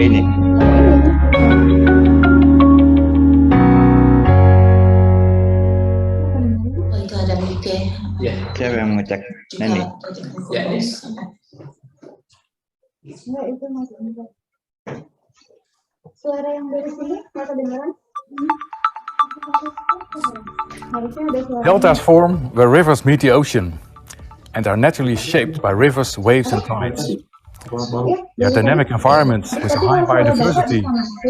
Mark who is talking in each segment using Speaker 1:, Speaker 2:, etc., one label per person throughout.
Speaker 1: ini.
Speaker 2: Oh, itu ada mic-nya.
Speaker 1: Ya, siapa yang ngecek? Neni.
Speaker 2: Ya,
Speaker 3: Suara yang dari sini nggak kedengeran?
Speaker 4: Deltas form where rivers meet the ocean and are naturally shaped by rivers, waves and tides. They are dynamic environments with a high biodiversity,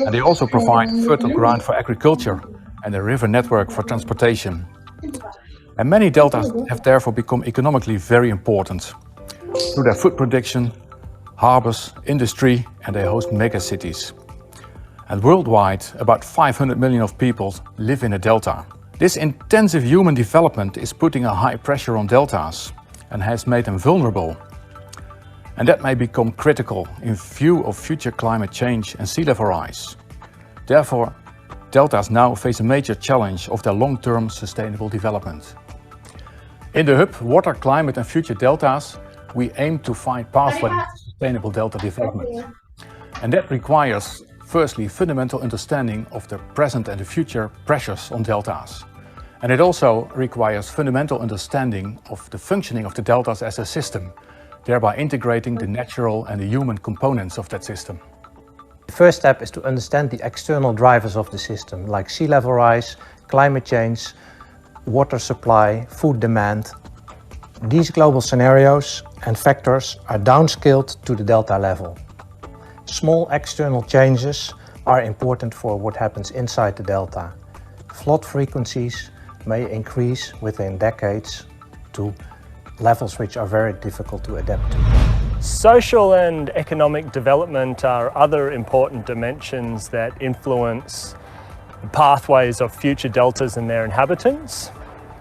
Speaker 4: and they also provide fertile ground for agriculture and a river network for transportation. And many deltas have therefore become economically very important through their food production, harbors, industry, and they host megacities. And worldwide, about 500 million of people live in a delta. This intensive human development is putting a high pressure on deltas and has made them vulnerable. And that may become critical in view of future climate change and sea level rise. Therefore, deltas now face a major challenge of their long-term sustainable development. In the hub, Water, Climate and Future Deltas, we aim to find pathways to sustainable delta development. And that requires firstly, fundamental understanding of the present and the future pressures on deltas. And it also requires fundamental understanding of the functioning of the deltas as a system, thereby integrating the natural and the human components of that system.
Speaker 5: The first step is to understand the external drivers of the system, like sea level rise, climate change, water supply, food demand. These global scenarios and factors are downscaled to the delta level. Small external changes are important for what happens inside the delta. Flood frequencies may increase within decades to levels which are very difficult to adapt to.
Speaker 6: Social and economic development are other important dimensions that influence the pathways of future deltas and their inhabitants.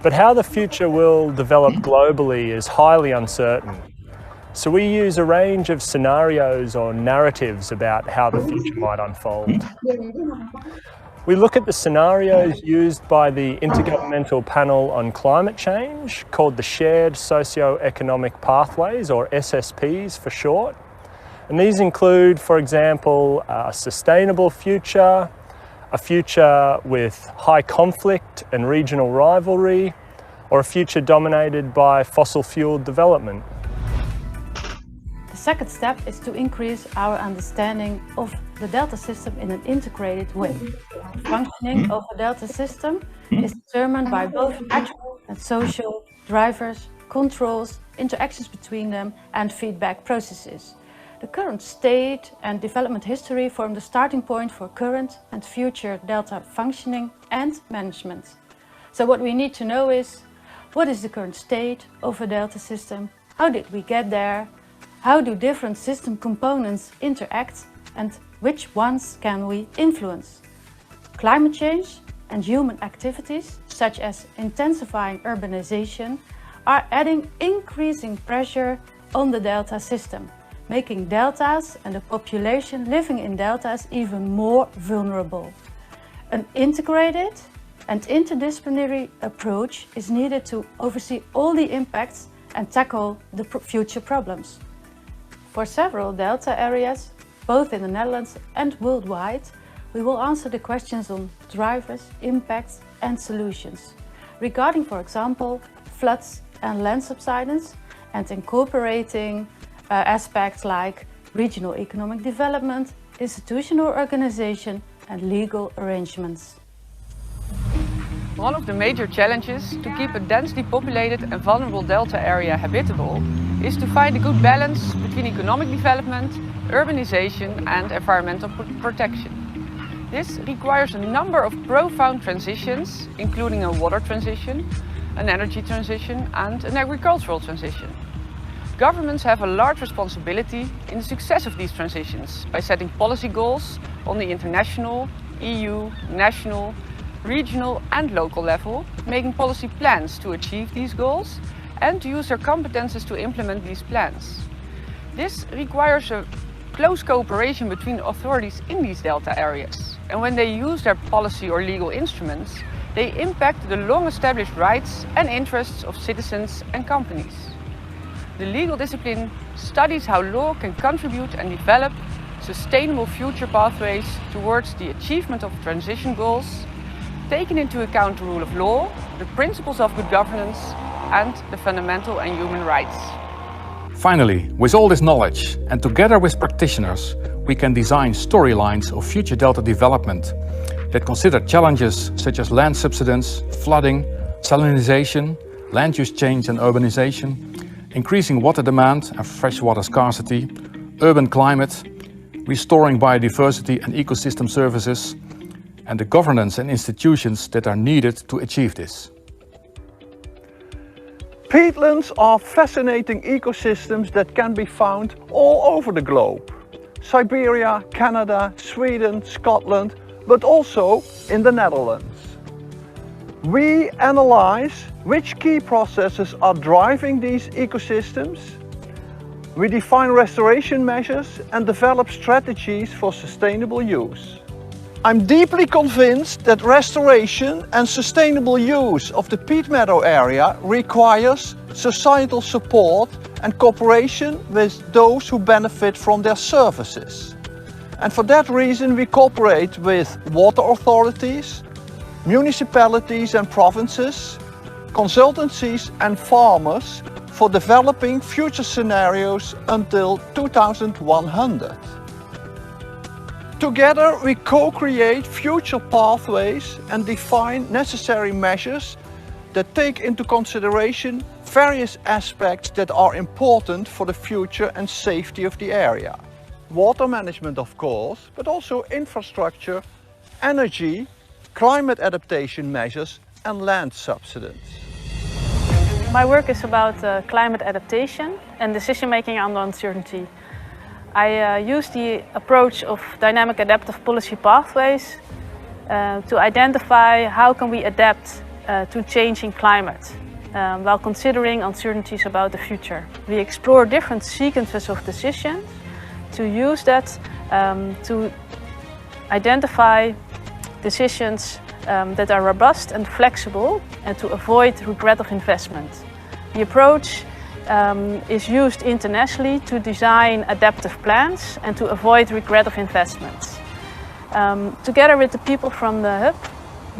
Speaker 6: But how the future will develop globally is highly uncertain. So we use a range of scenarios or narratives about how the future might unfold. We look at the scenarios used by the Intergovernmental Panel on Climate Change, called the Shared Socio-Economic Pathways, or SSPs for short. And these include, for example, a sustainable future, a future with high conflict and regional rivalry, or a future dominated by fossil fuel development.
Speaker 7: The second step is to increase our understanding of the delta system in an integrated way. The functioning of a delta system is determined by both natural and social drivers, controls, interactions between them, and feedback processes. The current state and development history form the starting point for current and future delta functioning and management. So what we need to know is, what is the current state of a delta system? How did we get there? How do different system components interact, and which ones can we influence? Climate change and human activities, such as intensifying urbanization, are adding increasing pressure on the delta system, making deltas and the population living in deltas even more vulnerable. An integrated and interdisciplinary approach is needed to oversee all the impacts and tackle the future problems. For several delta areas, both in the Netherlands and worldwide, we will answer the questions on drivers, impacts and solutions. Regarding, for example, floods and land subsidence, and incorporating aspects like regional economic development, institutional organization and legal arrangements.
Speaker 8: One of the major challenges to keep a densely populated and vulnerable delta area habitable is to find a good balance between economic development, urbanization and environmental protection. This requires a number of profound transitions, including a water transition, an energy transition and an agricultural transition. Governments have a large responsibility in the success of these transitions by setting policy goals on the international, EU, national, regional and local level, making policy plans to achieve these goals and to use their competences to implement these plans. This requires a close cooperation between authorities in these delta areas, and when they use their policy or legal instruments, they impact the long-established rights and interests of citizens and companies. The legal discipline studies how law can contribute and develop sustainable future pathways towards the achievement of transition goals, taking into account the rule of law, the principles of good governance, and the fundamental and human rights.
Speaker 4: Finally, with all this knowledge and together with practitioners, we can design storylines of future delta development that consider challenges such as land subsidence, flooding, salinization, land use change and urbanization, increasing water demand and freshwater scarcity, urban climate, restoring biodiversity and ecosystem services, and the governance and institutions that are needed to achieve this.
Speaker 9: Peatlands are fascinating ecosystems that can be found all over the globe. Siberia, Canada, Sweden, Scotland, but also in the Netherlands. We analyze which key processes are driving these ecosystems. We define restoration measures and develop strategies for sustainable use. I'm deeply convinced that restoration and sustainable use of the peat meadow area requires societal support and cooperation with those who benefit from their services. And for that reason we cooperate with water authorities, municipalities and provinces, consultancies and farmers for developing future scenarios until 2100. Together we co-create future pathways and define necessary measures that take into consideration various aspects that are important for the future and safety of the area. Water management, of course, but also infrastructure, energy, climate adaptation measures and land subsidence.
Speaker 10: My work is about climate adaptation and decision-making under uncertainty. I use the approach of dynamic adaptive policy pathways to identify how can we adapt to changing climate while considering uncertainties about the future. We explore different sequences of decisions to use that to identify decisions that are robust and flexible and to avoid regret of investment. The approach is used internationally to design adaptive plans and to avoid regret of investments. Together with the people from the hub,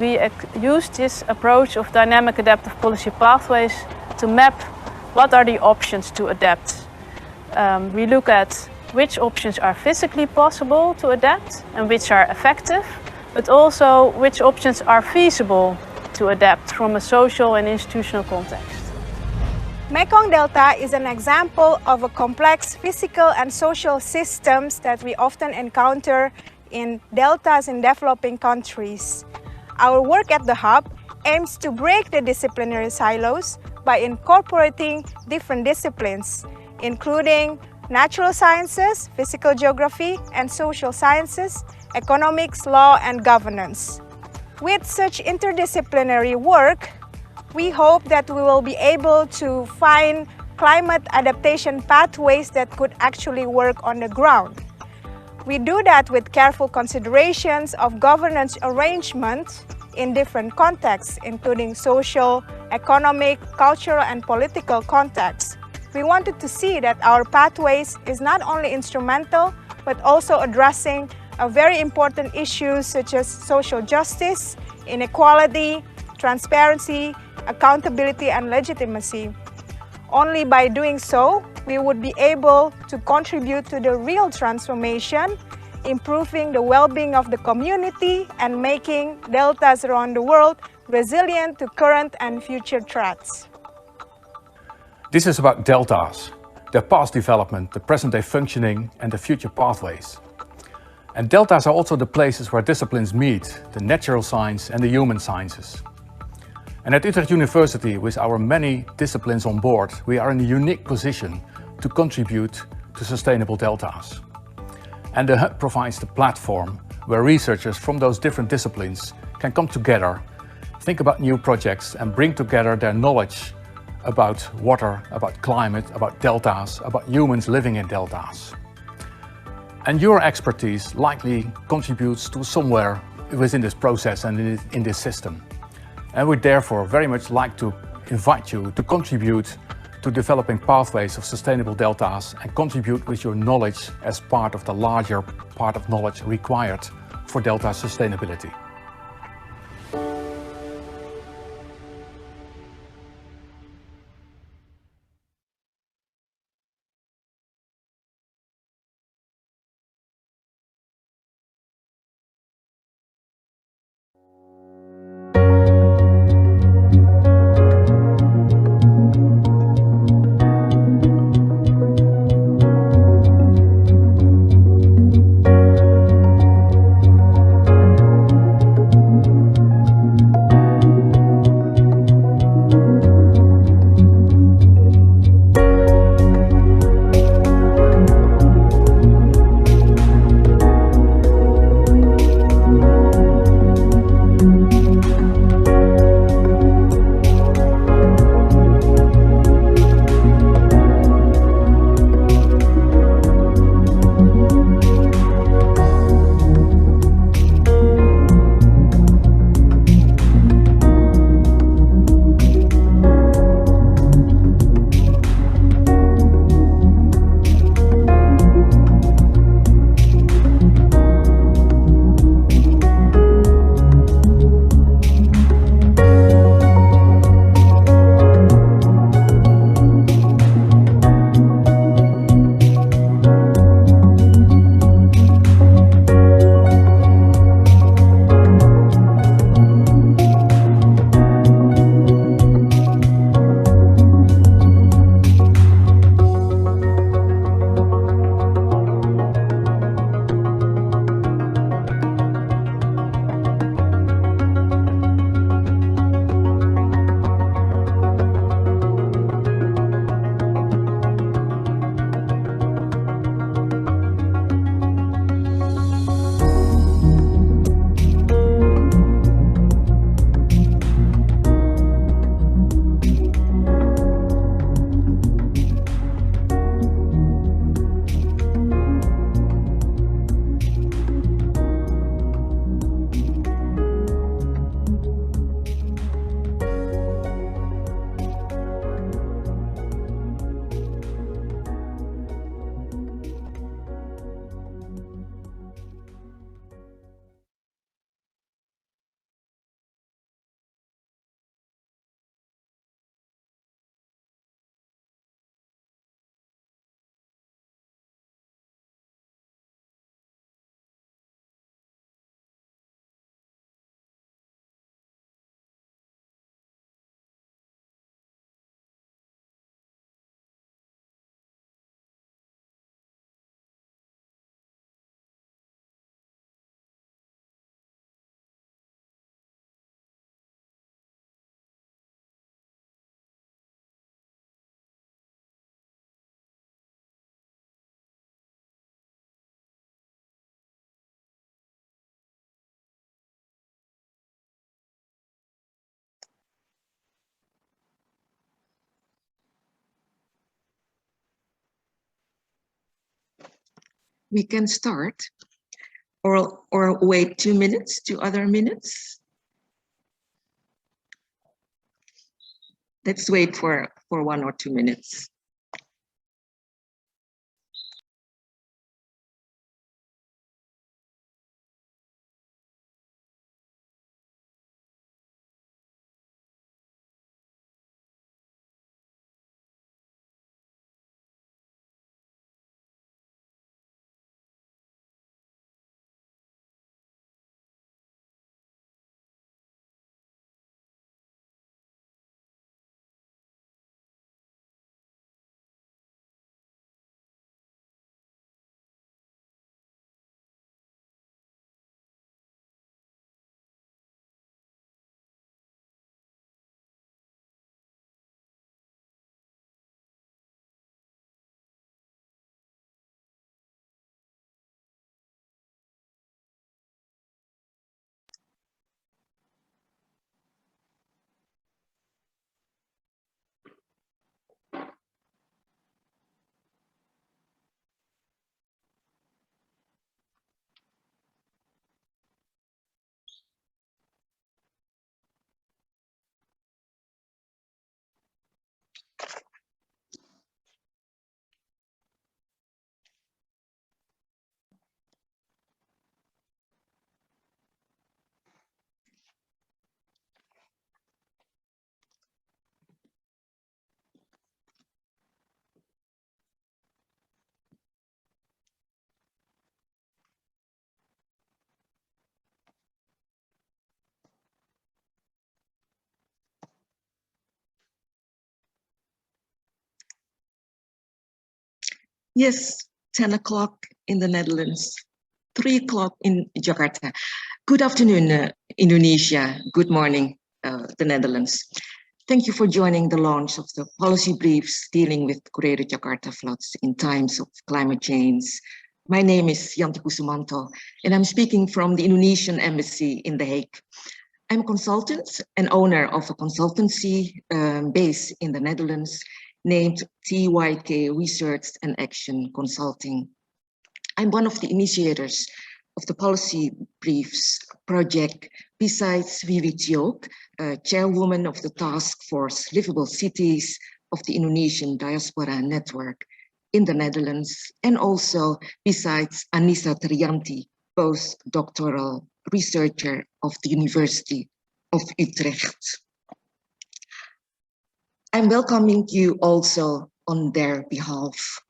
Speaker 10: we use this approach of dynamic adaptive policy pathways to map what are the options to adapt. We look at which options are physically possible to adapt and which are effective, but also which options are feasible to adapt from a social and institutional context.
Speaker 11: Mekong Delta is an example of a complex physical and social systems that we often encounter in deltas in developing countries. Our work at the Hub aims to break the disciplinary silos by incorporating different disciplines, including natural sciences, physical geography, and social sciences, economics, law, and governance. With such interdisciplinary work, we hope that we will be able to find climate adaptation pathways that could actually work on the ground. We do that with careful considerations of governance arrangements in different contexts, including social, economic, cultural, and political contexts. We wanted to see that our pathways is not only instrumental, but also addressing very important issues such as social justice, inequality, transparency, accountability, and legitimacy. Only by doing so, we would be able to contribute to the real transformation, improving the well-being of the community and making deltas around the world resilient to current and future threats.
Speaker 4: This is about deltas, their past development, the present-day functioning and the future pathways. And deltas are also the places where disciplines meet, the natural science and the human sciences. And at Utrecht University, with our many disciplines on board, we are in a unique position to contribute to sustainable deltas. And the Hub provides the platform where researchers from those different disciplines can come together, think about new projects and bring together their knowledge about water, about climate, about deltas, about humans living in deltas. And your expertise likely contributes to somewhere within this process and in this system. And we therefore very much like to invite you to contribute to developing pathways of sustainable deltas and contribute with your knowledge as part of the larger part of knowledge required for delta sustainability.
Speaker 12: We can start or wait 2 minutes, 2 other minutes. Let's wait for 1 or 2 minutes. Yes, 10 o'clock in the Netherlands, 3 o'clock in Jakarta. Good afternoon, Indonesia. Good morning, the Netherlands. Thank you for joining the launch of the policy briefs dealing with Greater Jakarta floods in times of climate change. My name is Yanti Kusumanto, and I'm speaking from the Indonesian Embassy in The Hague. I'm a consultant and owner of a consultancy based in the Netherlands named TYK Research and Action Consulting. I'm one of the initiators of the policy briefs project besides Vivi Tjok, chairwoman of the task force Livable Cities of the Indonesian Diaspora Network in the Netherlands, and also besides Anissa Trianti, postdoctoral researcher of the University of Utrecht. I'm welcoming you also on their behalf.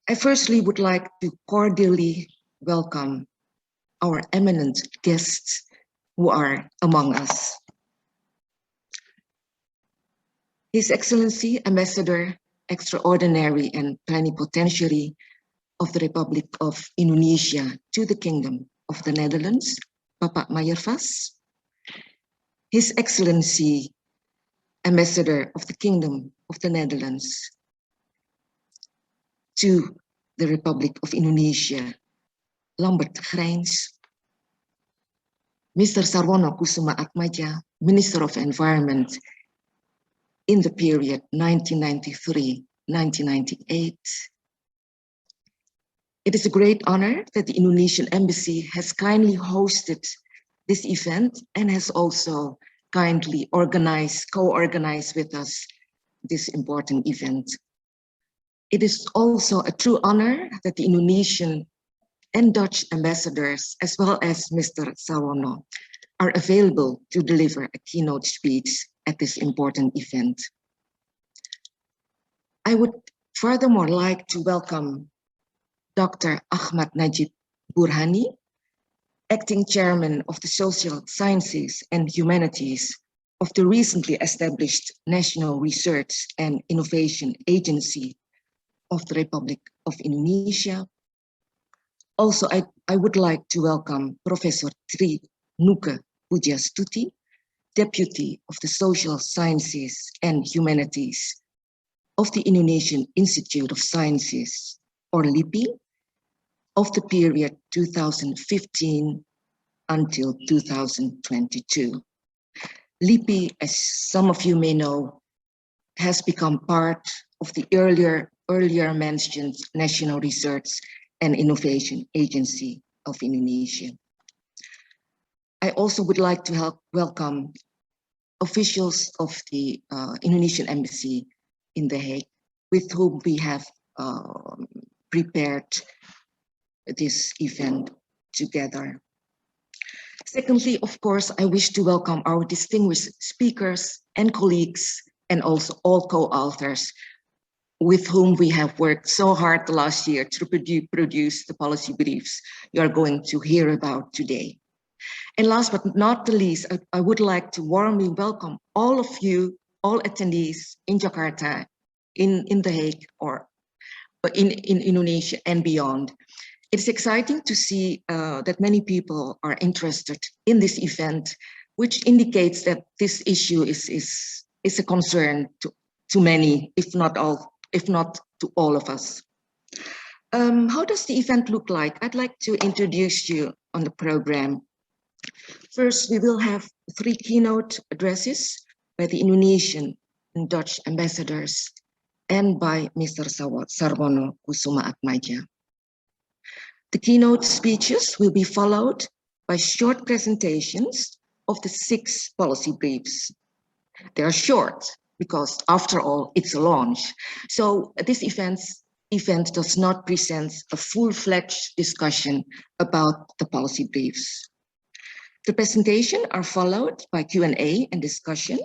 Speaker 12: I firstly would like to cordially welcome our eminent guests who are among us. His Excellency Ambassador Extraordinary and Plenipotentiary of the Republic of Indonesia to the Kingdom of the Netherlands, Bapak Mayervas. His Excellency Ambassador of the Kingdom of the Netherlands to the Republic of Indonesia, Lambert Grijns. Mr. Sarwono Kusuma Atmaja, Minister of Environment in the period 1993-1998. It is a great honor that the Indonesian Embassy has kindly hosted this event and has also kindly co-organized with us this important event. It is also a true honor that the Indonesian and Dutch ambassadors, as well as Mr. Sarwono, are available to deliver a keynote speech at this important event. I would furthermore like to welcome Dr. Ahmad Najib Burhani, Acting Chairman of the Social Sciences and Humanities of the recently established National Research and Innovation Agency of the Republic of Indonesia. Also, I would like to welcome Professor Tri Nuke Pujastuti, Deputy of the Social Sciences and Humanities of the Indonesian Institute of Sciences, or LIPI, of the period 2015 until 2022. LIPI, as some of you may know, has become part of the earlier mentioned National Research and Innovation Agency of Indonesia. I also would like to welcome officials of the Indonesian Embassy in The Hague, with whom we have prepared this event together. Secondly, of course, I wish to welcome our distinguished speakers and colleagues, and also all co-authors with whom we have worked so hard the last year to produce the policy briefs you are going to hear about today. And last but not the least, I would like to warmly welcome all of you, all attendees in Jakarta, in The Hague, or in Indonesia and beyond. It's exciting to see that many people are interested in this event, which indicates that this issue is a concern to many, if not to all of us. How does the event look like? I'd like to introduce you on the program. First, we will have 3 keynote addresses by the Indonesian and Dutch ambassadors and by Mr. Sarwono Kusuma Atmaja. The keynote speeches will be followed by short presentations of the 6 policy briefs. They are short because, after all, it's a launch. So this event does not present a full-fledged discussion about the policy briefs. The presentation are followed by Q&A and discussion,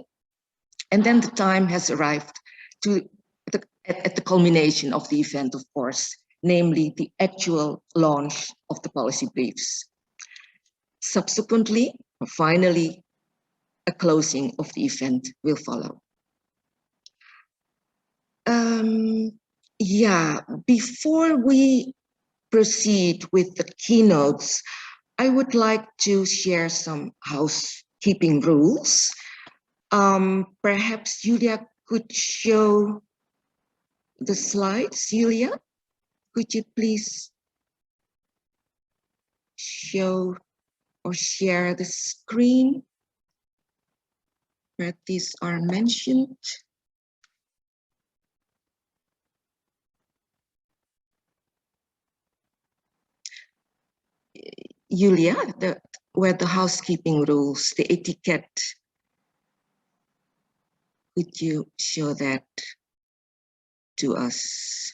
Speaker 12: and then the time has arrived at the culmination of the event, of course, namely the actual launch of the policy briefs. Subsequently, or finally, a closing of the event will follow. Yeah, before we proceed with the keynotes, I would like to share some housekeeping rules. Perhaps Julia could show the slides. Julia, could you please show or share the screen where these are mentioned? Julia, where the housekeeping rules, the etiquette, could you show that to us?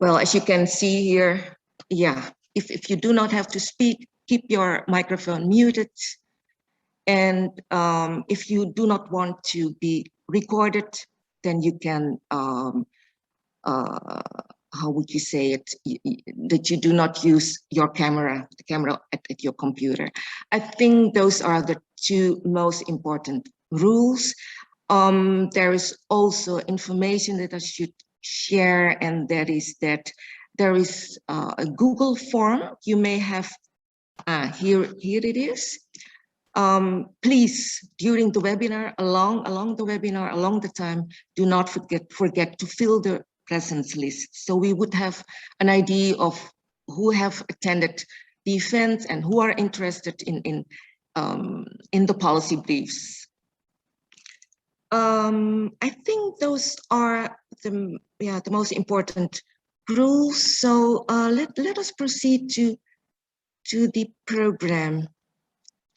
Speaker 12: Well, as you can see here, yeah, if you do not have to speak, keep your microphone muted. And if you do not want to be recorded, then you can, how would you say it, that you do not use your camera, the camera at your computer. I think those are the two most important rules. There is also information that I should share, and that is that there is a Google form you may have. Here it is. Please, during the webinar, along the webinar, along the time, do not forget to fill the presence list. So we would have an idea of who have attended the event and who are interested in the policy briefs. I think those are the most important rules. So let us proceed to the program.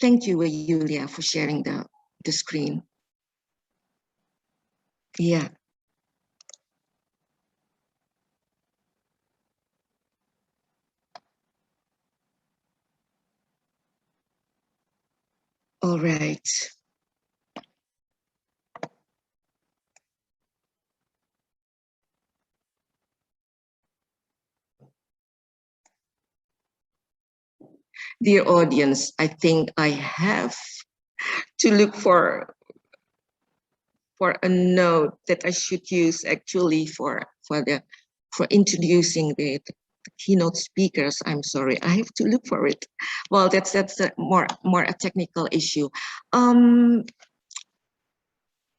Speaker 12: Thank you, Julia, for sharing the screen. Yeah. All right. Dear audience, I think I have to look for a note that I should use actually for introducing the keynote speakers. I'm sorry, I have to look for it. Well, that's a more a technical issue. I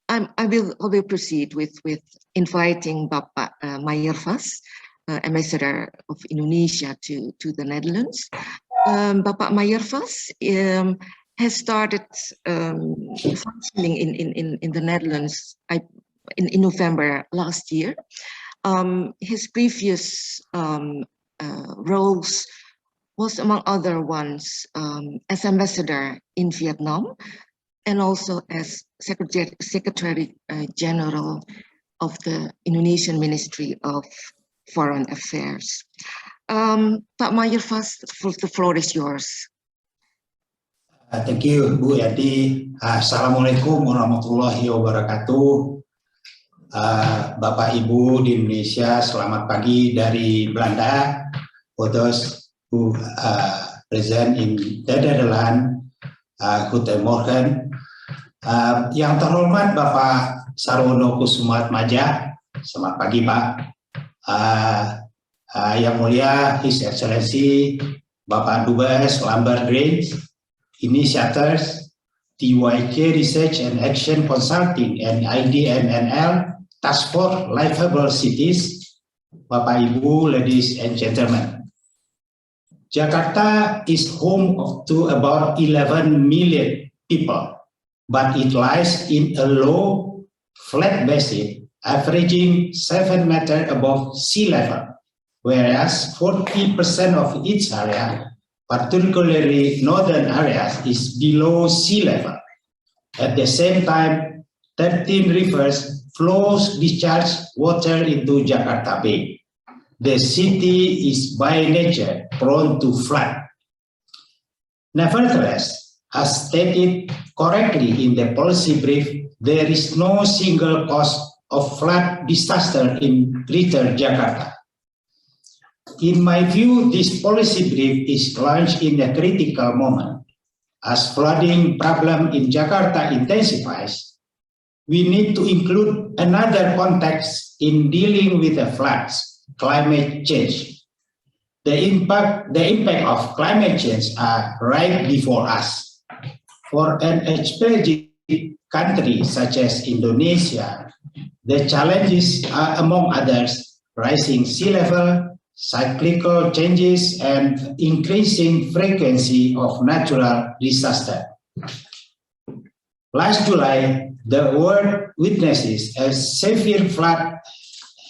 Speaker 12: will proceed with inviting Bapak Mayervas, Ambassador of Indonesia to the Netherlands. Bapak Mayervas has started functioning in the Netherlands in November last year. His previous roles was, among other ones, as ambassador in Vietnam and also as Secretary General of the Indonesian Ministry of Foreign Affairs. Pak Mayervas, the floor is yours.
Speaker 13: Thank you, Bu Yanti. Assalamualaikum warahmatullahi wabarakatuh. Bapak Ibu di Indonesia, selamat pagi dari Belanda. Others who present in Nederland, guten Morgen. Yang terhormat Bapak Sarwono Kusumatmaja, selamat pagi Pak. Yang mulia His Excellency Bapak Dubes Lambert Grange, Initiators, TYK Research and Action Consulting and IDMNL Task Force Livable Cities, Bapak Ibu, ladies and gentlemen. Jakarta is home to about 11 million people, but it lies in a low, flat basin, averaging 7 meters above sea level, whereas 40% of its area, particularly northern areas, is below sea level. At the same time, 13 rivers discharge water into Jakarta Bay. The city is by nature prone to flood. Nevertheless, as stated correctly in the policy brief, there is no single cause of flood disaster in Greater Jakarta. In my view, this policy brief is launched in a critical moment. As flooding problem in Jakarta intensifies, we need to include another context in dealing with the floods, climate change. The impact of climate change are right before us. For an experienced country such as Indonesia, the challenges are, among others, rising sea level, cyclical changes, and increasing frequency of natural disaster. Last July, the world witnesses a severe flood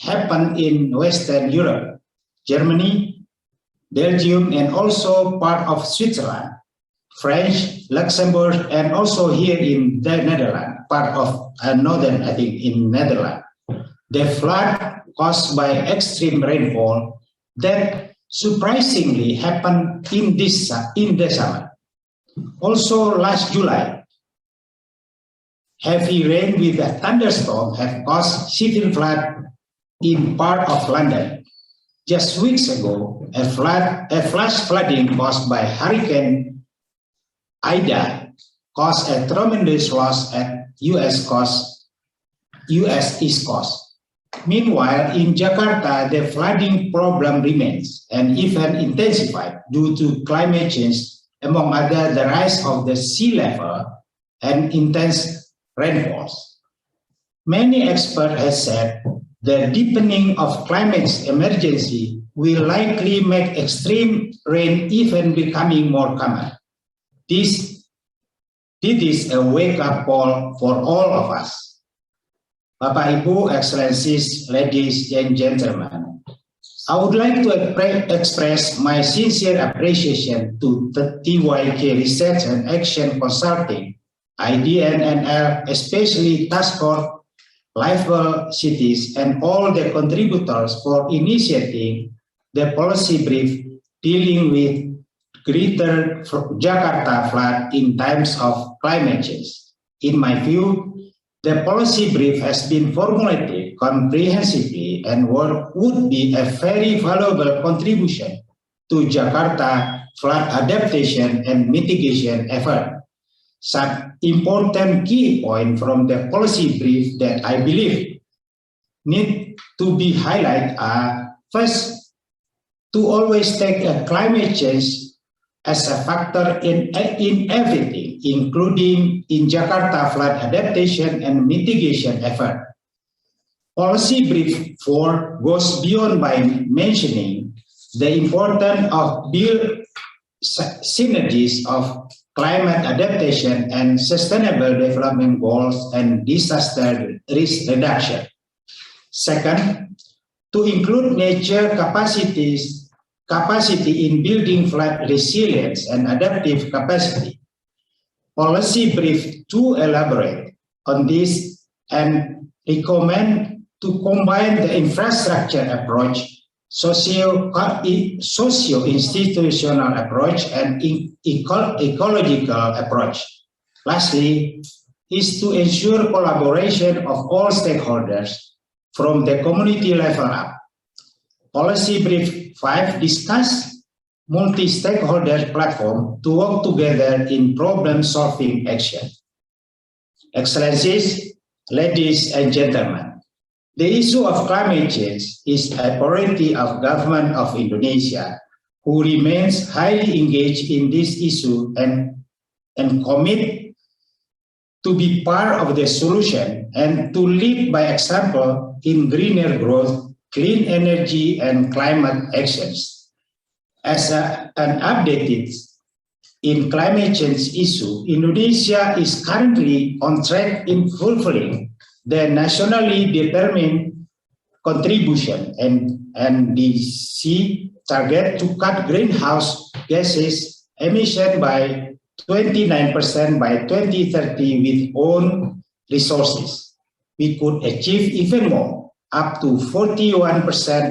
Speaker 13: happened in Western Europe, Germany, Belgium, and also part of Switzerland, French, Luxembourg, and also here in the Netherlands, part of northern, I think, in Netherlands. The flood caused by extreme rainfall that surprisingly happened in the summer. Also last July, heavy rain with a thunderstorm have caused severe flood in part of London. Just weeks ago, a flash flooding caused by Hurricane Ida caused a tremendous loss at US East Coast. Meanwhile, in Jakarta, the flooding problem remains and even intensified due to climate change, among other the rise of the sea level and intense rainfalls. Many experts have said the deepening of climate emergency will likely make extreme rain even becoming more common. This is a wake-up call for all of us. Bapak, Ibu, Excellencies, ladies and gentlemen, I would like to express my sincere appreciation to the TYK Research and Action Consulting, IDNNL, especially Task Force, Livable Cities, and all the contributors for initiating the policy brief dealing with Greater Jakarta flood in times of climate change. In my view, the policy brief has been formulated comprehensively and would be a very valuable contribution to Jakarta flood adaptation and mitigation effort. Some important key points from the policy brief that I believe need to be highlighted are: first, to always take a climate change as a factor in everything, including in Jakarta flood adaptation and mitigation effort. Policy brief 4 goes beyond by mentioning the importance of build synergies of climate adaptation and sustainable development goals and disaster risk reduction. Second, to include nature capacity in building flood resilience and adaptive capacity. Policy brief 2 elaborate on this and recommend to combine the infrastructure approach, socio-institutional approach, and ecological approach. Lastly, is to ensure collaboration of all stakeholders from the community level up. Policy brief 5 discuss multi-stakeholder platform to work together in problem-solving action. Excellencies, ladies and gentlemen, the issue of climate change is a priority of government of Indonesia, who remains highly engaged in this issue and commit to be part of the solution and to lead by example in greener growth, clean energy, and climate actions. As an updated in climate change issue, Indonesia is currently on track in fulfilling the nationally determined contribution and NDC target to cut greenhouse gases emission by 29% by 2030 with own resources. We could achieve even more, up to 41%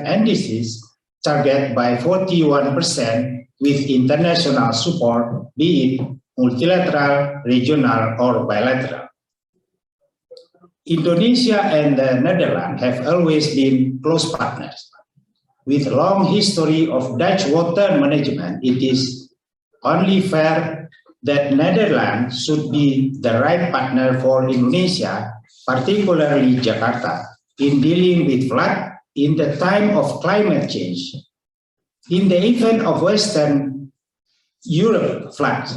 Speaker 13: NDCs target by 41% with international support, be it multilateral, regional, or bilateral. Indonesia and the Netherlands have always been close partners. with long history of Dutch water management, it is only fair that Netherlands should be the right partner for Indonesia, particularly Jakarta, in dealing with flood in the time of climate change. In the event of Western Europe floods,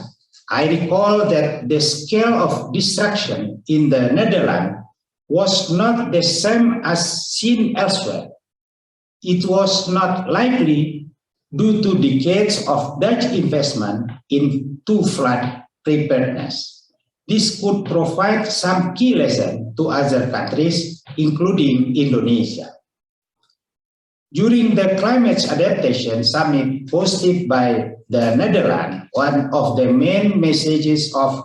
Speaker 13: I recall that the scale of destruction in the Netherlands was not the same as seen elsewhere. It was not likely due to decades of Dutch investment into flood preparedness. This could provide some key lessons to other countries, including Indonesia. During the Climate Adaptation Summit hosted by the Netherlands, one of the main messages of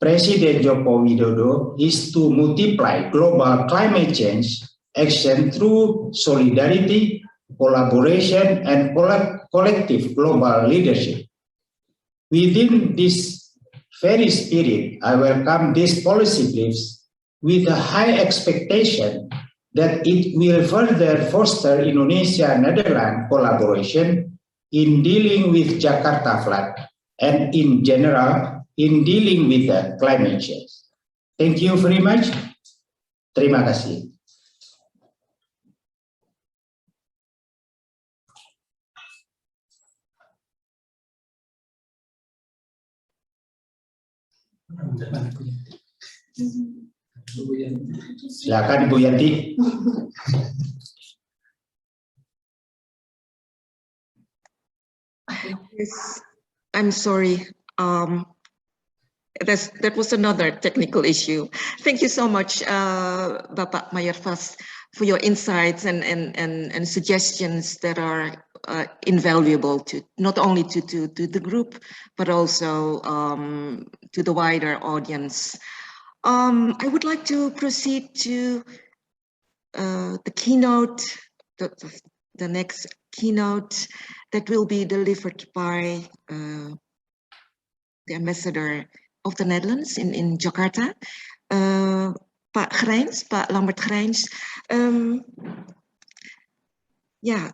Speaker 13: President Joko Widodo is to multiply global climate change action through solidarity, collaboration, and collective global leadership. Within this very spirit, I welcome these policy briefs with a high expectation that it will further foster Indonesia-Netherlands collaboration in dealing with Jakarta flood and in general in dealing with the climate change. Thank you very much. Terima kasih. Silakan Ibu Yanti.
Speaker 12: Yes, I'm sorry. That was another technical issue. Thank you so much, Bapak Mayervas, for your insights and suggestions that are invaluable to not only to the group, but also to the wider audience. I would like to proceed to the keynote, the next keynote that will be delivered by the ambassador of the Netherlands in Jakarta, Pak Grijns, Pak Lambert Grijns. Yeah.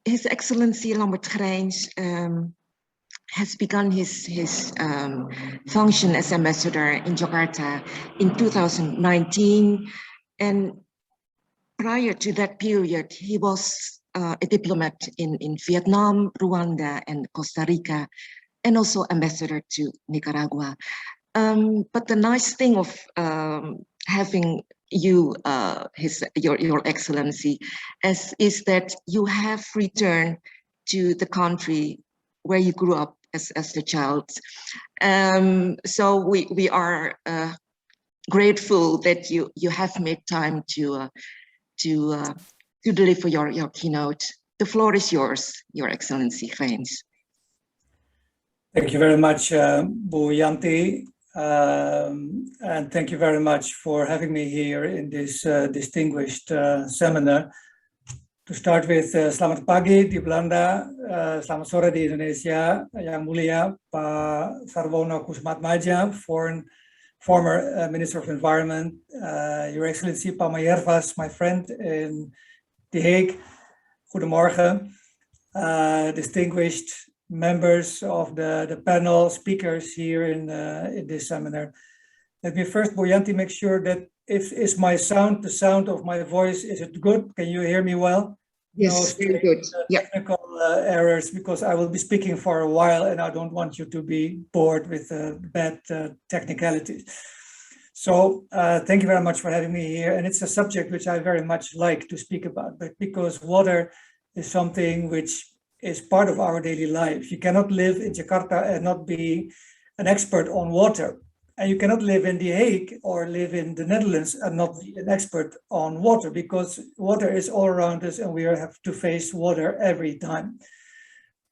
Speaker 12: His Excellency Lambert Grijns has begun his function as ambassador in Jakarta in 2019, and prior to that period, he was a diplomat in Vietnam, Rwanda, and Costa Rica, and also ambassador to Nicaragua. But the nice thing of having you, your Excellency, is that you have returned to the country where you grew up as a child. So we are grateful that you have made time to deliver your keynote. The floor is yours, Your Excellency Grijns.
Speaker 14: Thank you very much, Bu Yanti, and thank you very much for having me here in this distinguished seminar. To start with, selamat pagi di Belanda, selamat sore di Indonesia. Yang Mulia Pak Sarwono Kusmatmaja, former Minister of Environment, Your Excellency Pak Mayervas, my friend in The Hague. Goedemorgen, distinguished members of the panel, speakers here in this seminar. Let me first, Bu Yanti, make sure that is my sound, the sound of my voice, is it good? Can you hear me well?
Speaker 12: Yes,
Speaker 14: no
Speaker 12: very good.
Speaker 14: Technical errors, because I will be speaking for a while and I don't want you to be bored with bad technicalities. So thank you very much for having me here. And it's a subject which I very much like to speak about, but because water is something which is part of our daily life. You cannot live in Jakarta and not be an expert on water. And you cannot live in The Hague or live in the Netherlands and not be an expert on water, because water is all around us and we have to face water every time.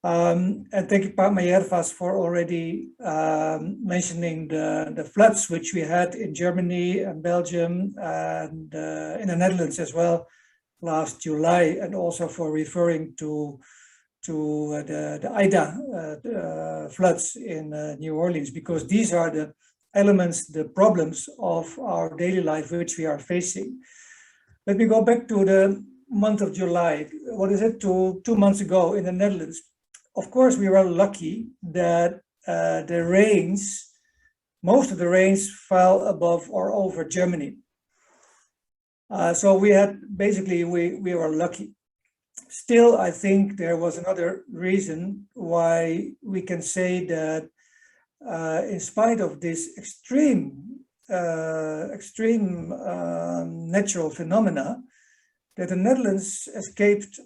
Speaker 14: And thank you, Pak Mayervas, for already mentioning the floods which we had in Germany and Belgium and in the Netherlands as well last July, and also for referring to the Ida floods in New Orleans, because these are the elements, the problems of our daily life which we are facing. Let me go back to the month of July. What is it? 2 months ago in the Netherlands. Of course, we were lucky that the rains, most of the rains fell above or over Germany. So we had, basically, we were lucky. Still, I think there was another reason why we can say that in spite of this extreme natural phenomena, that the Netherlands escaped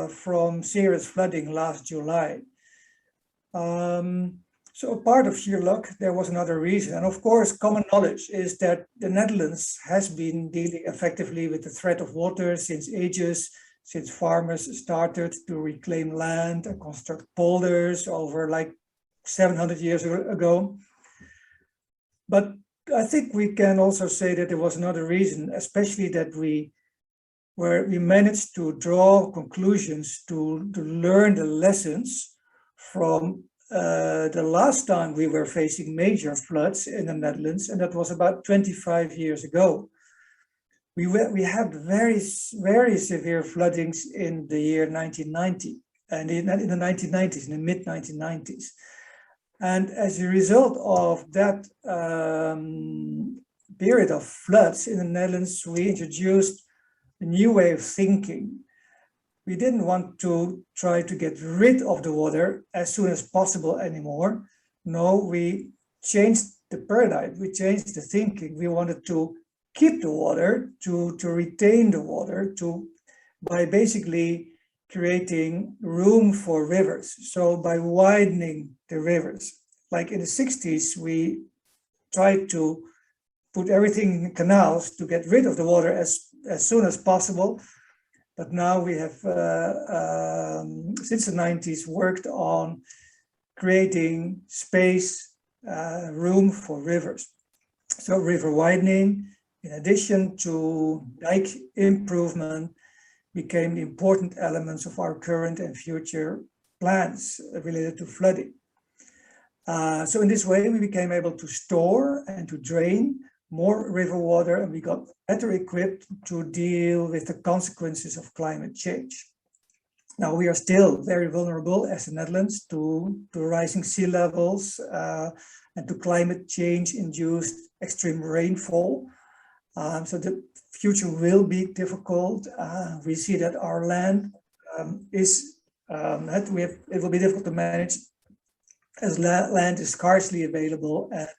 Speaker 14: from serious flooding last July. So a part of sheer luck, there was another reason. And of course, common knowledge is that the Netherlands has been dealing effectively with the threat of water since ages, since farmers started to reclaim land and construct polders over like 700 years ago. But I think we can also say that there was another reason, especially that we managed to draw conclusions, to learn the lessons from the last time we were facing major floods in the Netherlands, and that was about 25 years ago. We had very, very severe floodings in the year 1990, and in the 1990s, in the mid-1990s. And as a result of that period of floods in the Netherlands, we introduced a new way of thinking. We didn't want to try to get rid of the water as soon as possible anymore. No, we changed the paradigm, we changed the thinking. We wanted to keep the water, to retain the water, by basically creating room for rivers. So by widening the rivers, like in the 60s, we tried to put everything in canals to get rid of the water as soon as possible. But now we have, since the 90s, worked on creating space, room for rivers. So river widening, in addition to dike improvement, became the important elements of our current and future plans related to flooding. So in this way, we became able to store and to drain more river water, and we got better equipped to deal with the consequences of climate change. Now, we are still very vulnerable as the Netherlands to rising sea levels and to climate change-induced extreme rainfall. So the future will be difficult. We see that our land it will be difficult to manage as land is scarcely available, and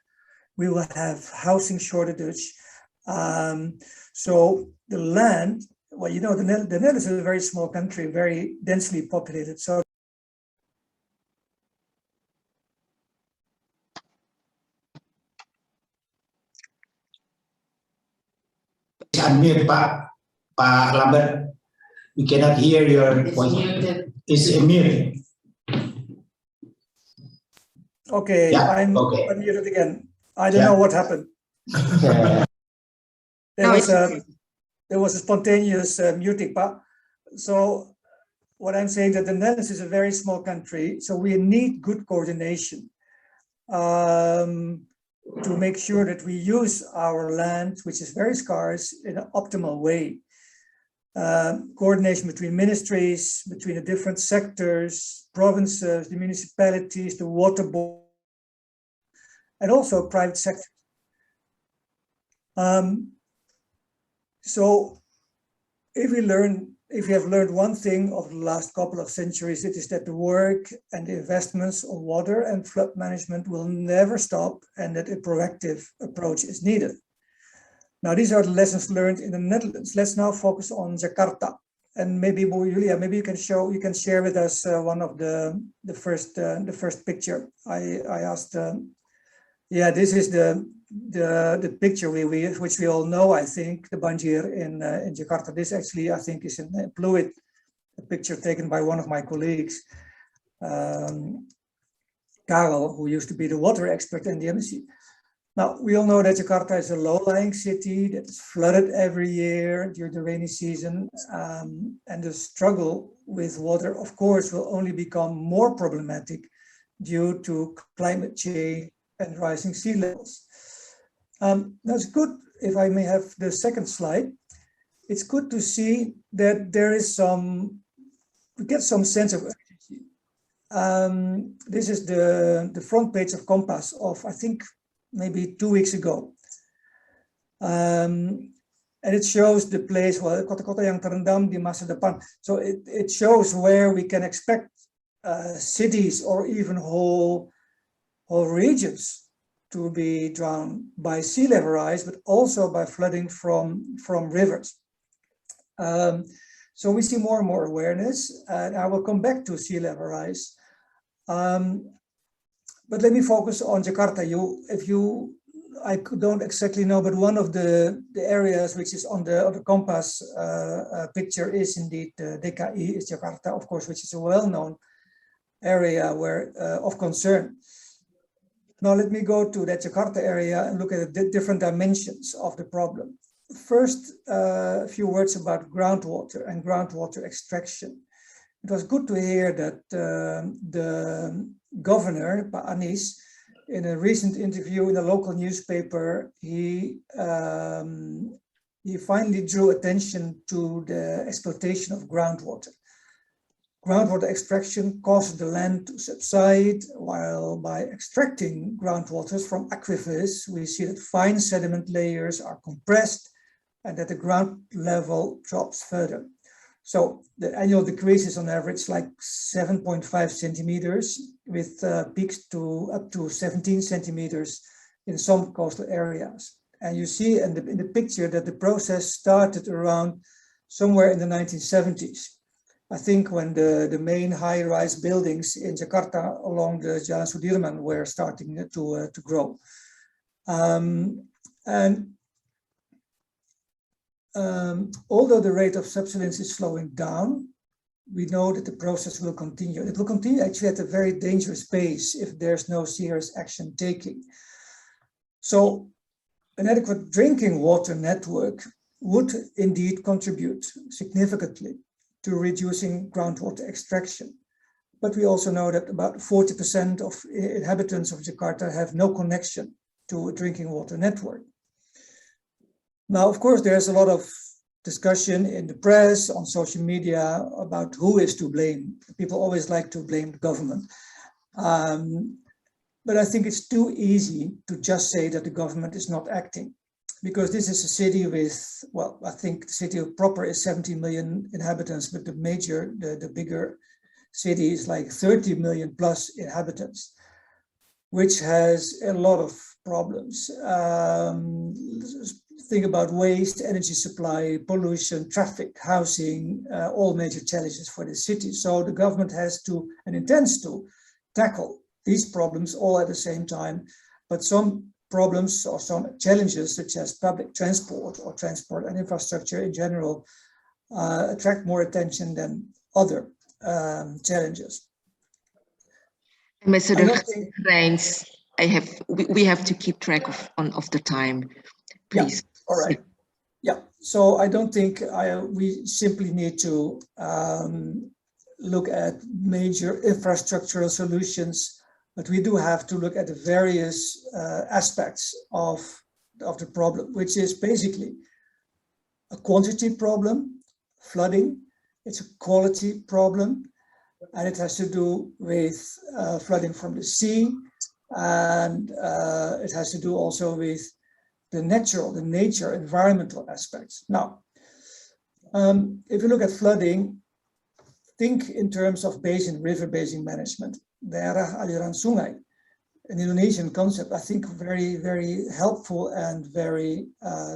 Speaker 14: we will have housing shortage. So the land, well, you know, the Netherlands is a very small country, very densely populated. So
Speaker 13: unmute, Pak Lambert. We cannot hear your voice. It's mute.
Speaker 14: Okay,
Speaker 13: yeah,
Speaker 14: I'm unmuted again. I don't know what happened. There was a spontaneous muting. So what I'm saying that the Netherlands is a very small country, so we need good coordination to make sure that we use our land, which is very scarce, in an optimal way. Coordination between ministries, between the different sectors, provinces, the municipalities, the water board, and also private sector. So if we have learned one thing of the last couple of centuries, it is that the work and the investments on water and flood management will never stop, and that a proactive approach is needed. Now, these are the lessons learned in the Netherlands. Let's now focus on Jakarta. And maybe, Julia, maybe you can share with us one of the first picture. I asked, yeah, this is the picture which we all know, I think, the banjir in Jakarta. This actually, I think, is in Pluit, a picture taken by one of my colleagues, Karel, who used to be the water expert in the embassy. Now, we all know that Jakarta is a low-lying city that is flooded every year during the rainy season. And the struggle with water, of course, will only become more problematic due to climate change and rising sea levels. That's good. If I may have the second slide, it's good to see that there is we get some sense of urgency. This is the front page of Compass of, I think, maybe 2 weeks ago. And it shows the place, well, kota-kota yang terendam di masa depan. So it shows where we can expect cities or even whole regions to be drowned by sea level rise, but also by flooding from rivers. So we see more and more awareness, and I will come back to sea level rise. But let me focus on Jakarta. I don't exactly know, but one of the areas which is on the Compass picture is indeed DKI, is Jakarta, of course, which is a well-known area of concern. Now let me go to that Jakarta area and look at the different dimensions of the problem. First, a few words about groundwater and groundwater extraction. It was good to hear that the governor, Pak Anies, in a recent interview in a local newspaper, he finally drew attention to the exploitation of groundwater. Groundwater extraction causes the land to subside, while by extracting groundwaters from aquifers, we see that fine sediment layers are compressed and that the ground level drops further. So the annual decrease is on average like 7.5 centimeters, with peaks to up to 17 centimeters in some coastal areas. And you see in the picture that the process started around somewhere in the 1970s. I think when the main high-rise buildings in Jakarta along the Jalan Sudirman were starting to grow. Although the rate of subsidence is slowing down, we know that the process will continue. It will continue actually at a very dangerous pace if there's no serious action taken. So an adequate drinking water network would indeed contribute significantly to reducing groundwater extraction. But we also know that about 40% of inhabitants of Jakarta have no connection to a drinking water network. Now, of course, there's a lot of discussion in the press, on social media, about who is to blame. People always like to blame the government. But I think it's too easy to just say that the government is not acting, because this is a city with, well, I think the city proper is 17 million inhabitants, but the bigger city is like 30 million plus inhabitants, which has a lot of problems. Think about waste, energy supply, pollution, traffic, housing, all major challenges for the city. So the government has to and intends to tackle these problems all at the same time. But some problems or some challenges, such as public transport or transport and infrastructure in general, attract more attention than other challenges.
Speaker 12: Ambassador Reins, we have to keep track of the time, please.
Speaker 14: Yeah, all right. Yeah, so I don't think we simply need to look at major infrastructural solutions, but we do have to look at the various aspects of the problem, which is basically a quantity problem, flooding. It's a quality problem, and it has to do with flooding from the sea, and it has to do also with the nature, environmental aspects. Now, if you look at flooding, think in terms of river basin management. Daerah aliran sungai, an Indonesian concept, I think very, very helpful and very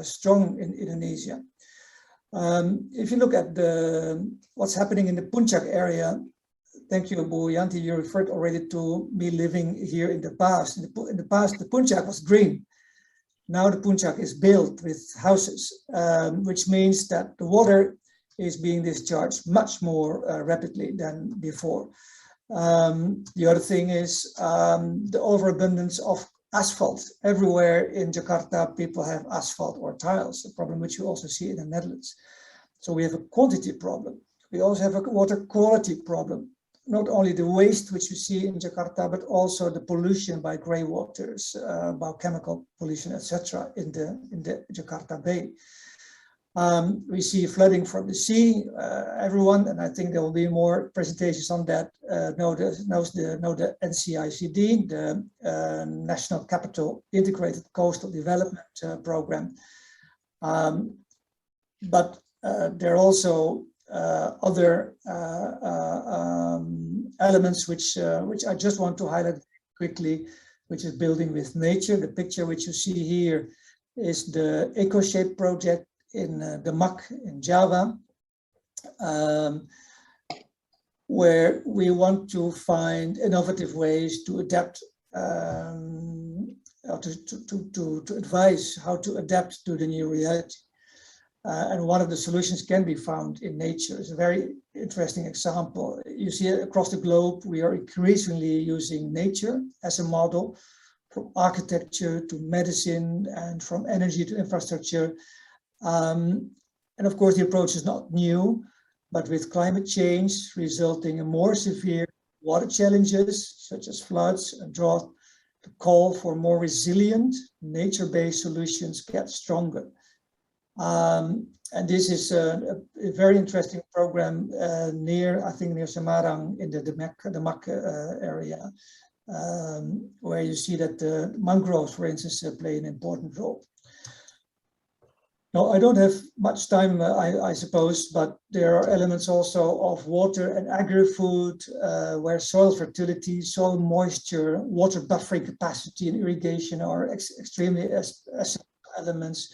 Speaker 14: strong in Indonesia. If you look at what's happening in the Puncak area, thank you, Bu Yanti, you referred already to me living here in the past. In the past, the Puncak was green. Now the Puncak is built with houses, which means that the water is being discharged much more rapidly than before. The other thing is the overabundance of asphalt. Everywhere in Jakarta, people have asphalt or tiles, a problem which you also see in the Netherlands. So we have a quantity problem. We also have a water quality problem. not only the waste which you see in Jakarta, but also the pollution by grey waters, biochemical pollution, etc., in the Jakarta Bay. We see flooding from the sea. Everyone, and I think there will be more presentations on that, know the NCICD, the National Capital Integrated Coastal Development Program. But there are also other elements which I just want to highlight quickly, which is building with nature. The picture which you see here is the EcoShape project in the Mak in Java, where we want to find innovative ways to adapt, to advise how to adapt to the new reality. And one of the solutions can be found in nature. It's a very interesting example. You see across the globe, we are increasingly using nature as a model, from architecture to medicine and from energy to infrastructure. And of course, the approach is not new, but with climate change resulting in more severe water challenges, such as floods and drought, the call for more resilient, nature-based solutions gets stronger. And this is a very interesting program near Semarang in the Mak area, where you see that the mangroves, for instance, play an important role. Now, I don't have much time, I suppose, but there are elements also of water and agri-food, where soil fertility, soil moisture, water buffering capacity and irrigation are extremely essential elements.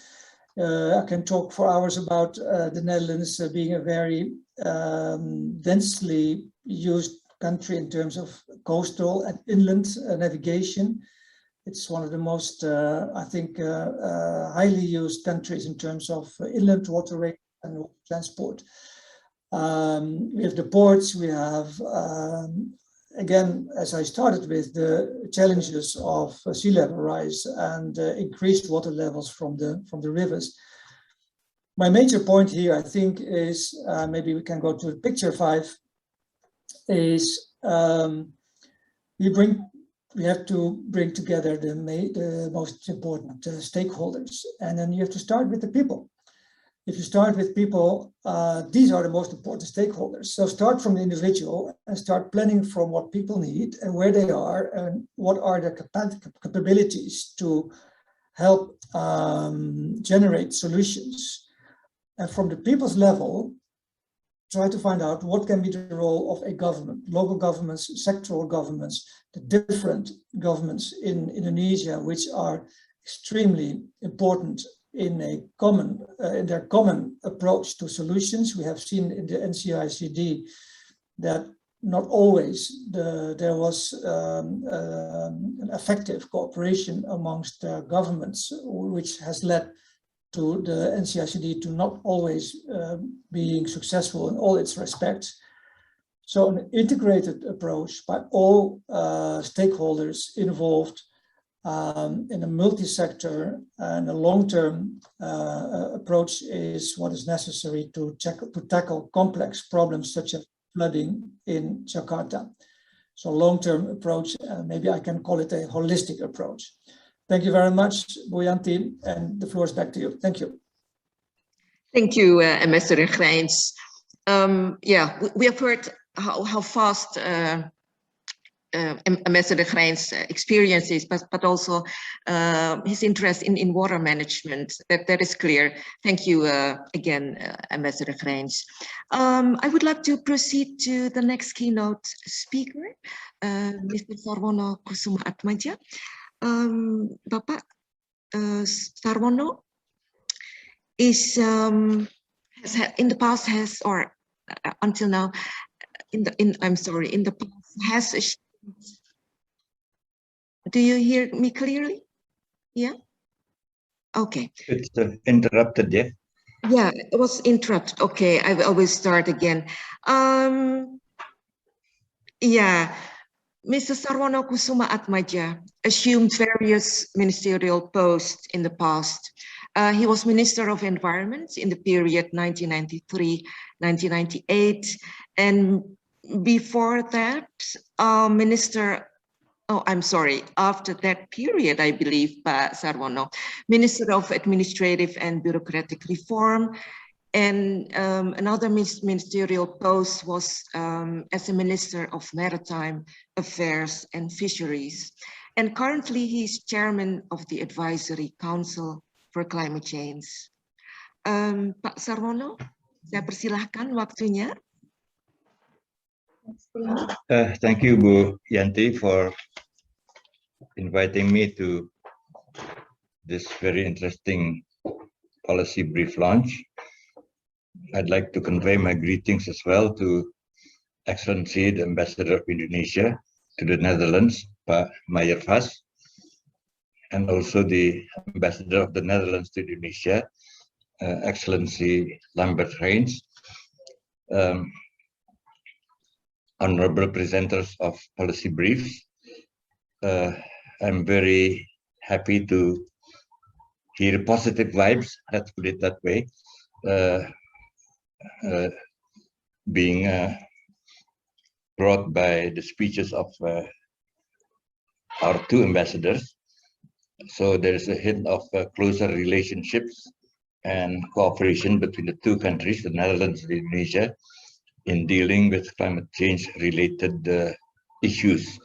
Speaker 14: I can talk for hours about the Netherlands being a very densely used country in terms of coastal and inland navigation. It's one of the most, I think, highly used countries in terms of inland waterway and transport. We have the ports, we have, again, as I started with, the challenges of sea level rise and increased water levels from the rivers. My major point here, I think, is, maybe we can go to picture 5, is we have to bring together the most important stakeholders, and then you have to start with the people. If you start with people, these are the most important stakeholders. So start from the individual and start planning from what people need and where they are and what are their capabilities to help generate solutions. And from the people's level, try to find out what can be the role of a government, local governments, sectoral governments, the different governments in Indonesia, which are extremely important in a common, in their common approach to solutions. We have seen in the NCICD that not always there was an effective cooperation amongst governments, which has led to the NCICD to not always being successful in all its respects. So an integrated approach by all stakeholders involved in a multi-sector and a long-term approach is what is necessary to tackle complex problems such as flooding in Jakarta. So long-term approach, maybe I can call it a holistic approach. Thank you very much, Boyanti, and the floor is back to you. Thank you.
Speaker 12: Thank you, Ambassador Grijns. Yeah, we have heard how fast Ambassador Grijns' experiences, but also his interest in water management. That is clear. Thank you again, Ambassador Grijns. I would like to proceed to the next keynote speaker, Mr. Sarwono Kusuma Atmaja. Bapak Sarwono is in the past has, or until now, in the past has. Do you hear me clearly? Yeah. Okay.
Speaker 1: It's interrupted, yeah.
Speaker 12: Yeah, it was interrupted. Okay, I will start again. Yeah. Mr. Sarwono Kusuma Atmaja assumed various ministerial posts in the past. He was Minister of Environment in the period 1993-1998 and before that, after that period, I believe, Pak Sarwono, Minister of Administrative and Bureaucratic Reform, and another ministerial post was as a Minister of Maritime Affairs and Fisheries. And currently he's chairman of the Advisory Council for Climate Change. Pak Sarwono, saya persilahkan waktunya.
Speaker 1: Thank you, Bu Yanti, for inviting me to this very interesting policy brief launch. I'd like to convey my greetings as well to Excellency the Ambassador of Indonesia to the Netherlands, Pak Meijer Vas, and also the Ambassador of the Netherlands to Indonesia, Excellency Lambert Heijns, honorable presenters of policy briefs. I'm very happy to hear positive vibes, let's put it that way, being brought by the speeches of our two ambassadors. So there is a hint of closer relationships and cooperation between the two countries, the Netherlands and Indonesia, in dealing with climate change related issues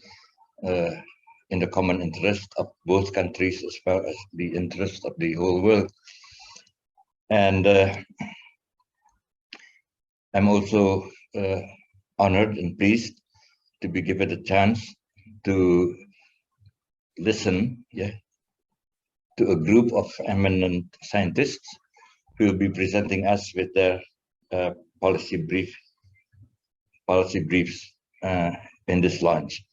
Speaker 1: in the common interest of both countries as well as the interest of the whole world. And I'm also honored and pleased to be given a chance to listen to a group of eminent scientists who will be presenting us with their policy briefs in this launch.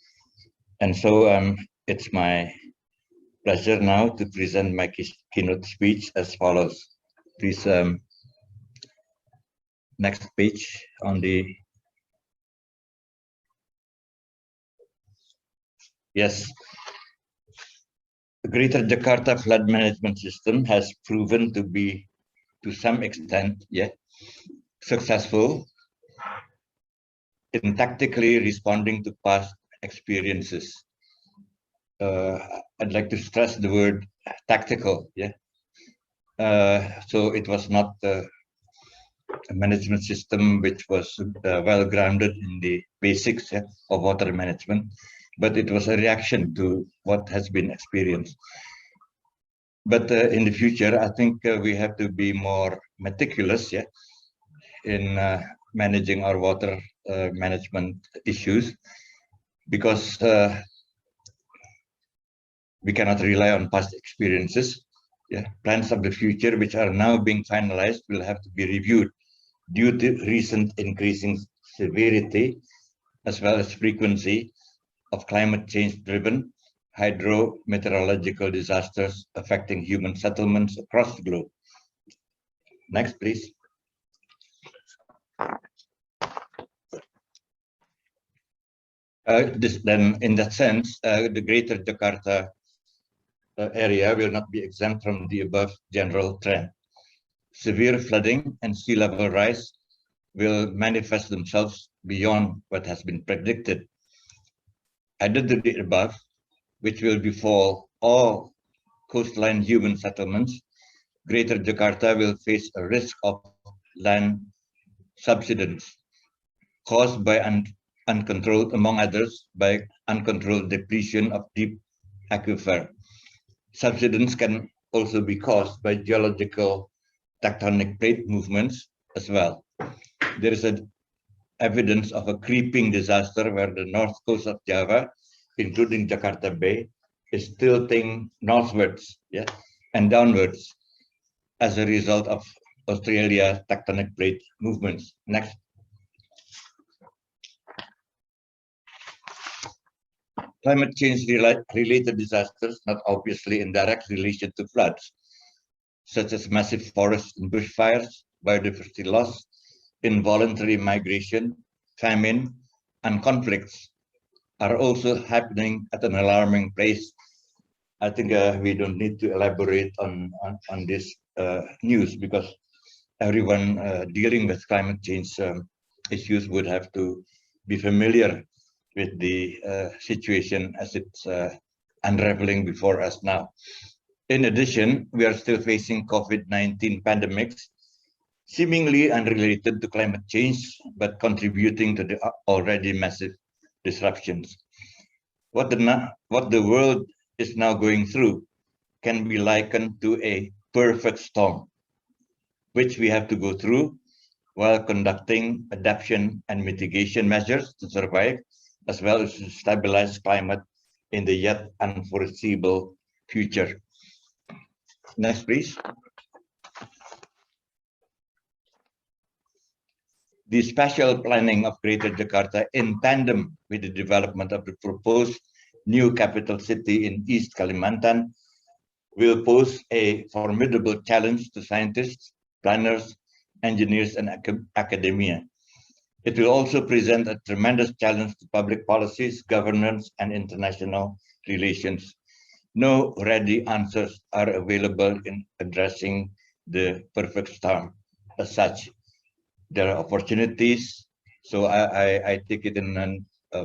Speaker 1: And so it's my pleasure now to present my keynote speech as follows. Please, next page on the, yes. The Greater Jakarta Flood Management System has proven to be, to some extent, successful in tactically responding to past experiences. I'd like to stress the word tactical, so it was not a management system which was well grounded in the basics of water management, but it was a reaction to what has been experienced. But in the future, I think we have to be more meticulous in managing our water management issues, because we cannot rely on past experiences. Plans of the future, which are now being finalized, will have to be reviewed due to recent increasing severity as well as frequency of climate change driven hydrometeorological disasters affecting human settlements across the globe. Next, please. Then, in that sense, the Greater Jakarta area will not be exempt from the above general trend. Severe flooding and sea level rise will manifest themselves beyond what has been predicted. Added to the above, which will befall all coastline human settlements, Greater Jakarta will face a risk of land subsidence caused by uncontrolled, among others, by uncontrolled depletion of deep aquifer. Subsidence can also be caused by geological tectonic plate movements as well. There is evidence of a creeping disaster where the north coast of Java, including Jakarta Bay, is tilting northwards and downwards as a result of Australia's tectonic plate movements. Next. Climate change related disasters, not obviously in direct relation to floods, such as massive forest and bushfires, biodiversity loss, involuntary migration, famine, and conflicts are also happening at an alarming pace. I think we don't need to elaborate on this news, because everyone dealing with climate change issues would have to be familiar with the situation as it's unraveling before us now. In addition, we are still facing COVID-19 pandemics, seemingly unrelated to climate change, but contributing to the already massive disruptions. What the world is now going through can be likened to a perfect storm, which we have to go through while conducting adaptation and mitigation measures to survive, as well as to stabilize climate in the yet unforeseeable future. Next, please. The spatial planning of Greater Jakarta, in tandem with the development of the proposed new capital city in East Kalimantan, will pose a formidable challenge to scientists, planners, engineers, and academia. It will also present a tremendous challenge to public policies, governance, and international relations. No ready answers are available in addressing the perfect storm as such. There are opportunities, so I take it in a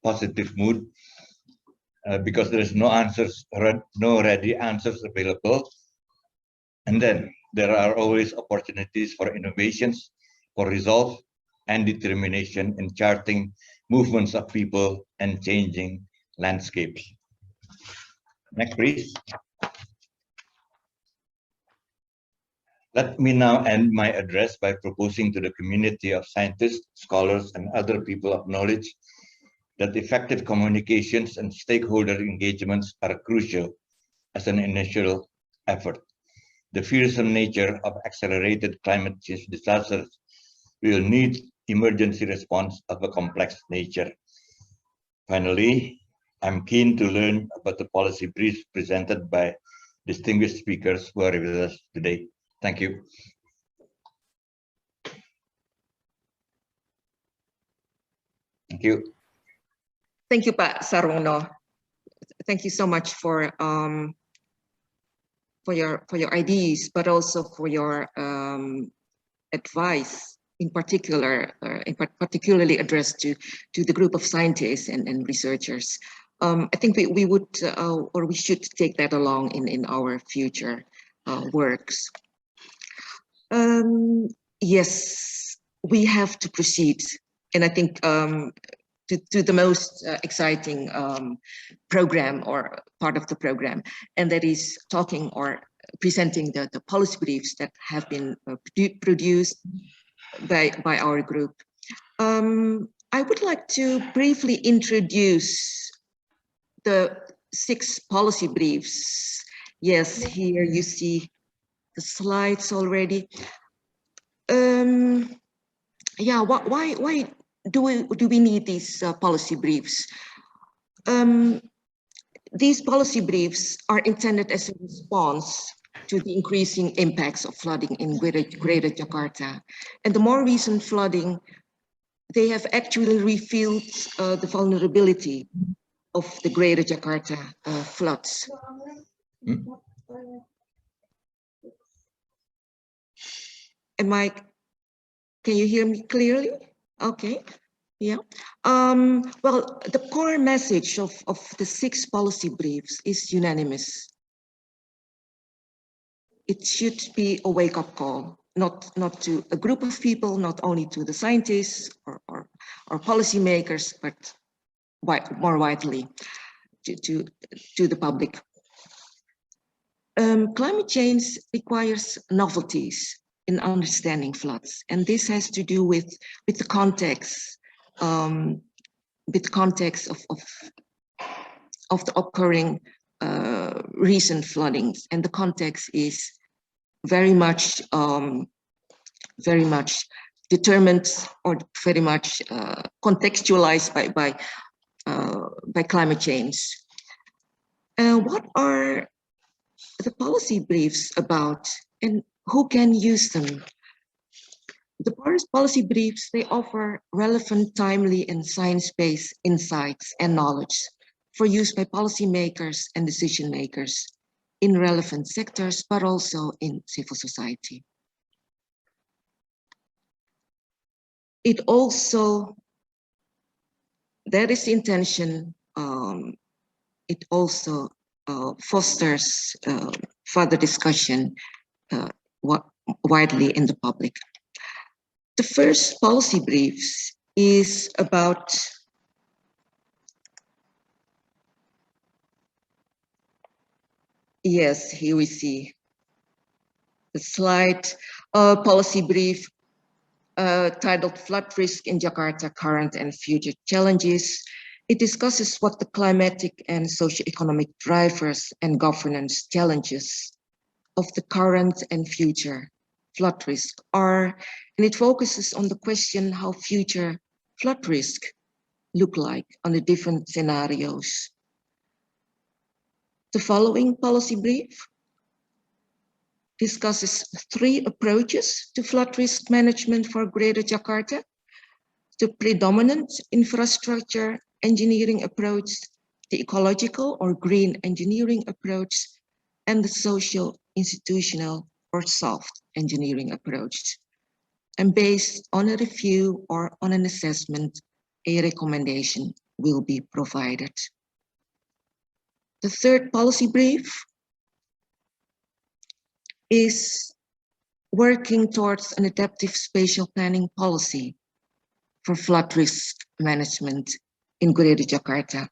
Speaker 1: positive mood because there is no ready answers available. And then there are always opportunities for innovations, for resolve and determination in charting movements of people and changing landscapes. Next, please. Let me now end my address by proposing to the community of scientists, scholars, and other people of knowledge that effective communications and stakeholder engagements are crucial as an initial effort. The fearsome nature of accelerated climate change disasters will need emergency response of a complex nature. Finally, I'm keen to learn about the policy briefs presented by distinguished speakers who are with us today. Thank you. Thank you.
Speaker 12: Thank you, Pak Sarono. Thank you so much for your ideas, but also for your advice, in particular, particularly addressed to the group of scientists and researchers. I think we would or we should take that along in our future works. Yes, we have to proceed, and I think to the most exciting program or part of the program, and that is talking or presenting the policy briefs that have been produced by our group. I would like to briefly introduce the 6 policy briefs. Yes, here you see the slides already. Yeah, why do we need these policy briefs? These policy briefs are intended as a response to the increasing impacts of flooding in Greater Jakarta. And the more recent flooding, they have actually revealed the vulnerability of the Greater Jakarta floods. Can you hear me clearly? Okay, yeah. Well, the core message of the 6 policy briefs is unanimous. It should be a wake-up call, not to a group of people, not only to the scientists or policymakers, but more widely to the public. Climate change requires novelties in understanding floods, and this has to do with the context, of the occurring recent floodings, and the context is very much determined or very much contextualized by climate change. What are the policy briefs about, and who can use them? The policy briefs, they offer relevant, timely, and science-based insights and knowledge for use by policymakers and decision makers in relevant sectors, but also in civil society. It also that is the intention. It also fosters further discussion widely in the public. The first policy briefs is about yes, here we see the slide, policy brief titled Flood Risk in Jakarta, Current and Future Challenges. It discusses what the climatic and socioeconomic drivers and governance challenges of the current and future flood risk are, and it focuses on the question how future flood risk look like on the different scenarios. The following policy brief discusses 3 approaches to flood risk management for Greater Jakarta: the predominant infrastructure engineering approach, the ecological or green engineering approach, and the social, institutional, or soft engineering approach. And based on a review or on an assessment, a recommendation will be provided. The third policy brief is working towards an adaptive spatial planning policy for flood risk management in Greater Jakarta.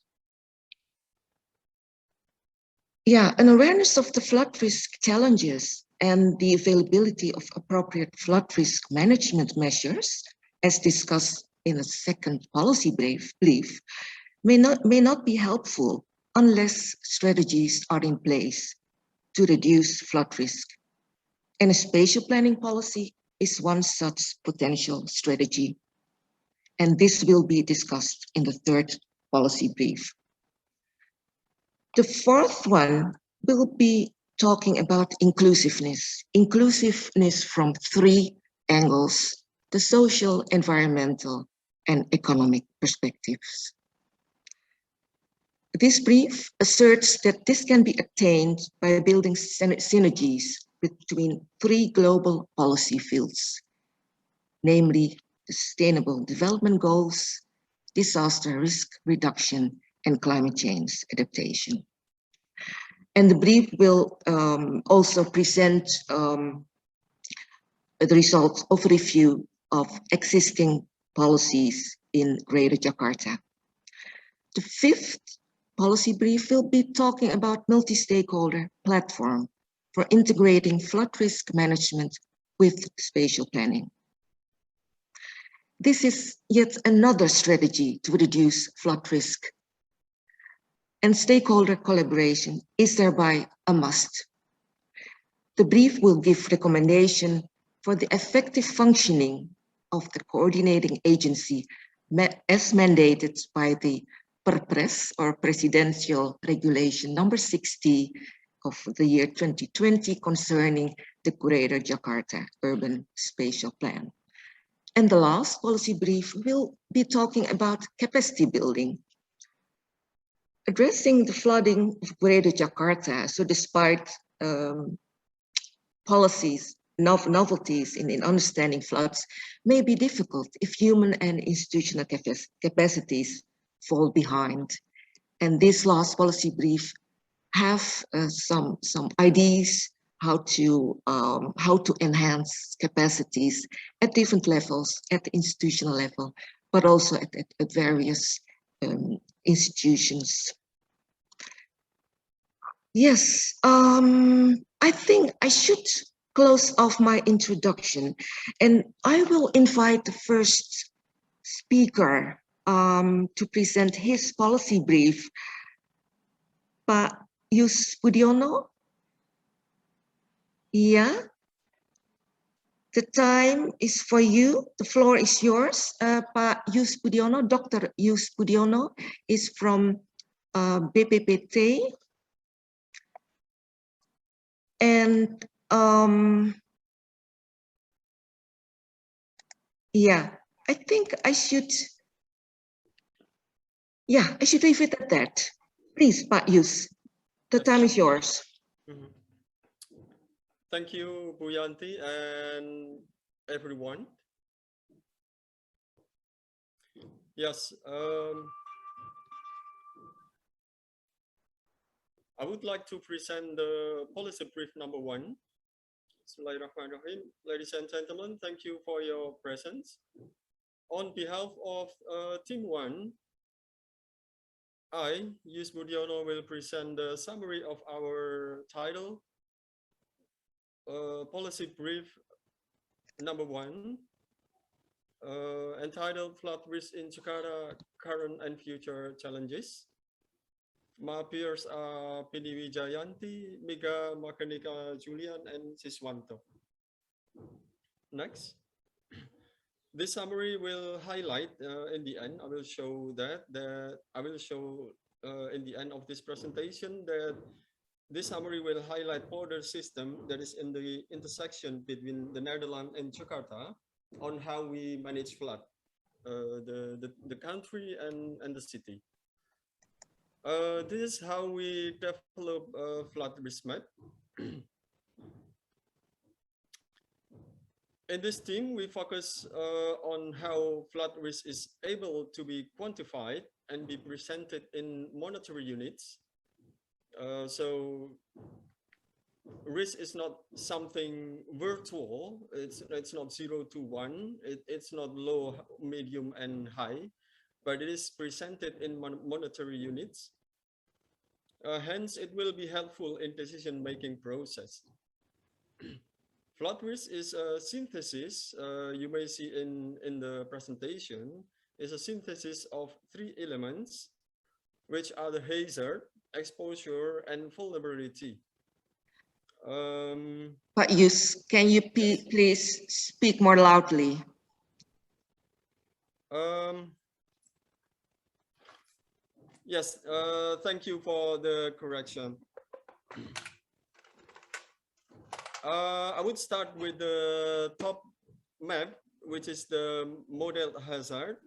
Speaker 12: Yeah, an awareness of the flood risk challenges and the availability of appropriate flood risk management measures, as discussed in a second policy brief, may not be helpful unless strategies are in place to reduce flood risk. And a spatial planning policy is one such potential strategy. And this will be discussed in the third policy brief. The fourth one will be talking about inclusiveness. Inclusiveness from 3 angles: the social, environmental, and economic perspectives. This brief asserts that this can be attained by building synergies between 3 global policy fields, namely the Sustainable Development Goals, disaster risk reduction, and climate change adaptation. And the brief will also present the results of a review of existing policies in Greater Jakarta. The fifth policy brief will be talking about multi-stakeholder platform for integrating flood risk management with spatial planning. This is yet another strategy to reduce flood risk, and stakeholder collaboration is thereby a must. The brief will give recommendation for the effective functioning of the coordinating agency as mandated by the Perpres, or Presidential Regulation number 60 of the year 2020 concerning the Greater Jakarta Urban Spatial Plan. And the last policy brief will be talking about capacity building. Addressing the flooding of Greater Jakarta, so despite policies, novelties in understanding floods may be difficult if human and institutional capacities fall behind. And this last policy brief have some ideas how to enhance capacities at different levels, at the institutional level, but also at various institutions. Yes, I think I should close off my introduction, and I will invite the first speaker to present his policy brief, Pak Yus Budiono. Yeah, the time is for you. The floor is yours. Pak Yus Budiono, Dr. Yus Budiono is from BPPT. And yeah, I think I should leave it at that. Please, Pak Yus, the time is yours.
Speaker 15: Thank you, Bu Yanti, and everyone. Yes. I would like to present the policy brief number 1. Bismillahirrahmanirrahim. Ladies and gentlemen, thank you for your presence. On behalf of Team 1, I, Yus Budiono, will present the summary of our title, policy brief number 1, entitled Flood Risk in Jakarta, Current and Future Challenges. My peers are Piniwi Jayanti, Miga Makanika Julian, and Siswanto. Next. This summary will highlight in the end. I will show in the end of this presentation that this summary will highlight border system that is in the intersection between the Netherlands and Jakarta on how we manage flood, the country and the city. This is how we develop a flood risk map. In this team, we focus on how flood risk is able to be quantified and be presented in monetary units. So risk is not something virtual. It's not 0 to 1. It's not low, medium, and high, but it is presented in monetary units. Hence, it will be helpful in decision-making process. Flood risk is a synthesis, you may see in the presentation, is a synthesis of 3 elements, which are the hazard, exposure, and vulnerability.
Speaker 12: But Yus, can you please speak more loudly?
Speaker 15: Yes, thank you for the correction. I would start with the top map, which is the model hazard.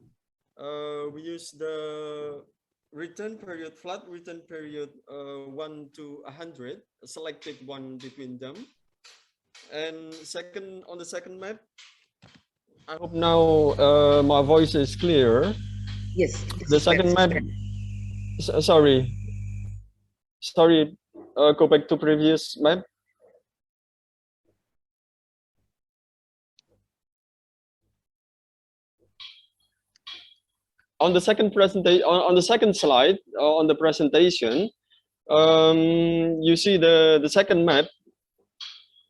Speaker 15: We use the return period, flood return period 1 to 100, selected one between them. And on the second map, I hope now my voice is clear.
Speaker 12: Yes.
Speaker 15: The second map, sorry, go back to previous map. On the second presentation, on the second slide on the presentation, you see the second map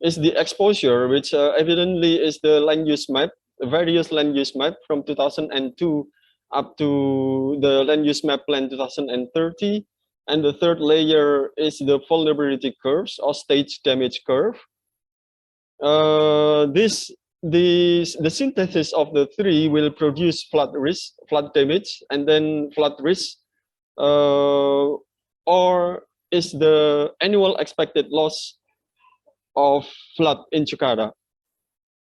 Speaker 15: is the exposure, which evidently is the land use map, the various land use map from 2002 up to the land use map plan 2030. And the third layer is the vulnerability curves or stage damage curve. The synthesis of the 3 will produce flood risk, flood damage, and then flood risk, or is the annual expected loss of flood in Jakarta.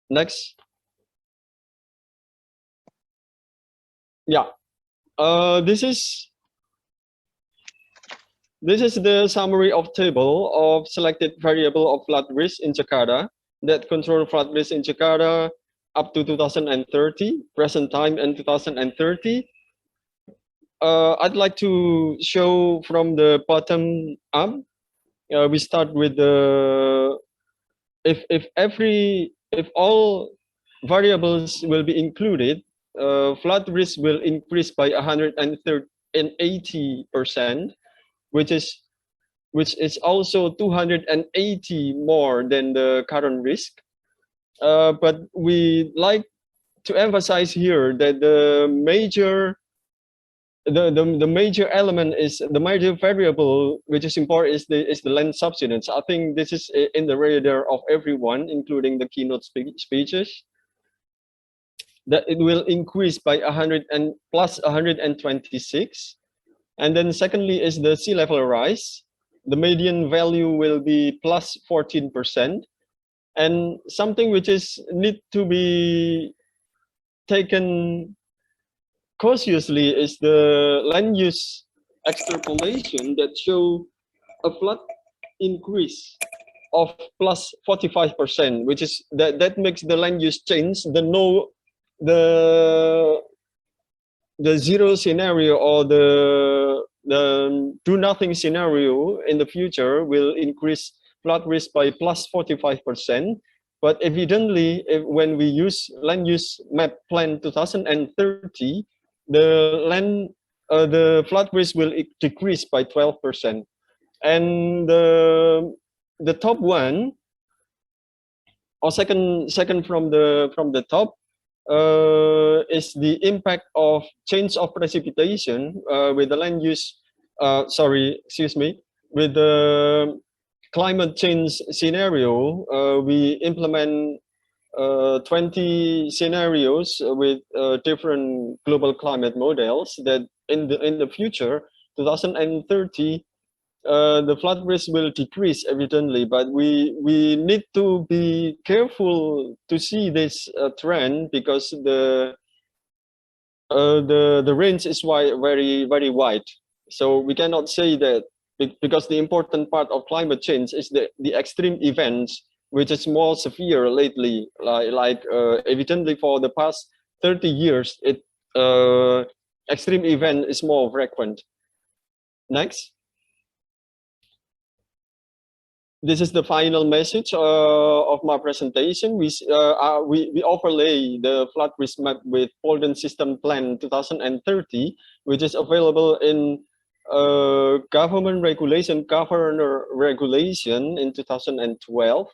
Speaker 15: Next. Yeah, this is the summary of table of selected variable of flood risk in Jakarta that control flood risk in Jakarta up to 2030, present time and 2030. I'd like to show from the bottom up. We start with the if all variables will be included, flood risk will increase by 180%, which is also 280 more than the current risk. But we like to emphasize here that the major element is the major variable which is important is the land subsidence. I think this is in the radar of everyone, including the keynote speeches, that it will increase by 126. And then secondly is the sea level rise. The median value will be plus 14%. And something which need to be taken cautiously is the land use extrapolation that show a flood increase of plus 45%, which is that makes the land use change, the zero scenario or the do nothing scenario in the future will increase flood risk by plus 45%. But evidently, when we use land use map plan 2030, the flood risk will decrease by 12%. And the top one, or second from the top, is the impact of change of precipitation with the land use. With the climate change scenario, we implement 20 scenarios with different global climate models that in the future, 2030, the flood risk will decrease evidently, but we need to be careful to see this trend because the range is very wide. So we cannot say that, because the important part of climate change is the extreme events, which is more severe lately, like evidently for the past 30 years, extreme event is more frequent. Next. This is the final message of my presentation. We overlay the flood risk map with Polden System Plan 2030, which is available in Government Regulation, Governor Regulation in 2012.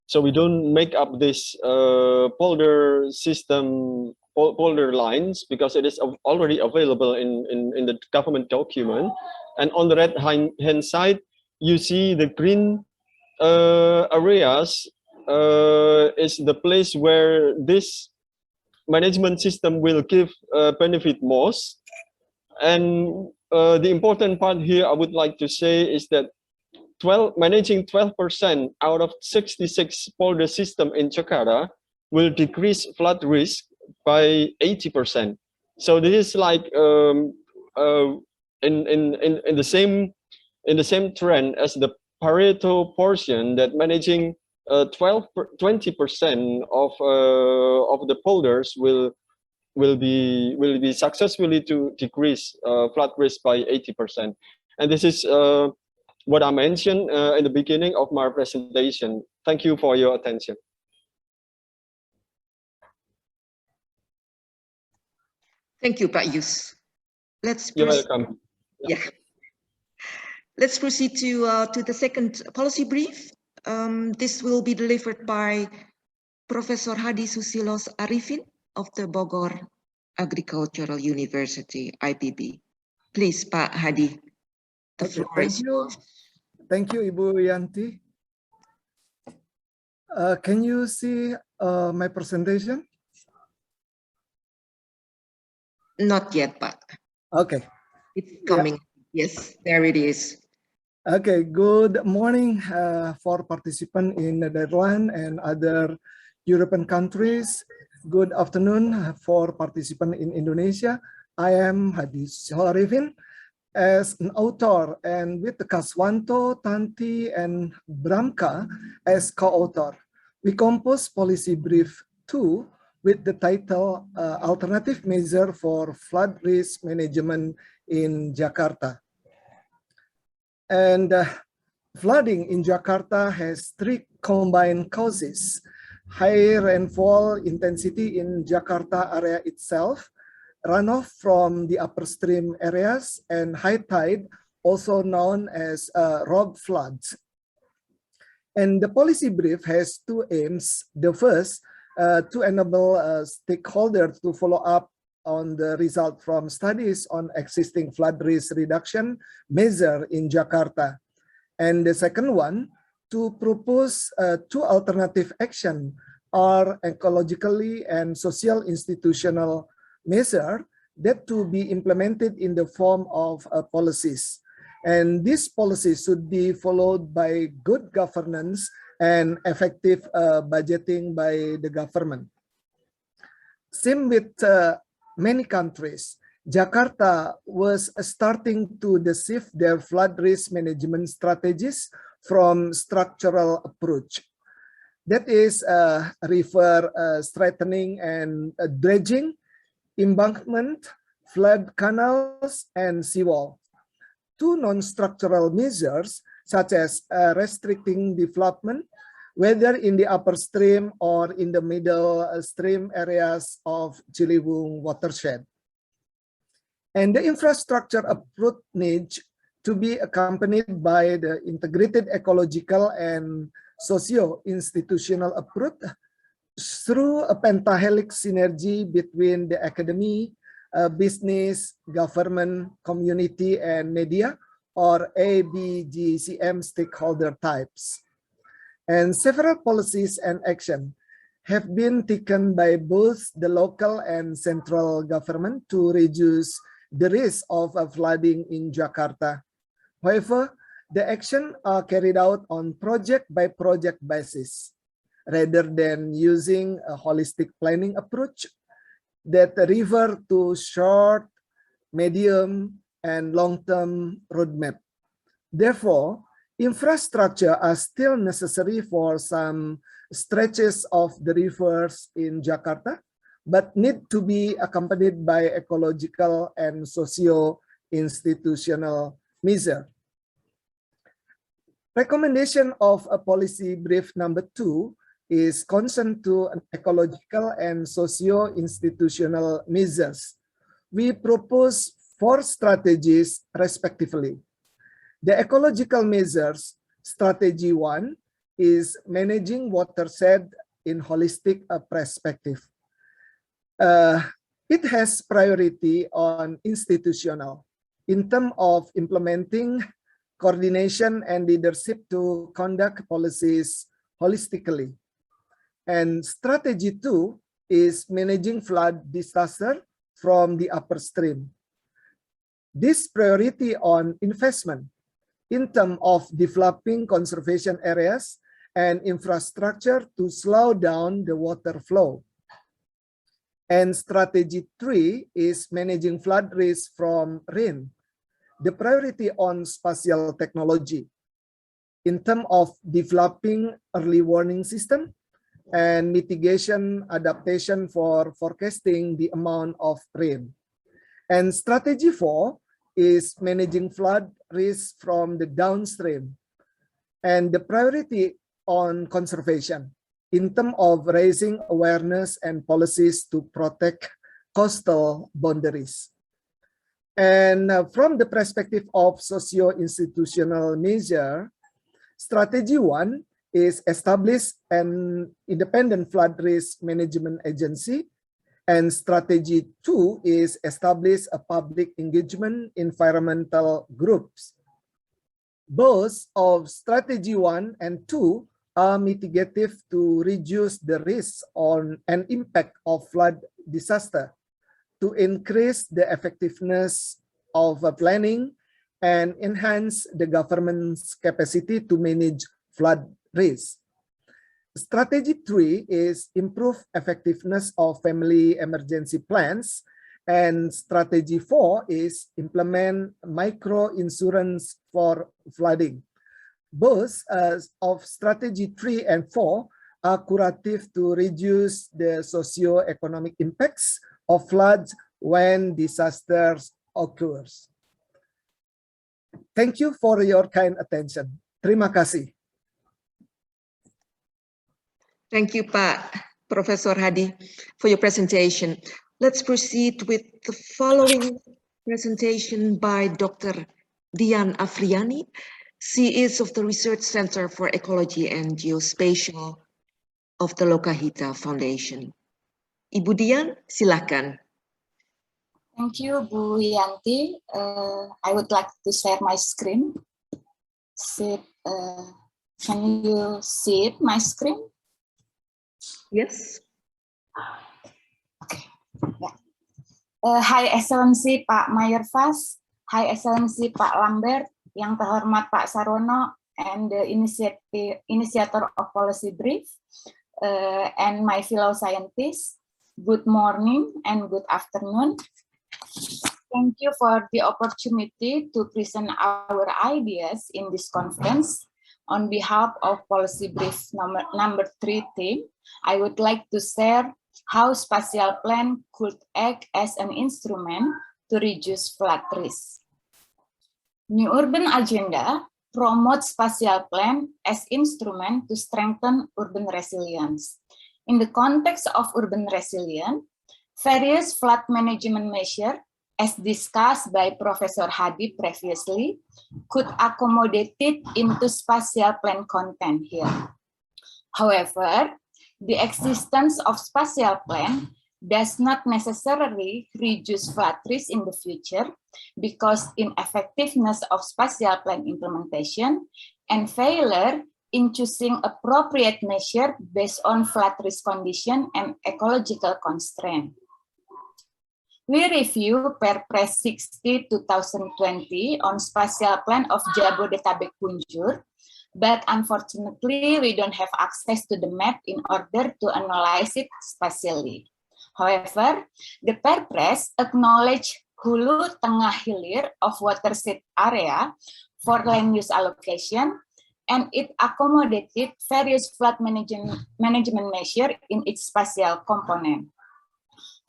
Speaker 15: So we don't make up this polder system, polder lines, because it is already available in the government document. And on the right hand side, you see the green areas is the place where this management system will give benefit most. And the important part here I would like to say is that managing 12% out of 66 polder system in Jakarta will decrease flood risk by 80%. So this is like in the same trend as the Pareto portion, that managing 20% of the polders will be successfully to decrease flood risk by 80%. And this is what I mentioned in the beginning of my presentation. Thank you for your attention.
Speaker 12: Thank you, Pak Yus.
Speaker 15: You're welcome.
Speaker 12: Yeah. Let's proceed to the second policy brief. This will be delivered by Professor Hadi Susilos Arifin of the Bogor Agricultural University, IPB. Please, Pak Hadi, the floor is yours.
Speaker 16: Thank you, Ibu Yanti. Can you see my presentation?
Speaker 12: Not yet, Pak.
Speaker 16: Okay.
Speaker 12: It's coming. Yeah. Yes, there it is.
Speaker 16: Okay, good morning for participants in the Netherlands and other European countries. Good afternoon for participants in Indonesia. I am Hadi Susilos Arifin as an author, and with Kaswanto, Tanti, and Bramka as co-author. We composed Policy Brief 2 with the title Alternative Measure for Flood Risk Management in Jakarta. And flooding in Jakarta has three combined causes: high rainfall intensity in Jakarta area itself, runoff from the upper stream areas, and high tide, also known as rogue floods. And the policy brief has two aims. The first, to enable stakeholders to follow up on the result from studies on existing flood risk reduction measure in Jakarta. And the second one, to propose two alternative action or ecologically and social institutional measure that to be implemented in the form of policies. And these policies should be followed by good governance and effective budgeting by the government. Same with many countries, Jakarta was starting to shift their flood risk management strategies from structural approach. That is river strengthening and dredging, embankment, flood canals, and seawall. Two non-structural measures, such as restricting development, whether in the upper stream or in the middle stream areas of Ciliwung watershed. And the infrastructure approach needs to be accompanied by the integrated ecological and socio-institutional approach through a pentahelix synergy between the academy, business, government, community, and media, or ABGCM stakeholder types. And several policies and action have been taken by both the local and central government to reduce the risk of flooding in Jakarta. However, the action are carried out on project-by-project basis, rather than using a holistic planning approach that refer to short, medium, and long-term roadmap. Therefore, infrastructure are still necessary for some stretches of the rivers in Jakarta, but need to be accompanied by ecological and socio-institutional measures. Recommendation of a policy brief number 2 is concerned to an ecological and socio-institutional measures. We propose 4 strategies respectively. The ecological measures, strategy 1, is managing watershed in holistic perspective. It has priority on institutional in terms of implementing coordination and leadership to conduct policies holistically. And strategy 2 is managing flood disaster from the upper stream. This priority on investment in terms of developing conservation areas and infrastructure to slow down the water flow. And strategy 3 is managing flood risk from rain. The priority on spatial technology in terms of developing early warning system and mitigation adaptation for forecasting the amount of rain. And strategy 4 is managing flood risk from the downstream and the priority on conservation in terms of raising awareness and policies to protect coastal boundaries. And from the perspective of socio-institutional measure, strategy 1 is establish an independent flood risk management agency, and strategy 2 is establish a public engagement environmental groups. Both of strategy 1 and 2 are mitigative to reduce the risk on and impact of flood disaster, to increase the effectiveness of planning and enhance the government's capacity to manage flood risk. Strategy 3 is improve effectiveness of family emergency plans, and strategy 4 is implement micro insurance for flooding. Both of strategy 3 and 4 are curative to reduce the socio-economic impacts of floods when disasters occurs. Thank you for your kind attention. Terima kasih.
Speaker 12: Thank you, Pak Professor Hadi, for your presentation. Let's proceed with the following presentation by Dr. Dian Afriani. She is of the Research Center for Ecology and Geospatial of the Lokahita Foundation. Ibu Dian, silakan.
Speaker 2: Thank you, Bu Yanti. I would like to share my screen. Can you see it, my screen?
Speaker 12: Yes.
Speaker 2: Okay. Yeah. High Excellency Pak Mayervas, High Excellency Pak Lambert, yang terhormat Pak Sarono, and the initiator of policy brief, and my fellow scientists. Good morning and good afternoon. Thank you for the opportunity to present our ideas in this conference. On behalf of policy brief number 3 team, I would like to share how spatial plan could act as an instrument to reduce flood risk. New Urban Agenda promotes spatial plan as instrument to strengthen urban resilience. In the context of urban resilience, various flood management measures, as discussed by Professor Hadi previously, could accommodate it into spatial plan content here. However, the existence of spatial plan does not necessarily reduce flood risk in the future because ineffectiveness of spatial plan implementation and failure in choosing appropriate measure based on flood risk condition and ecological constraint. We review Perpres 60/2020 on spatial plan of Jabodetabek Punjur, but unfortunately we don't have access to the map in order to analyze it spatially. However, the Perpres acknowledge Hulu Tengah Hilir of watershed area for land use allocation, and it accommodated various flood management measures in its spatial component.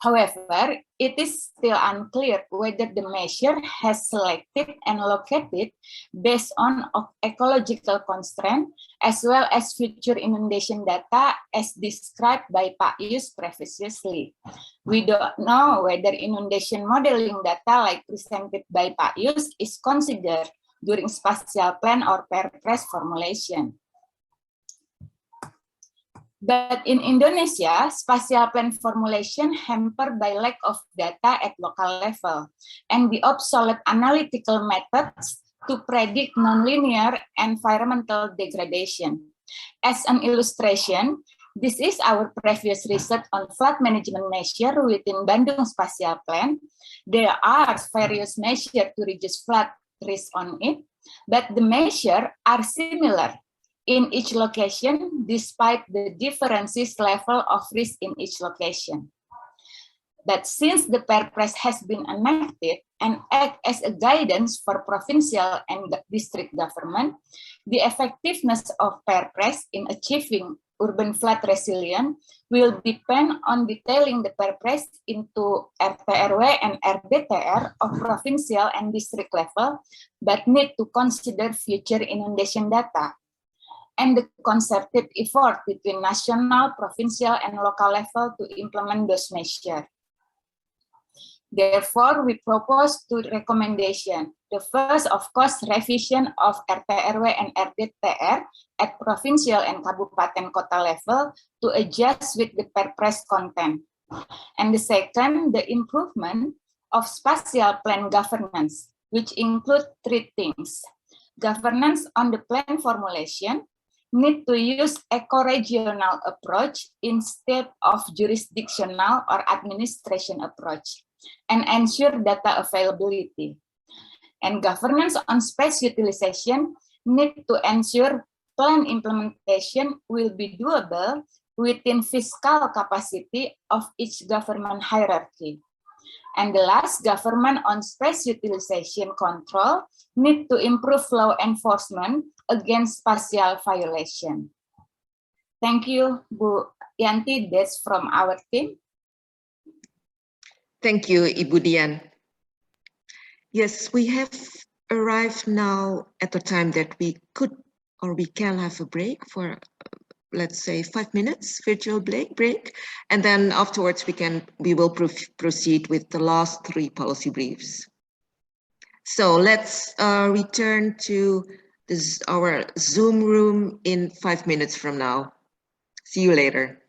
Speaker 2: However, it is still unclear whether the measure has selected and located based on ecological constraint as well as future inundation data as described by Pak Yus previously. We don't know whether inundation modeling data like presented by Pak Yus is considered during spatial plan or Perpres formulation. But in Indonesia, spatial plan formulation hampered by lack of data at local level and the obsolete analytical methods to predict nonlinear environmental degradation. As an illustration, this is our previous research on flood management measure within Bandung Spatial Plan. There are various measures to reduce flood risk on it, but the measures are similar in each location, despite the differences level of risk in each location. But since the Perpres has been enacted and act as a guidance for provincial and district government, the effectiveness of Perpres in achieving urban flood resilience will depend on detailing the Perpres into RT/RW and RDTR of provincial and district level, but need to consider future inundation data and the concerted effort between national, provincial, and local level to implement those measures. Therefore, we propose two recommendations. The first, of course, revision of RT/RW and RDTR at provincial and kabupaten kota level to adjust with the Perpres content. And the second, the improvement of spatial plan governance, which include three things. Governance on the plan formulation, need to use eco-regional approach instead of jurisdictional or administration approach, and ensure data availability. And governance on space utilization need to ensure plan implementation will be doable within fiscal capacity of each government hierarchy. And the last, government on space utilization control need to improve law enforcement against spatial violation. Thank you, Bu Yanti. That's from our team.
Speaker 12: Thank you, Ibu Dian. Yes, we have arrived now at the time that we could or we can have a break for, let's say, 5 minutes virtual break, and then afterwards we will proceed with the last three policy briefs. So let's return to our Zoom room in 5 minutes from now. See you later.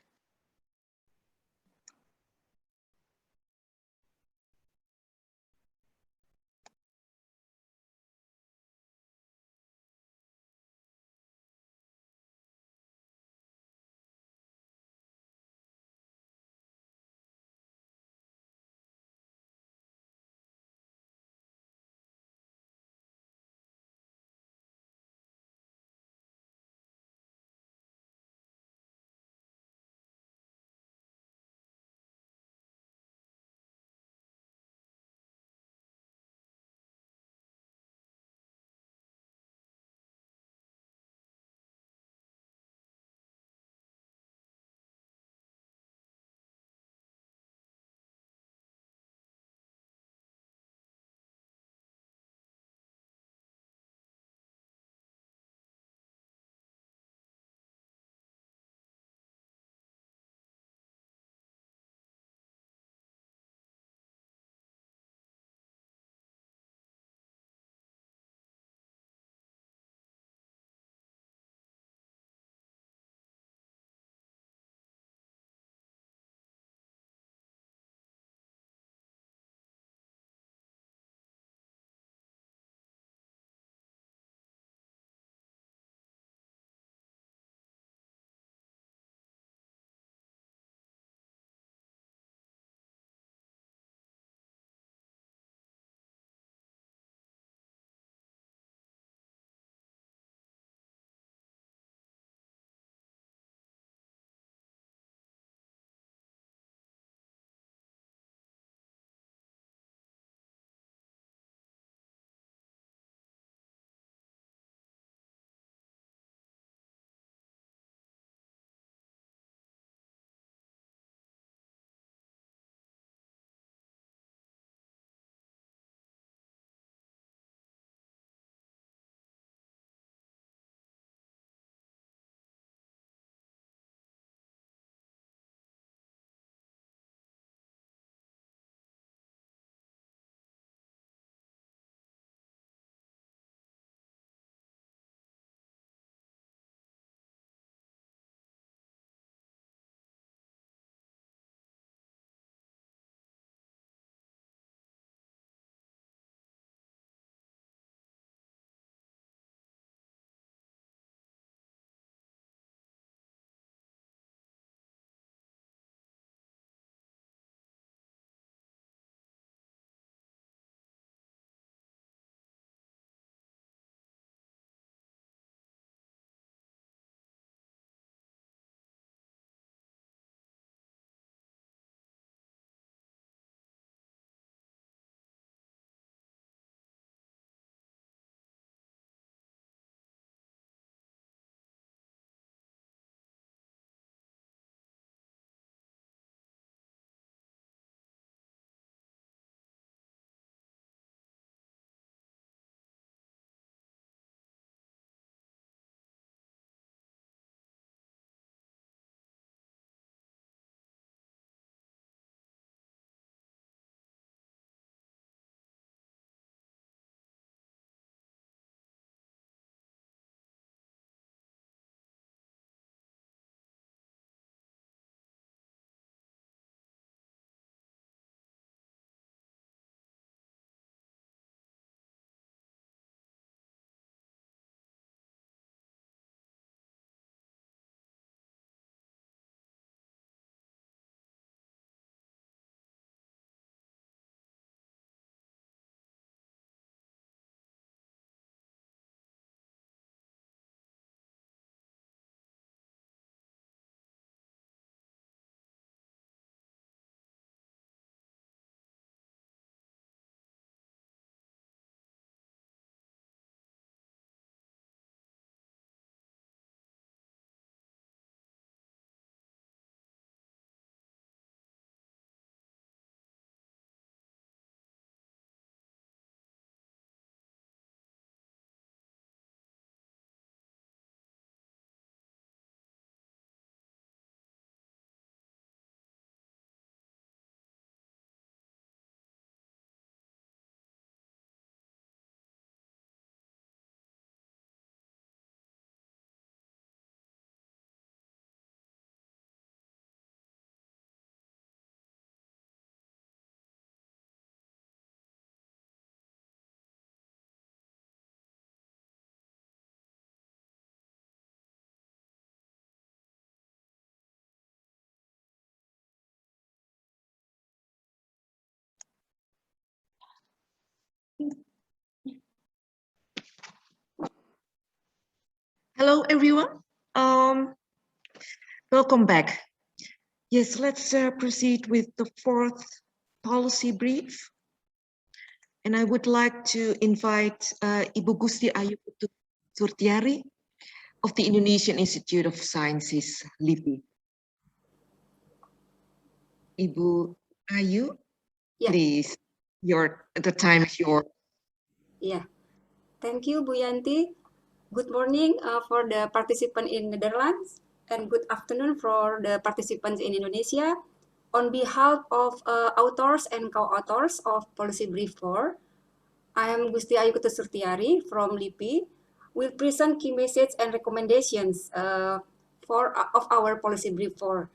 Speaker 12: everyone. Welcome back. Yes, let's proceed with the fourth policy brief. And I would like to invite Ibu Gusti Ayu Surtiari of the Indonesian Institute of Sciences, LIPI. Ibu Ayu, please, the time is yours.
Speaker 17: Yeah, thank you, Bu Yanti. Good morning for the participant in Netherlands, and good afternoon for the participants in Indonesia. On behalf of authors and co-authors of Policy Brief 4, I am Gusti Ayu Surtiari from LIPI. We'll present key messages and recommendations of our Policy Brief 4.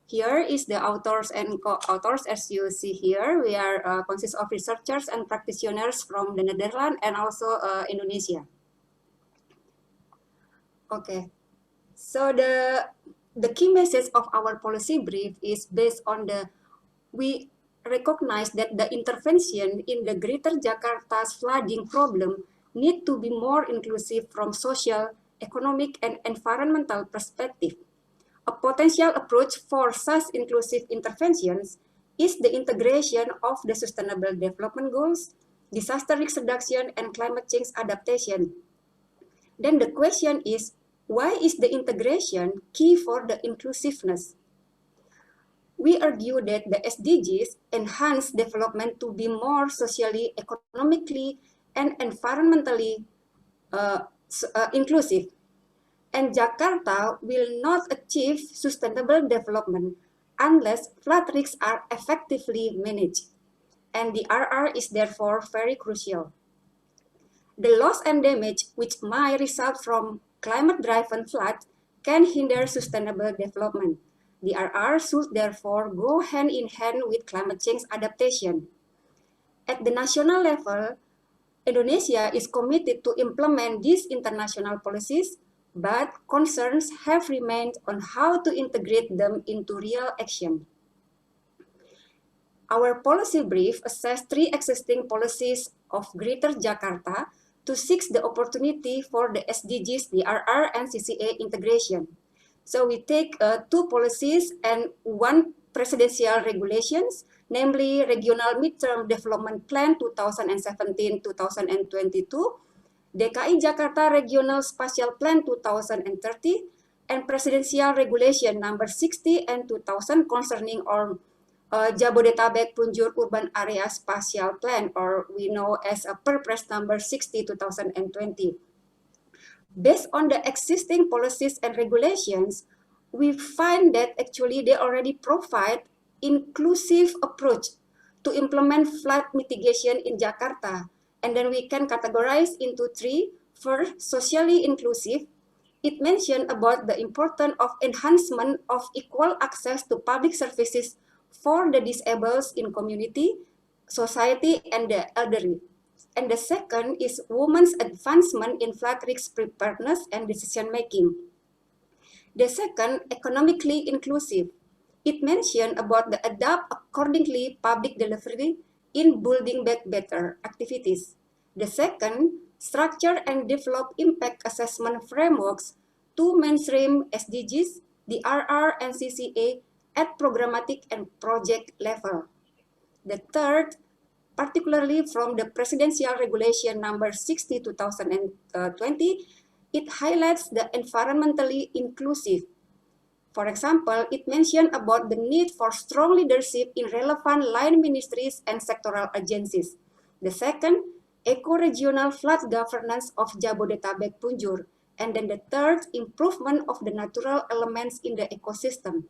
Speaker 17: Here is the authors and co-authors. As you see here, we are consist of researchers and practitioners from the Netherlands and also Indonesia. Okay, so the key message of our policy brief is based on we recognize that the intervention in the Greater Jakarta's flooding problem need to be more inclusive from social, economic, and environmental perspective. A potential approach for such inclusive interventions is the integration of the Sustainable Development Goals, disaster risk reduction, and climate change adaptation. Then the question is, why is the integration key for the inclusiveness? We argue that the SDGs enhance development to be more socially, economically, and environmentally inclusive. And Jakarta will not achieve sustainable development unless flood risks are effectively managed. And the RR is therefore very crucial. The loss and damage which might result from climate-driven flood can hinder sustainable development. The RR should therefore go hand in hand with climate change adaptation. At the national level, Indonesia is committed to implement these international policies, but concerns have remained on how to integrate them into real action. Our policy brief assessed 3 existing policies of Greater Jakarta to seek the opportunity for the SDGs, the RR, and CCA integration. So we take 2 policies and 1 presidential regulations, namely Regional Midterm Development Plan 2017-2022, DKI Jakarta Regional Spatial Plan 2030, and Presidential Regulation number 60 and 2000 concerning our Jabodetabek Punjur Urban Area Spatial Plan, or we know as a Perpres number 60 2020. Based on the existing policies and regulations, we find that actually they already provide inclusive approach to implement flood mitigation in Jakarta. And then we can categorize into 3. First, socially inclusive. It mentioned about the importance of enhancement of equal access to public services for the disabled in community, society, and the elderly. And the second is women's advancement in flood risk preparedness and decision-making. The second, economically inclusive. It mentioned about the adapt accordingly public delivery in building back better activities. The second, structure and develop impact assessment frameworks to mainstream SDGs, the RR and CCA at programmatic and project level. The third, particularly from the Presidential Regulation number 60 2020, it highlights the environmentally inclusive. For example, it mentioned about the need for strong leadership in relevant line ministries and sectoral agencies. The second, eco-regional flood governance of Jabodetabek Punjur. And then the third, improvement of the natural elements in the ecosystem.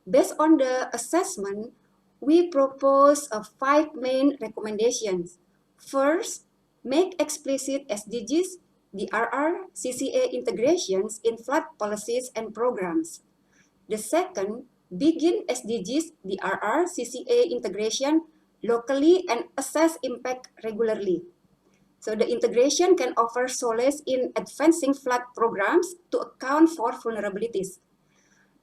Speaker 17: Based on the assessment, we propose 5 main recommendations. First, make explicit SDGs, the RR, CCA integrations in flood policies and programs. The second, begin SDGs, the RR, CCA integration locally and assess impact regularly. So the integration can offer solace in advancing flood programs to account for vulnerabilities.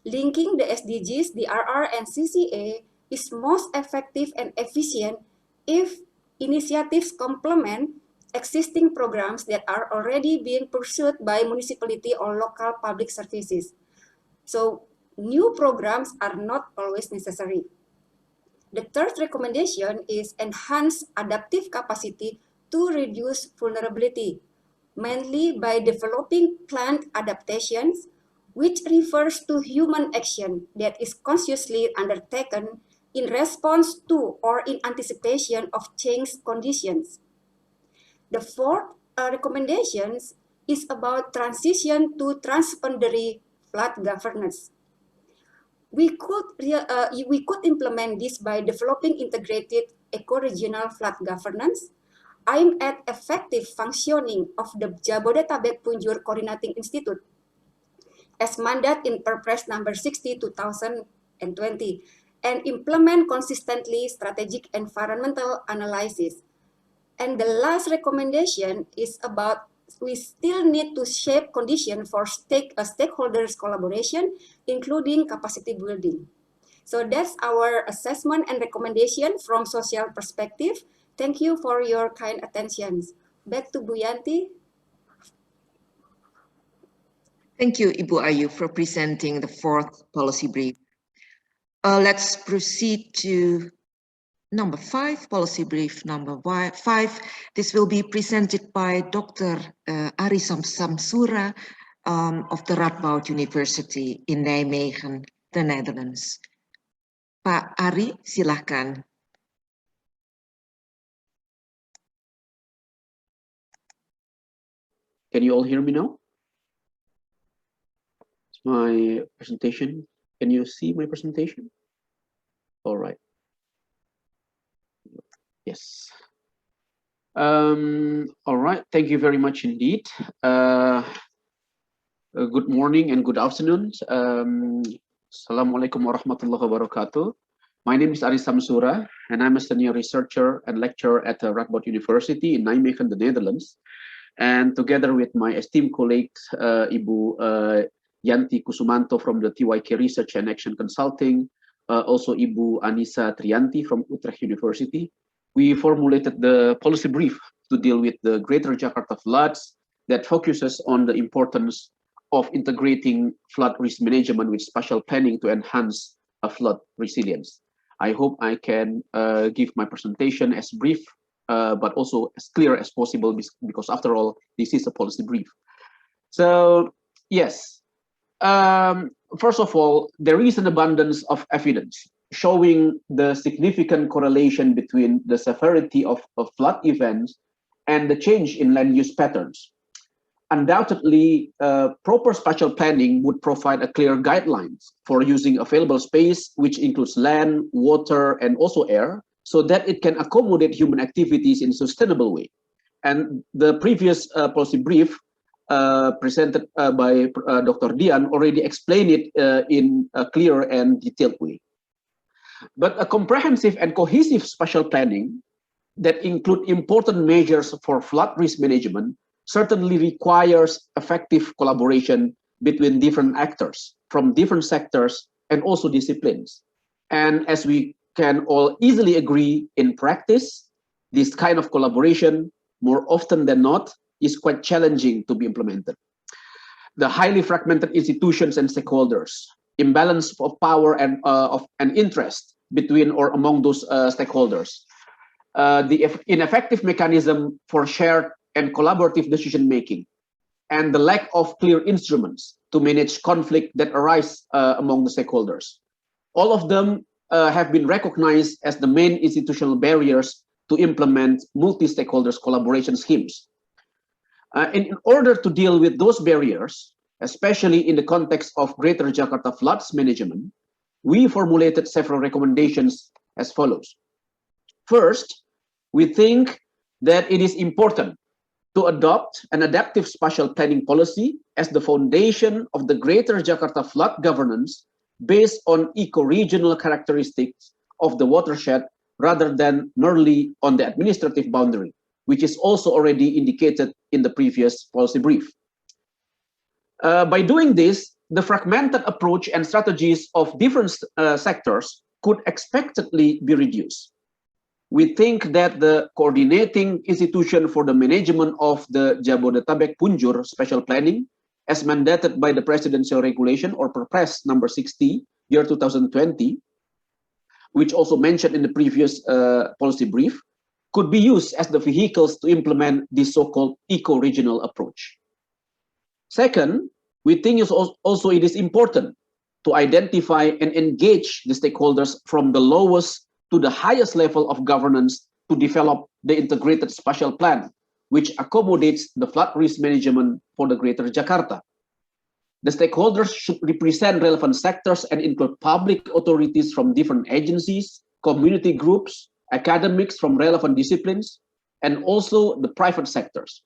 Speaker 17: Linking the SDGs, the RR, and CCA is most effective and efficient if initiatives complement existing programs that are already being pursued by municipality or local public services. So new programs are not always necessary. The third recommendation is enhance adaptive capacity to reduce vulnerability, mainly by developing planned adaptations, which refers to human action that is consciously undertaken in response to or in anticipation of changed conditions. The fourth recommendation is about transition to transboundary flood governance. We could implement this by developing integrated eco-regional flood governance, aimed at effective functioning of the Jabodetabek Punjur Coordinating Institute, as mandated in Perpres number 60/2020, and implement consistently strategic environmental analysis. And the last recommendation is about we still need to shape conditions for stakeholders collaboration, including capacity building. So that's our assessment and recommendation from social perspective. Thank you for your kind attention. Back to Bu Yanti.
Speaker 12: Thank you, Ibu Ayu, for presenting the fourth policy brief. Let's proceed to number 5, policy brief number 5. This will be presented by Dr. Ari Samsura of the Radboud University in Nijmegen, the Netherlands. Pak Ari, silakan.
Speaker 18: Can you all hear me now? It's my presentation. Can you see my presentation? All right. Yes. All right. Thank you very much indeed. Good morning and good afternoon. Assalamualaikum warahmatullahi wabarakatuh. My name is Ari Samsura, and I'm a senior researcher and lecturer at Radboud University in Nijmegen, the Netherlands. And together with my esteemed colleagues, Ibu Yanti Kusumanto from the TYK Research and Action Consulting, also Ibu Anissa Trianti from Utrecht University, we formulated the policy brief to deal with the Greater Jakarta floods that focuses on the importance of integrating flood risk management with spatial planning to enhance flood resilience. I hope I can give my presentation as brief, but also as clear as possible, because after all, this is a policy brief. So, yes, first of all, there is an abundance of evidence showing the significant correlation between the severity of flood events and the change in land use patterns. Undoubtedly, proper spatial planning would provide a clear guidelines for using available space, which includes land, water, and also air, so that it can accommodate human activities in a sustainable way. And the previous policy brief presented by Dr. Dian already explained it in a clear and detailed way. But a comprehensive and cohesive spatial planning that include important measures for flood risk management certainly requires effective collaboration between different actors from different sectors and also disciplines. And as we can all easily agree, in practice, this kind of collaboration, more often than not, is quite challenging to be implemented. The highly fragmented institutions and stakeholders, imbalance of power and interest between or among those stakeholders, the ineffective mechanism for shared and collaborative decision-making, and the lack of clear instruments to manage conflict that arise among the stakeholders. All of them have been recognized as the main institutional barriers to implement multi-stakeholders collaboration schemes. In order to deal with those barriers, especially in the context of Greater Jakarta floods management, we formulated several recommendations as follows. First, we think that it is important to adopt an adaptive spatial planning policy as the foundation of the Greater Jakarta flood governance based on eco-regional characteristics of the watershed rather than merely on the administrative boundary, which is also already indicated in the previous policy brief. By doing this, the fragmented approach and strategies of different sectors could expectedly be reduced. we think that the coordinating institution for the management of the Jabodetabek Punjur special planning, as mandated by the presidential regulation or Perpres number 60, year 2020, which also mentioned in the previous policy brief, could be used as the vehicles to implement this so-called eco-regional approach. Second, we think it is important to identify and engage the stakeholders from the lowest to the highest level of governance to develop the integrated spatial plan, which accommodates the flood risk management for the Greater Jakarta. The stakeholders should represent relevant sectors and include public authorities from different agencies, community groups, academics from relevant disciplines, and also the private sectors.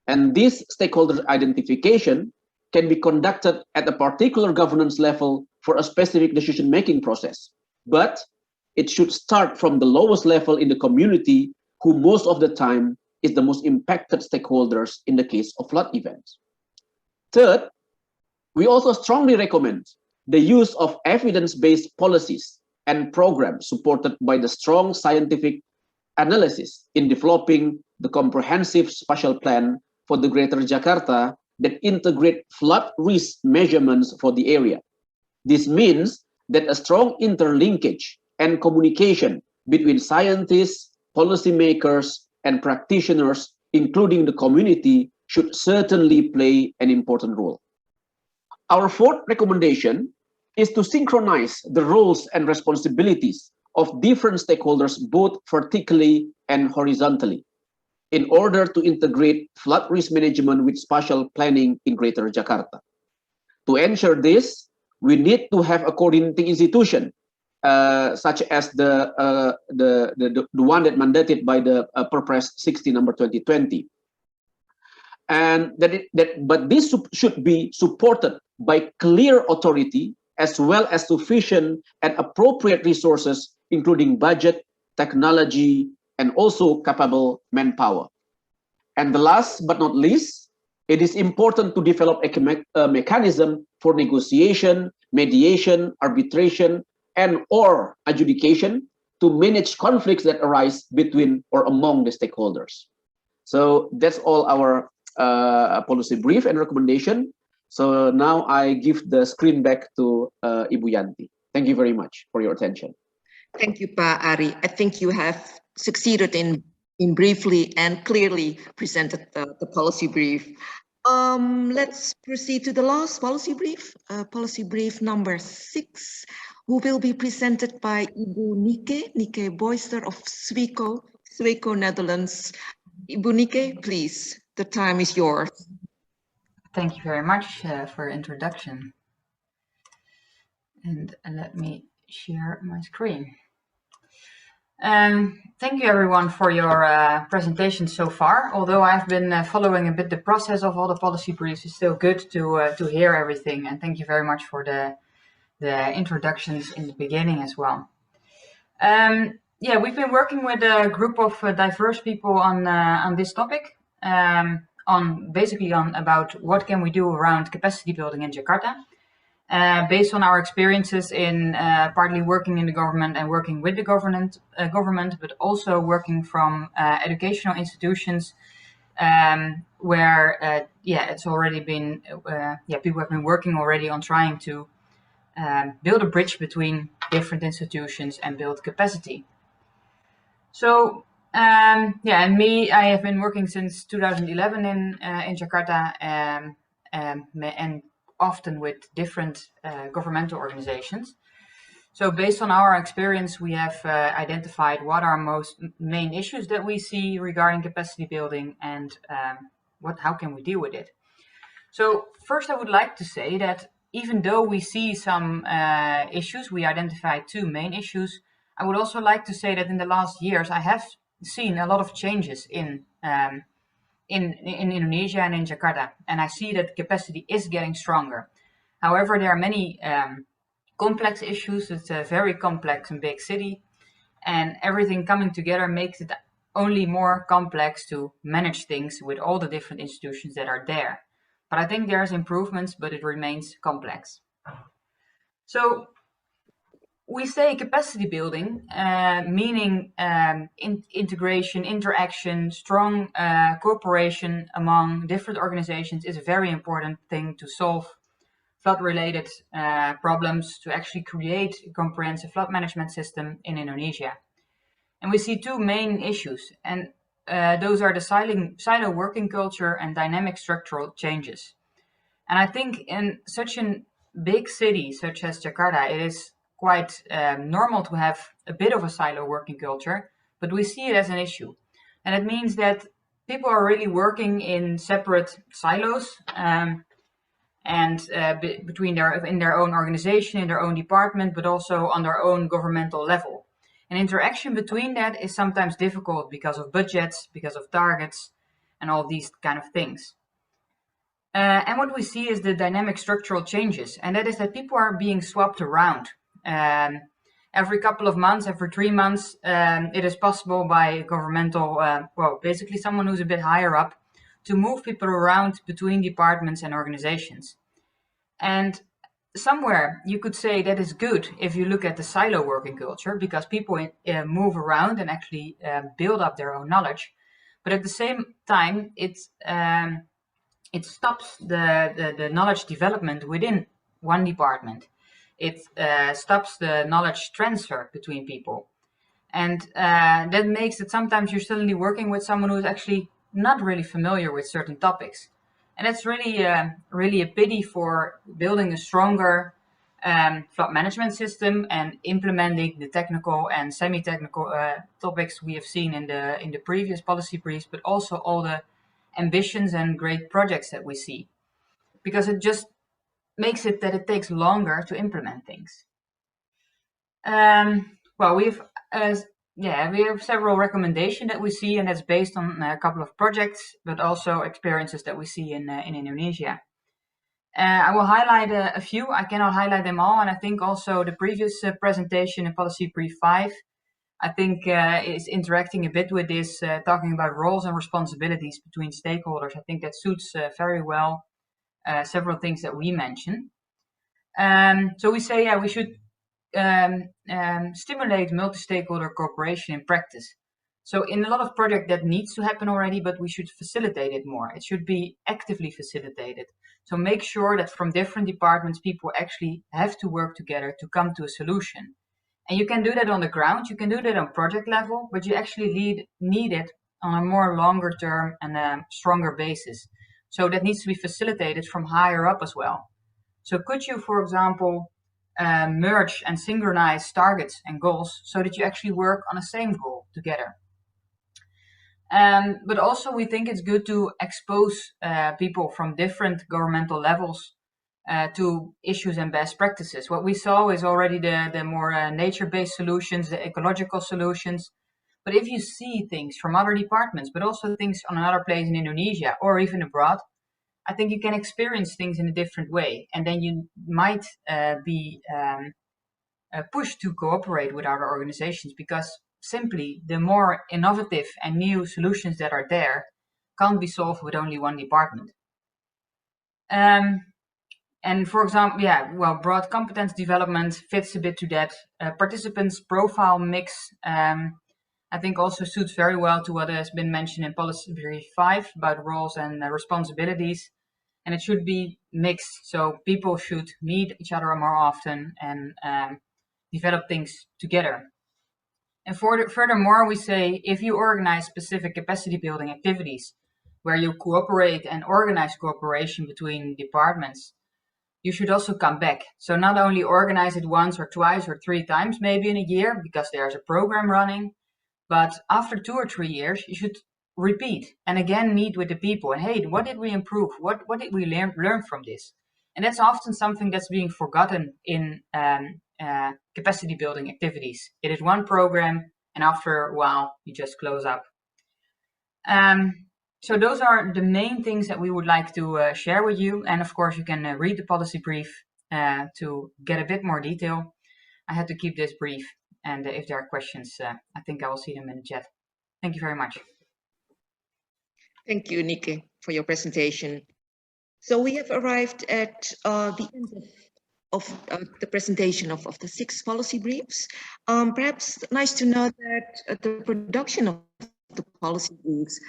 Speaker 18: And this stakeholder identification can be conducted at a particular governance level for a specific decision-making process. But it should start from the lowest level in the community, who most of the time is the most impacted stakeholders in the case of flood events. Third, we also strongly recommend the use of evidence-based policies and programs supported by the strong scientific analysis in developing the comprehensive spatial plan for the Greater Jakarta that integrate flood risk measurements for the area. This means that a strong interlinkage and communication between scientists, policymakers, and practitioners, including the community, should certainly play an important role. Our fourth recommendation is to synchronize the roles and responsibilities of different stakeholders, both vertically and horizontally, in order to integrate flood risk management with spatial planning in Greater Jakarta. To ensure this, we need to have a coordinating institution, such as the one that mandated by the Perpres 60 number 2020. And but this should be supported by clear authority, as well as sufficient and appropriate resources, including budget, technology, and also capable manpower. And the last but not least, it is important to develop a mechanism for negotiation, mediation, arbitration, and or adjudication to manage conflicts that arise between or among the stakeholders. So that's all our policy brief and recommendation. So now I give the screen back to Ibu Yanti. Thank you very much for your attention.
Speaker 12: Thank you, Pa Ari. I think you have succeeded in briefly and clearly presented the policy brief. Let's proceed to the last policy brief number 6, who will be presented by Ibu Nike Boyster of Sweco, Netherlands. Ibu Nike, please, the time is yours.
Speaker 19: Thank you very much for introduction. And let me share my screen. Thank you everyone for your presentation so far. Although I've been following a bit the process of all the policy briefs, it's still good to hear everything. And thank you very much for the introductions in the beginning as well. Yeah, we've been working with a group of diverse people on this topic, basically about what can we do around capacity building in Jakarta. Based on our experiences in partly working in the government and working with the government, but also working from educational institutions where, it's already been, people have been working already on trying to build a bridge between different institutions and build capacity. So, and me, I have been working since 2011 in Jakarta and often with different governmental organizations. So based on our experience, we have identified what are main issues that we see regarding capacity building and how can we deal with it. So first I would like to say that even though we see some issues, we identified 2 main issues. I would also like to say that in the last years, I have seen a lot of changes in Indonesia and in Jakarta, and I see that capacity is getting stronger. However, there are many complex issues. It's a very complex and big city, and everything coming together makes it only more complex to manage things with all the different institutions that are there. But I think there's improvements, but it remains complex. So we say capacity building, meaning integration, interaction, strong cooperation among different organizations is a very important thing to solve flood-related problems, to actually create a comprehensive flood management system in Indonesia. And we see two main issues, and those are the silo working culture and dynamic structural changes. And I think in such a big city such as Jakarta, it is quite normal to have a bit of a silo working culture, but we see it as an issue. And it means that people are really working in separate silos between in their own organization, in their own department, but also on their own governmental level. And interaction between that is sometimes difficult because of budgets, because of targets, and all these kind of things. And what we see is the dynamic structural changes, and that is that people are being swapped around. Every couple of months, every 3 months, it is possible by governmental, well, basically someone who's a bit higher up, to move people around between departments and organizations. And somewhere you could say that is good if you look at the silo working culture, because people move around and actually build up their own knowledge. But at the same time, it stops the knowledge development within one department. It stops the knowledge transfer between people. And that makes it sometimes you're suddenly working with someone who's actually not really familiar with certain topics. And that's really, really a pity for building a stronger flood management system and implementing the technical and semi-technical topics we have seen in the previous policy briefs, but also all the ambitions and great projects that we see, because it just makes it that it takes longer to implement things. Well, we have several recommendations that we see, and that's based on a couple of projects, but also experiences that we see in Indonesia. I will highlight a few. I cannot highlight them all, and I think also the previous presentation in Policy Brief 5, I think is interacting a bit with this, talking about roles and responsibilities between stakeholders. I think that suits very well several things that we mentioned. So we say, we should stimulate multi-stakeholder cooperation in practice. So in a lot of projects that needs to happen already, but we should facilitate it more. It should be actively facilitated. So make sure that from different departments, people actually have to work together to come to a solution. And you can do that on the ground, you can do that on project level, but you actually need it on a more longer term and a stronger basis. So that needs to be facilitated from higher up as well. So could you, for example, merge and synchronize targets and goals so that you actually work on the same goal together? But also we think it's good to expose people from different governmental levels to issues and best practices. What we saw is already the more nature-based solutions, the ecological solutions. But if you see things from other departments, but also things on another place in Indonesia or even abroad, I think you can experience things in a different way. And then you might be pushed to cooperate with other organizations, because simply the more innovative and new solutions that are there can't be solved with only one department. And for example, broad competence development fits a bit to that. Participants profile mix, I think also suits very well to what has been mentioned in Policy Brief 5 about roles and responsibilities. And it should be mixed, so people should meet each other more often and develop things together. And furthermore, we say if you organize specific capacity building activities where you cooperate and organize cooperation between departments, you should also come back. So not only organize it once or twice or 3 times maybe in a year because there's a program running, but after 2 or 3 years, you should repeat and again meet with the people. And hey, what did we improve? What did we learn from this? And that's often something that's being forgotten in capacity building activities. It is one program, and after a while, you just close up. So those are the main things that we would like to share with you. And of course, you can read the policy brief to get a bit more detail. I had to keep this brief. And if there are questions, I think I will see them in the chat. Thank you very much.
Speaker 12: Thank you, Nike, for your presentation. So we have arrived at the end the presentation of the 6 policy briefs. Perhaps nice to know that the production of the policy briefs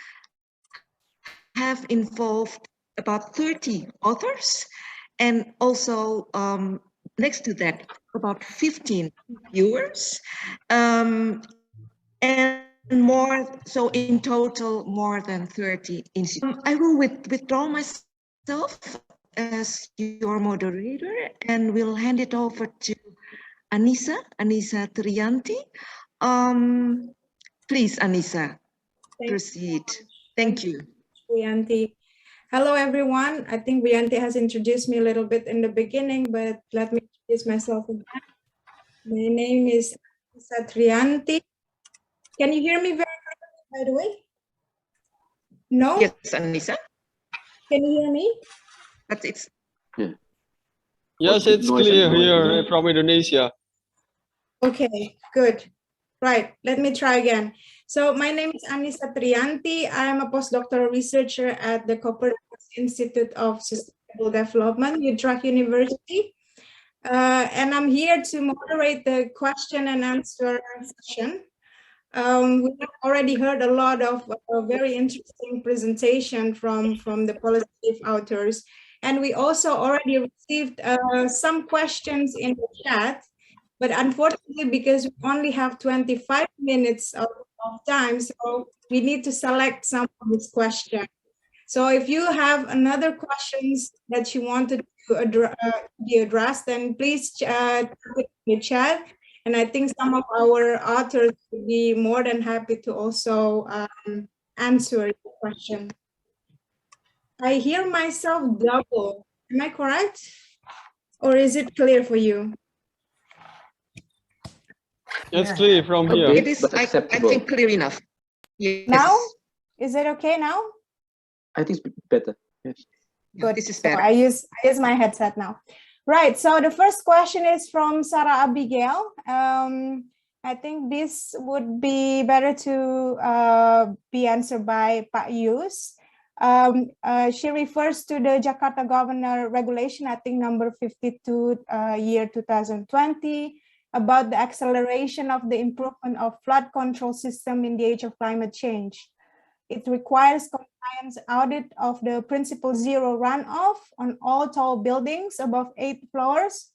Speaker 12: have involved about 30 authors, and also next to that about 15 viewers, and more, so in total more than 30 institutions. I will withdraw myself as your moderator and will hand it over to Anissa Trianti. Please, Anissa, proceed. Thank you.
Speaker 11: Trianti. Hello, everyone. I think Trianti has introduced me a little bit in the beginning, but let me introduce myself again. My name is Anissa Trianti. Can you hear me very clearly, by the way? No?
Speaker 12: Yes, Anissa.
Speaker 11: Can you hear me?
Speaker 12: But it's...
Speaker 15: Yes, it's clear here from Indonesia.
Speaker 11: Okay, good. Right, let me try again. So my name is Anissa Trianti. I am a postdoctoral researcher at the Copernicus Institute of Sustainable Development, Utrecht University. And I'm here to moderate the question and answer session. We have already heard a lot of very interesting presentation from the policy authors. And we also already received some questions in the chat, but unfortunately, because we only have 25 minutes of time, so we need to select some of these questions. So if you have another questions that you wanted to be addressed, then please type it in the chat. And I think some of our authors would be more than happy to also answer your question. I hear myself double. Am I correct? Or is it clear for you?
Speaker 15: It's clear from here.
Speaker 12: It is, I think, clear enough. Yes.
Speaker 11: Now? Is it okay now?
Speaker 18: I think it's better. Yes.
Speaker 11: Good.
Speaker 12: This is better.
Speaker 11: So I use my headset now. Right. So the first question is from Sarah Abigail. I think this would be better to be answered by Pak Yus. She refers to the Jakarta Governor Regulation, I think number 52, year 2020, about the acceleration of the improvement of flood control system in the age of climate change. It requires compliance audit of the principle zero runoff on all tall buildings above 8 floors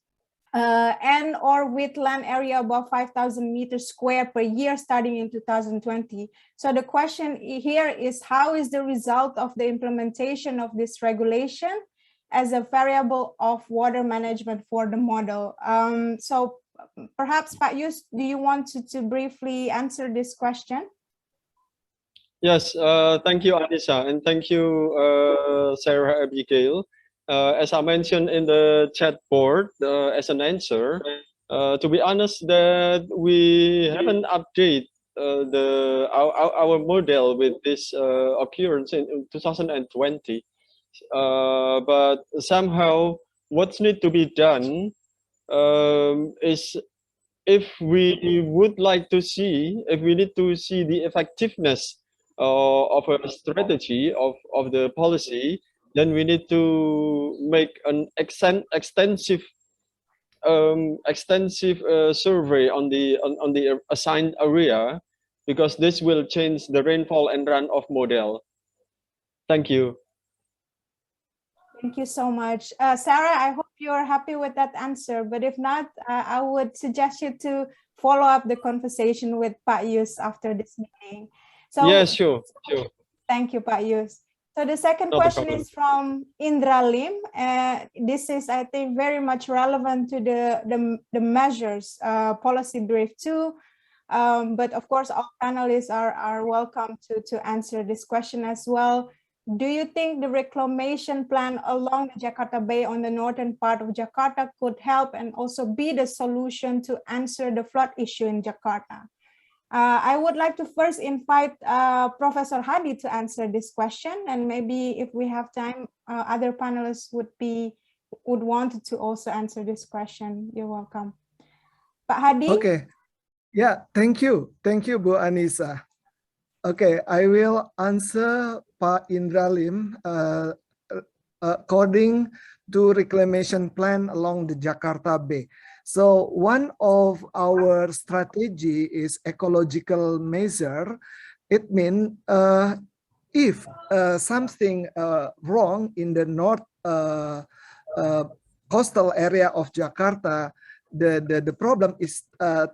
Speaker 11: and or with land area above 5,000 meters square per year starting in 2020. So the question here is, how is the result of the implementation of this regulation as a variable of water management for the model? So perhaps, Pak Yus, do you want to briefly answer this question?
Speaker 15: Yes, thank you, Anissa, and thank you, Sarah Abigail. As I mentioned in the chat board as an answer, to be honest, that we haven't updated our model with this occurrence in 2020. But somehow, what's need to be done is, if we would like to see, if we need to see the effectiveness of a strategy of the policy, then we need to make an extensive survey on the assigned area, because this will change the rainfall and runoff model. Thank you.
Speaker 11: Thank you so much. Sarah, I hope you're happy with that answer, but if not, I would suggest you to follow up the conversation with Pak Yus after this meeting. So,
Speaker 15: yes, sure.
Speaker 11: Thank you, Pak Yus. So the second question is from Indra Lim. This is, I think, very much relevant to the measures policy brief too. But of course, all panelists are welcome to answer this question as well. Do you think the reclamation plan along the Jakarta Bay on the northern part of Jakarta could help and also be the solution to answer the flood issue in Jakarta? I would like to first invite Professor Hadi to answer this question, and maybe if we have time, other panelists would want to also answer this question. You're welcome. Pak Hadi?
Speaker 16: Okay. Yeah, thank you. Thank you, Bu Anissa. Okay, I will answer Pak Indra Lim according to reclamation plan along the Jakarta Bay. So one of our strategy is ecological measure. It means if something wrong in the north coastal area of Jakarta, the problem is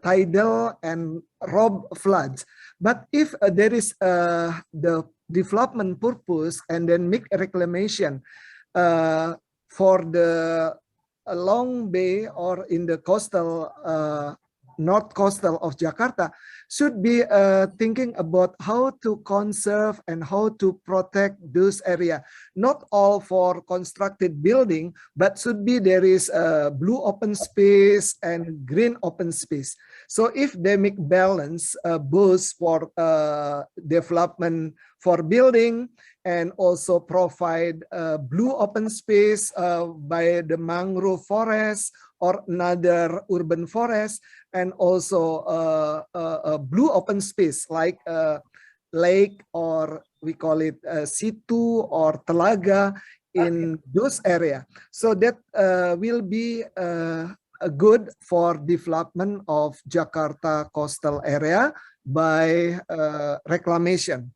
Speaker 16: tidal and rob floods. But if there is the development purpose and then make a reclamation for the long bay or in the coastal north coastal of Jakarta, should be thinking about how to conserve and how to protect those area. Not all for constructed building, but should be there is a blue open space and green open space. So if they make balance both for development for building and also provide blue open space by the mangrove forest or another urban forest, and also a blue open space like lake, or we call it situ or telaga in those area. So that will be good for development of Jakarta coastal area by reclamation.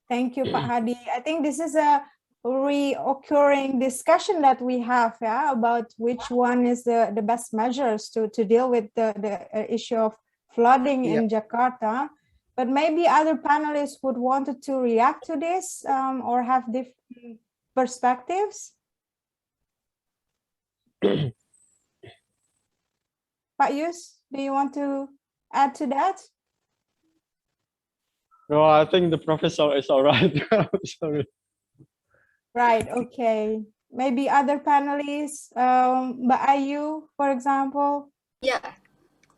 Speaker 11: Thank you, Pak Hadi. I think this is a reoccurring discussion that we have, yeah, about which one is the best measures to deal with the issue of flooding in Jakarta. But maybe other panelists would want to react to this or have different perspectives. Pak Yus, do you want to add to that?
Speaker 15: No, I think the professor is all right. Sorry.
Speaker 11: Right, okay. Maybe other panelists, Mbak Ayu, for example.
Speaker 17: Yeah,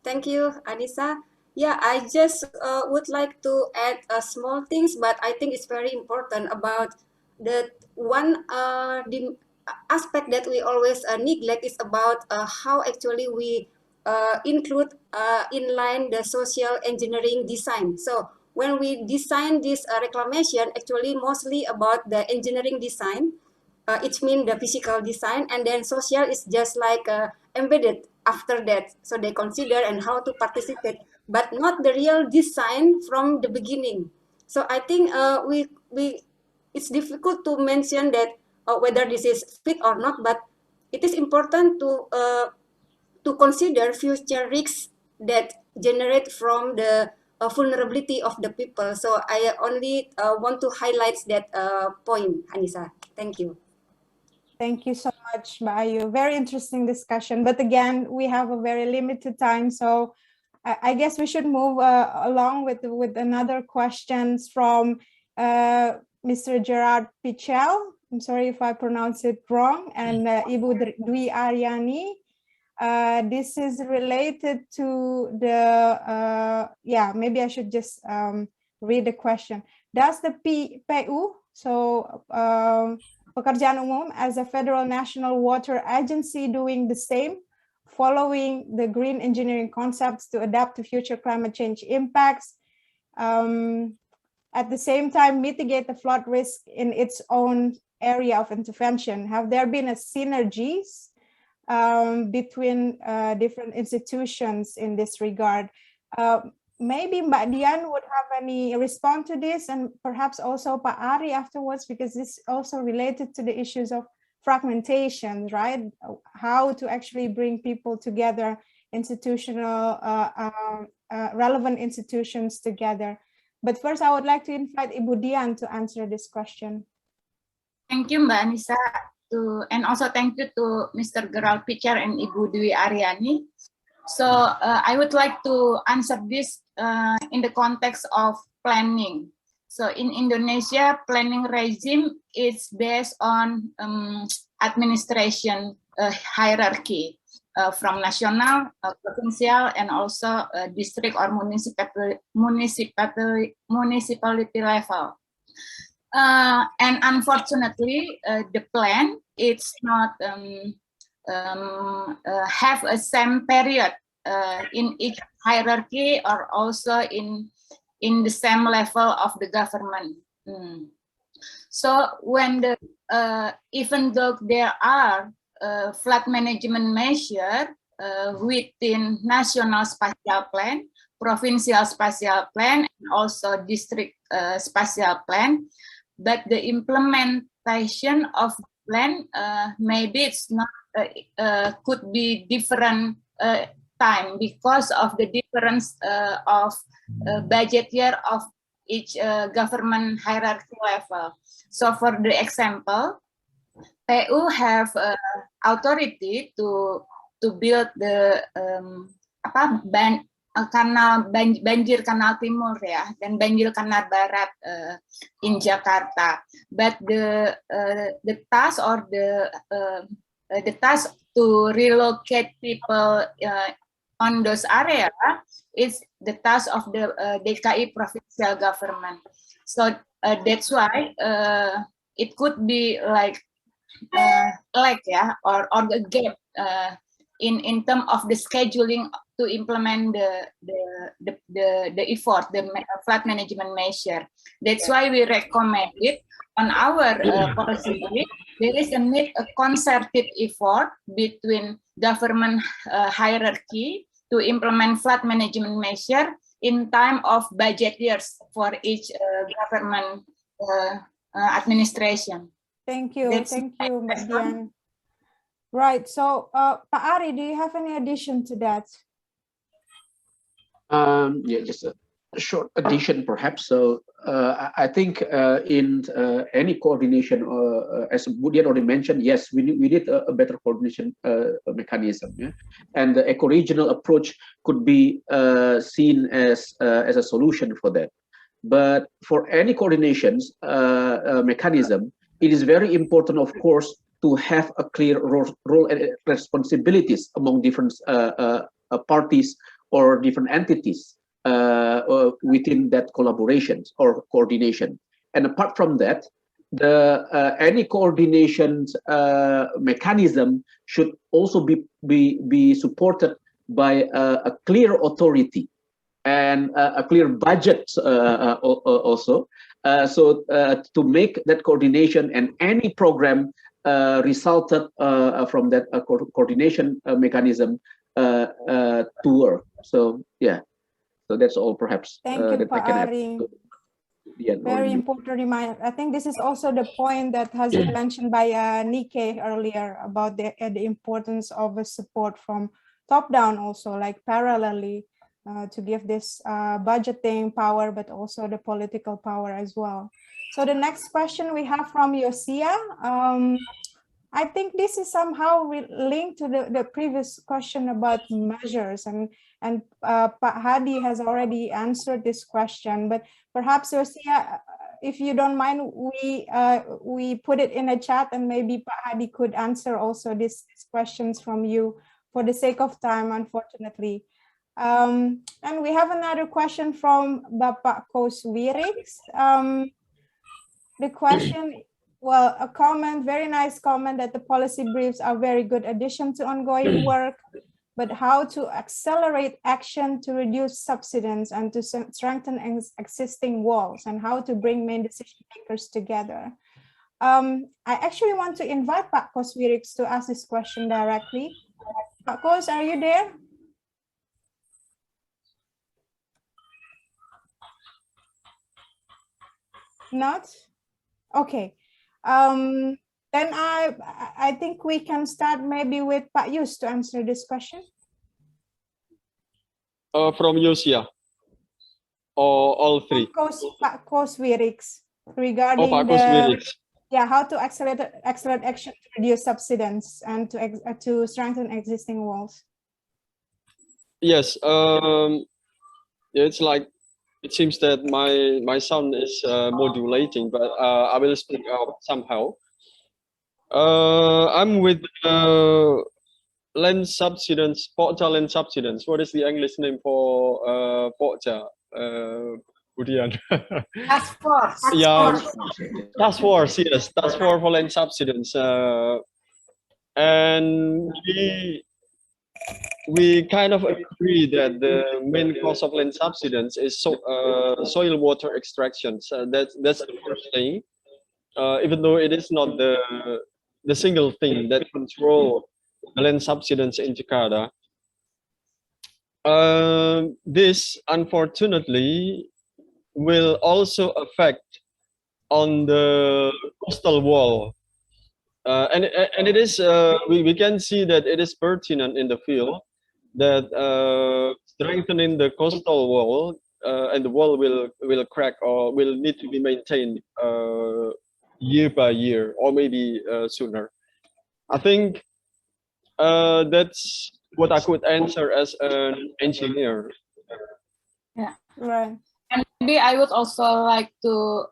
Speaker 17: thank you, Anissa. Yeah, I just would like to add small things, but I think it's very important about the one the aspect that we always neglect is about how actually we include inline the social engineering design. So when we design this reclamation, actually mostly about the engineering design, it means the physical design, and then social is just like embedded after that. So they consider and how to participate, but not the real design from the beginning. So I think it's difficult to mention that whether this is fit or not, but it is important to consider future risks that generate from the vulnerability of the people. So I only want to highlight that point, Anissa. Thank you.
Speaker 11: Thank you so much, Mbak Ayu. Very interesting discussion. But again, we have a very limited time, so I guess we should move along with another questions from Mr. Gerard Pichel. I'm sorry if I pronounce it wrong, and Ibu Dwi Aryani. This is related to the, maybe I should just read the question. Does the PU, so Pekerjaan Umum as a federal national water agency doing the same, following the green engineering concepts to adapt to future climate change impacts, at the same time mitigate the flood risk in its own area of intervention? Have there been a synergies between different institutions in this regard? Maybe Mbak Dian would have any response to this, and perhaps also Pak Ari afterwards, because this is also related to the issues of fragmentation, right? How to actually bring people together, institutional, relevant institutions together. But first, I would like to invite Ibu Dian to answer this question.
Speaker 2: Thank you, Mbak Anissa, and also thank you to Mr. Gerald Pichar and Ibu Dwi Aryani. So I would like to answer this in the context of planning. So in Indonesia, planning regime is based on administration hierarchy from national, provincial, and also district or municipality level. And unfortunately, the plan it's not have a same period in each hierarchy or also in the same level of the government. So when the even though there are flood management measure within national spatial plan, provincial spatial plan, and also district spatial plan, but the implementation of the plan maybe it's not could be different time because of the difference of budget year of each government hierarchy level. So for the example, PU have authority to build the banjir kanal timur ya dan banjir kanal barat in Jakarta. But the task or the task to relocate people on those areas is the task of the DKI provincial government. So that's why it could be like or the gap in terms of the scheduling to implement the effort, the flood management measure. That's why we recommend it on our policy. There is a concerted effort between government hierarchy to implement flood management measure in time of budget years for each government administration.
Speaker 11: Thank you, Mbak Dian. Right, so Pak Ari, do you have any addition to that?
Speaker 18: Yeah, just a short addition perhaps. So I think in any coordination, as Budian already mentioned, yes, we need a better coordination mechanism. Yeah? And the eco-regional approach could be seen as a solution for that. But for any coordinations mechanism, it is very important, of course, to have a clear role and responsibilities among different parties or different entities within that collaborations or coordination. And apart from that, any coordination mechanism should also be supported by a clear authority and a clear budget also. So to make that coordination and any program resulted from that coordination mechanism to work. So yeah, so that's all perhaps.
Speaker 11: Thank you, Pak Ari. Very important reminder. I think this is also the point that has been mentioned by Nike earlier about the importance of a support from top down also, like parallelly to give this budgeting power, but also the political power as well. So the next question we have from Yosia. I think this is somehow linked to the previous question about measures, and Pak Hadi has already answered this question, but perhaps Yosia, if you don't mind, we put it in a chat and maybe Pak Hadi could answer also these questions from you for the sake of time, unfortunately. And we have another question from Bapak Koswiriks. The question, well, a comment, very nice comment that the policy briefs are very good addition to ongoing work, but how to accelerate action to reduce subsidence and to strengthen existing walls, and how to bring main decision makers together. I actually want to invite Pak Koswiriks to ask this question directly. Pak Kos, are you there? Not? Okay. Then I think we can start maybe with Pak Yus to answer this question.
Speaker 15: From Yosia, or all three?
Speaker 11: Pak Koswiriks, regarding how to accelerate action to reduce subsidence and to strengthen existing walls.
Speaker 15: Yes, it's like, it seems that my sound is modulating, but I will speak out somehow. I'm with land subsidence, Pokja land subsidence. What is the English name for Pokja? Budian.
Speaker 2: Task force.
Speaker 15: Yeah, task force. Yes, task force for land subsidence. And we kind of agree that the main cause of land subsidence is soil water extraction. So that's the first thing. even though it is not the single thing that control land subsidence in Jakarta. This unfortunately will also affect on the coastal wall, and it is we can see that it is pertinent in the field that strengthening the coastal wall and the wall will crack or will need to be maintained year by year or maybe sooner. I think that's what I could answer as an engineer.
Speaker 2: Yeah,
Speaker 11: right.
Speaker 2: And maybe I would also like to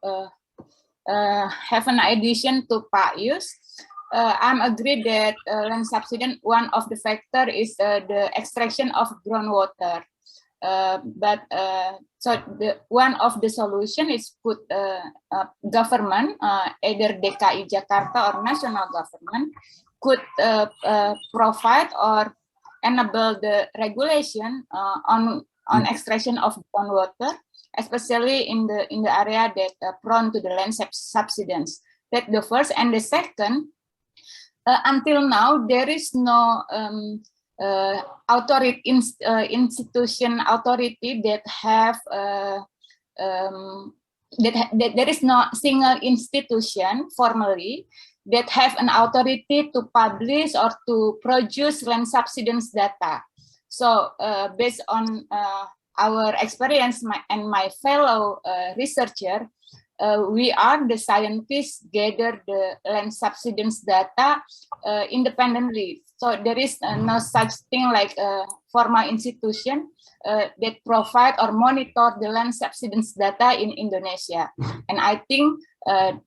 Speaker 2: have an addition to Pak Yus. I'm agree that land subsidence, one of the factor is the extraction of groundwater. But so one of the solution is put government, either DKI Jakarta or national government, could provide or enable the regulation on extraction of groundwater, especially in the area that prone to the land subsidence. That's the first, and the second. Until now, there is no institution authority that have that there is no single institution formally that have an authority to publish or to produce land subsidence data. So based on our experience and my fellow researcher, we are the scientists gather the land subsidence data independently. So there is no such thing like a formal institution that provide or monitor the land subsidence data in Indonesia. And I think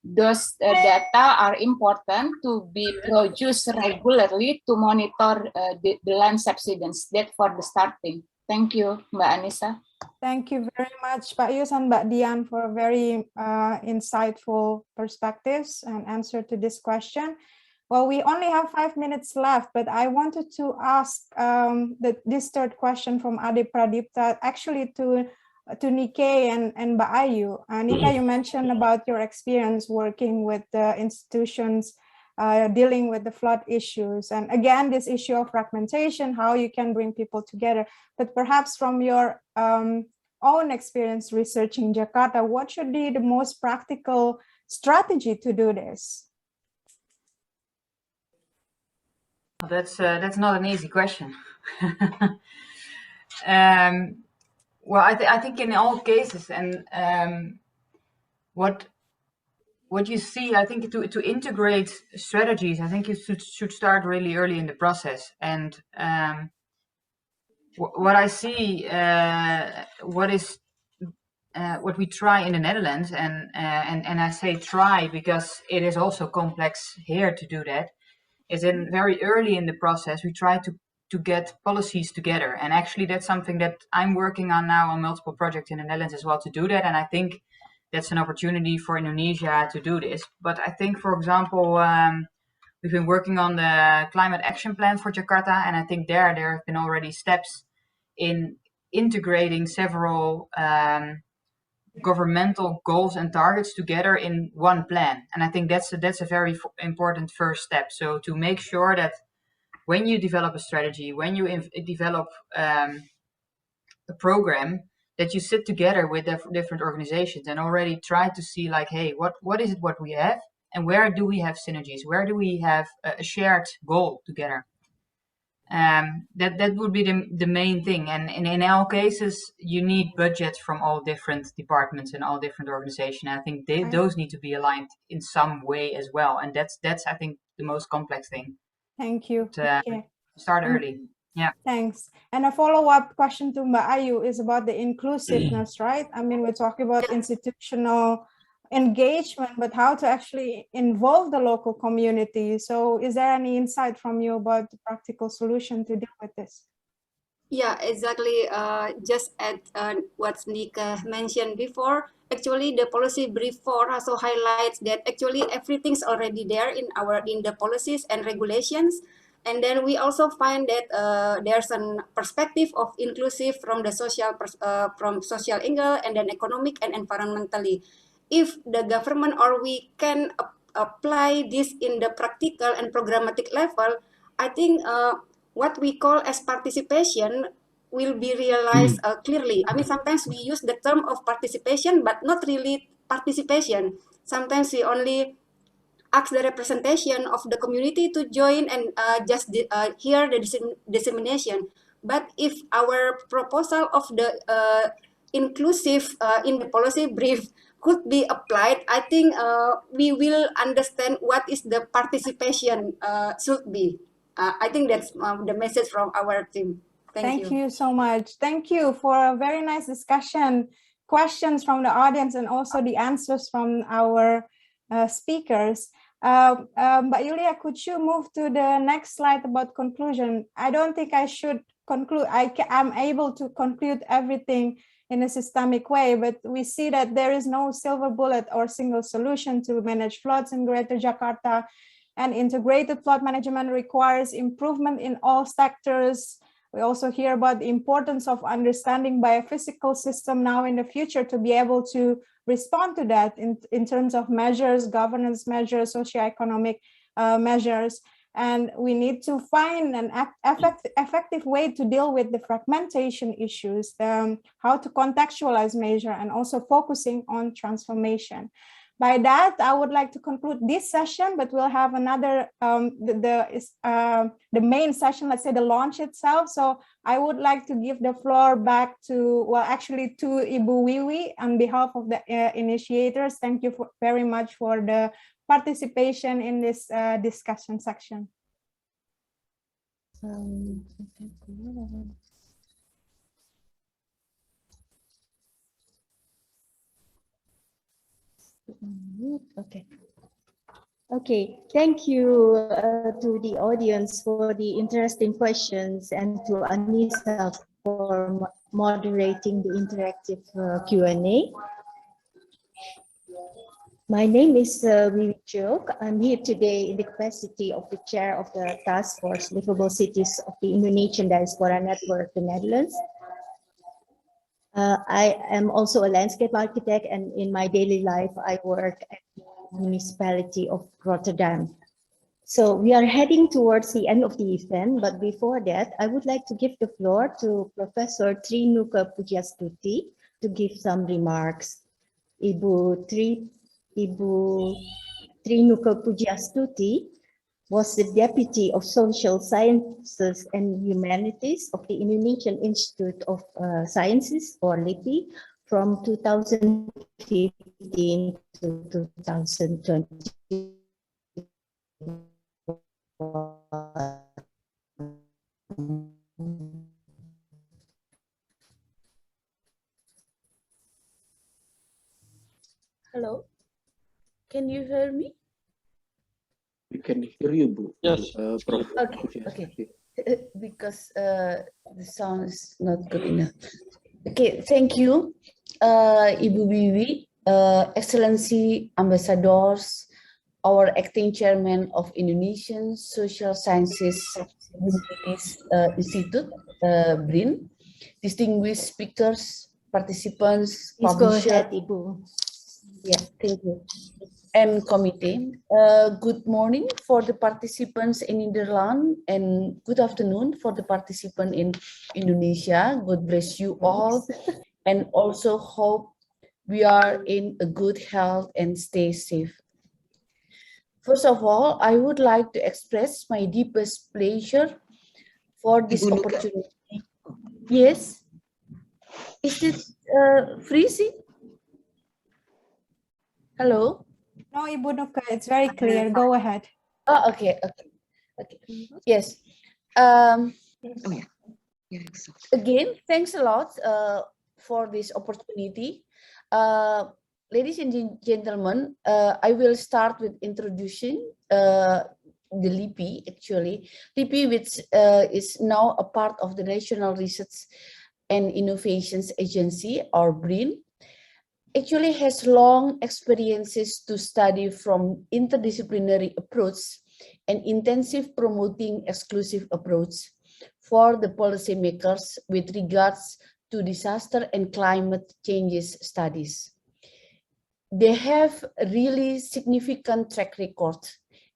Speaker 2: those data are important to be produced regularly to monitor the land subsidence. That for the starting. Thank you, Mbak Anissa.
Speaker 11: Thank you very much, Pak Yus and Mbak Dian, for very insightful perspectives and answer to this question. Well, we only have 5 minutes left, but I wanted to ask this third question from Ade Pradipta, actually to Nikkei and Mbak Ayu. Nika, you mentioned about your experience working with the institutions dealing with the flood issues. And again, this issue of fragmentation, how you can bring people together. But perhaps from your own experience researching Jakarta, what should be the most practical strategy to do this?
Speaker 19: That's not an easy question. Well, I think in all cases, and what you see, I think to integrate strategies, I think you should start really early in the process. And what I see, what we try in the Netherlands, and I say try because it is also complex here to do that, is in very early in the process we try to get policies together. And actually that's something that I'm working on now on multiple projects in the Netherlands as well to do that. And I think that's an opportunity for Indonesia to do this. But I think, for example, we've been working on the climate action plan for Jakarta, and I think there have been already steps in integrating several governmental goals and targets together in one plan. And I think that's a very important first step. So to make sure that when you develop a strategy, when you develop a program, that you sit together with different organizations and already try to see like, hey, what is it what we have, and where do we have synergies? Where do we have a shared goal together? That would be the main thing. And in all cases, you need budgets from all different departments and all different organizations. I think those need to be aligned in some way as well. And that's I think the most complex thing.
Speaker 11: Thank you.
Speaker 19: Start early. Yeah.
Speaker 11: Thanks. And a follow-up question to Mbak Ayu is about the inclusiveness, right? I mean, we're talking about institutional engagement, but how to actually involve the local community. So is there any insight from you about the practical solution to deal with this?
Speaker 17: Yeah, exactly. Just at what Nika mentioned before, actually the policy brief 4 also highlights that actually everything's already there in the policies and regulations. And then we also find that there's a perspective of inclusive from the social angle, and then economic and environmentally. if the government or we can apply this in the practical and programmatic level, I think what we call as participation will be realized clearly. I mean, sometimes we use the term of participation, but not really participation. Sometimes we only ask the representation of the community to join and just hear the dissemination. But if our proposal of the inclusive in the policy brief could be applied, I think we will understand what is the participation should be. I think that's the message from our team.
Speaker 11: Thank you so much. Thank you for a very nice discussion, questions from the audience, and also the answers from our speakers. But Yulia, could you move to the next slide about conclusion? I don't think I should conclude. I'm able to conclude everything in a systemic way, but we see that there is no silver bullet or single solution to manage floods in Greater Jakarta, and integrated flood management requires improvement in all sectors. We also hear about the importance of understanding biophysical system now in the future to be able to respond to that in terms of measures, governance measures, socioeconomic measures. And we need to find an effective way to deal with the fragmentation issues, how to contextualize measure, and also focusing on transformation. By that, I would like to conclude this session, but we'll have another, the main session, let's say the launch itself. So I would like to give the floor back to, well, actually to Ibu Wiwi on behalf of the initiators. Thank you very much for the participation in this discussion section.
Speaker 20: Okay, thank you to the audience for the interesting questions, and to Anissa for moderating the interactive Q&A. My name is Wiwi Chok. I'm here today in the capacity of the chair of the Task Force Livable Cities of the Indonesian Diaspora Network, the Netherlands. I am also a landscape architect, and in my daily life, I work at the municipality of Rotterdam. So we are heading towards the end of the event, but before that, I would like to give the floor to Professor Trinuka Pujastuti to give some remarks. Ibu Trinuka Pujastuti was the Deputy of Social Sciences and Humanities of the Indonesian Institute of Sciences, or LIPI, from 2015 to 2020. Hello, can you hear me?
Speaker 18: We can hear you, Bu.
Speaker 20: Yes.
Speaker 18: Okay.
Speaker 20: Because the sound is not good enough. Okay, thank you, Ibu Wiwi, Excellency Ambassadors, our acting chairman of Indonesian Social Sciences Institute, BRIN, distinguished speakers, participants, Please go publishers. ahead, Ibu. Yeah, thank you. And committee. Good morning for the participants in Netherlands, and good afternoon for the participant in Indonesia. God bless you all, and also hope we are in a good health and stay safe. First of all, I would like to express my deepest pleasure for this opportunity. Yes? Is it freezing? Hello?
Speaker 11: No, Ibu Nuka, it's very clear. Go ahead.
Speaker 20: Oh, okay. Yes. Again, thanks a lot for this opportunity. Ladies and gentlemen, I will start with introducing the LIPI, actually. LIPI, which is now a part of the National Research and Innovations Agency, or BRIN, actually has long experiences to study from interdisciplinary approach and intensive promoting exclusive approach for the policymakers with regards to disaster and climate changes studies. they have a really significant track record.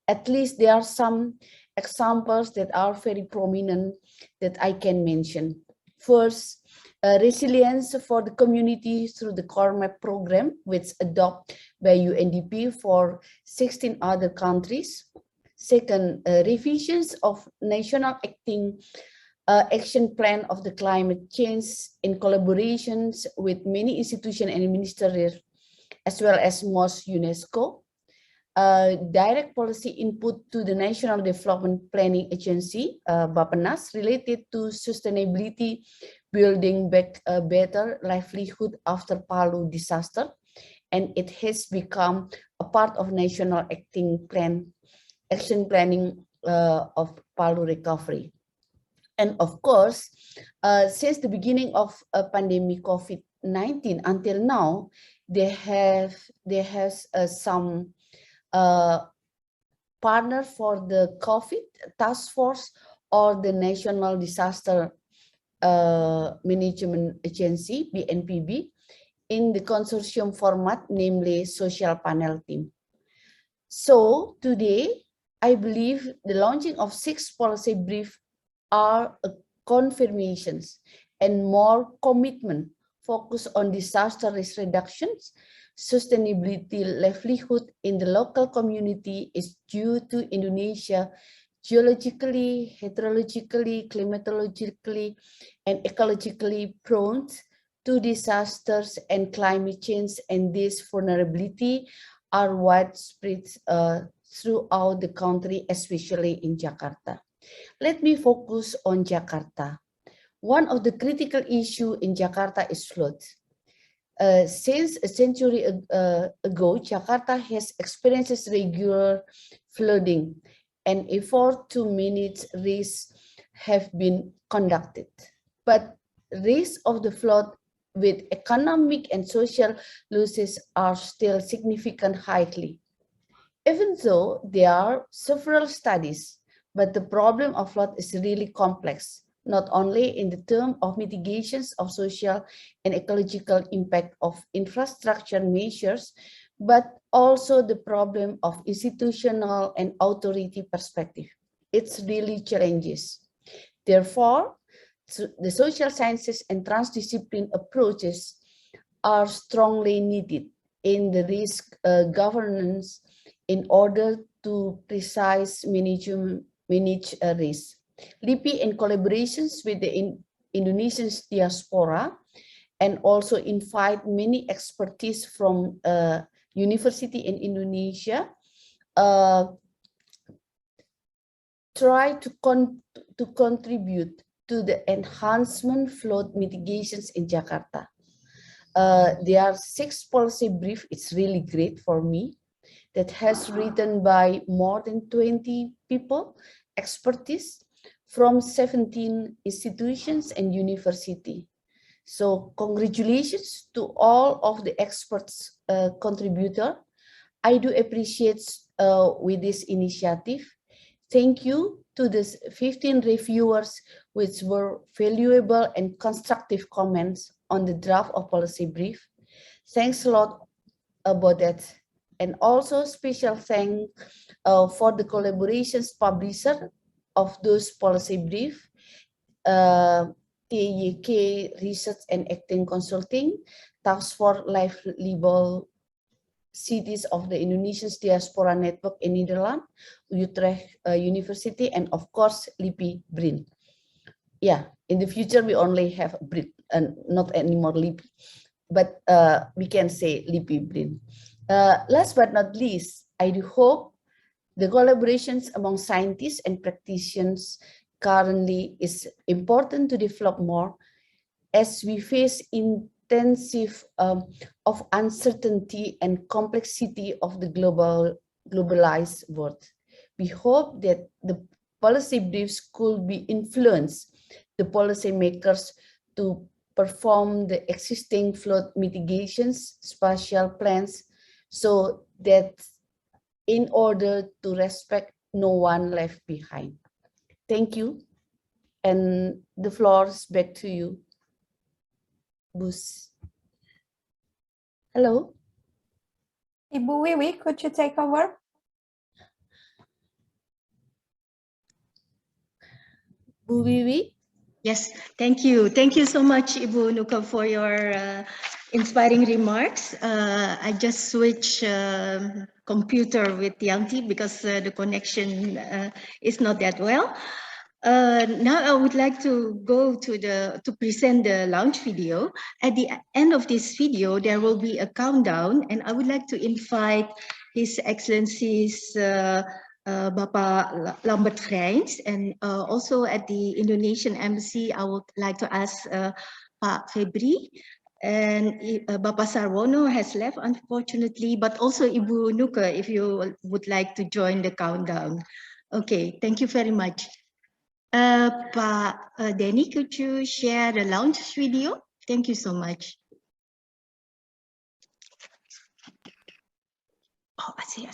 Speaker 20: At least there are some examples that are very prominent that I can mention. First, resilience for the community through the Core Map program, which adopted by UNDP for 16 other countries. Second, revisions of national action plan of the climate change in collaborations with many institutions and ministries, as well as most UNESCO. Direct policy input to the National Development Planning Agency, Bappenas, related to sustainability, building back a better livelihood after Palu disaster. And it has become a part of national action planning of Palu recovery. And of course, since the beginning of pandemic COVID-19 until now, there has some partner for the COVID task force or the National Disaster Management Agency, BNPB, in the consortium format, namely social panel team. So today, I believe the launching of 6 policy briefs are confirmations and more commitment focused on disaster risk reductions. Sustainability livelihood in the local community is due to Indonesia geologically, hydrologically, climatologically, and ecologically prone to disasters and climate change, and this vulnerability are widespread throughout the country, especially in Jakarta. Let me focus on Jakarta. One of the critical issues in Jakarta is floods. Since a century ago, Jakarta has experienced regular flooding, and effort to manage risks have been conducted. But risks of the flood with economic and social losses are still significant highly. Even though there are several studies, but the problem of flood is really complex, not only in the term of mitigations of social and ecological impact of infrastructure measures, but also the problem of institutional and authority perspective. It's really challenges. Therefore, the social sciences and transdiscipline approaches are strongly needed in the risk governance in order to precise manage risk. LIPI in collaborations with the Indonesian diaspora and also invite many expertise from university in Indonesia, try to contribute to the enhancement flood mitigations in Jakarta. There are 6 policy briefs, it's really great for me, that has written by more than 20 people, expertise from 17 institutions and university. So congratulations to all of the experts contributor. I do appreciate with this initiative. Thank you to the 15 reviewers which were valuable and constructive comments on the draft of policy brief. Thanks a lot about that. And also special thanks for the collaborations publisher of those policy brief, TYK Research and Acting Consulting, Task Force Livable Cities of the Indonesian Diaspora Network in Netherlands, Utrecht University, and of course, LIPI BRIN. Yeah, in the future, we only have BRIN, not anymore LIPI, but we can say LIPI BRIN. Last but not least, I do hope the collaborations among scientists and practitioners currently is important to develop more as we face intensive of uncertainty and complexity of the globalized world. We hope that the policy briefs could be influence the policymakers to perform the existing flood mitigations, spatial plans, so that in order to respect no one left behind. Thank you. And the floor is back to you, Bus. Hello.
Speaker 11: Ibu Wiwi, could you take over?
Speaker 20: Bu Wiwi?
Speaker 21: Yes, thank you. Thank you so much, Ibu Nuka, for your inspiring remarks. I just switched computer with Yanti because the connection is not that well. Now I would like to go to present the launch video. At the end of this video, there will be a countdown, and I would like to invite His Excellencies Bapak Lambert Freins, and also at the Indonesian Embassy, I would like to ask Pak Febri, and Bapak Sarwono has left, unfortunately, but also Ibu Nuka, if you would like to join the countdown. Okay, thank you very much. Pak Denny, could you share the launch video? Thank you so much. Oh, I see.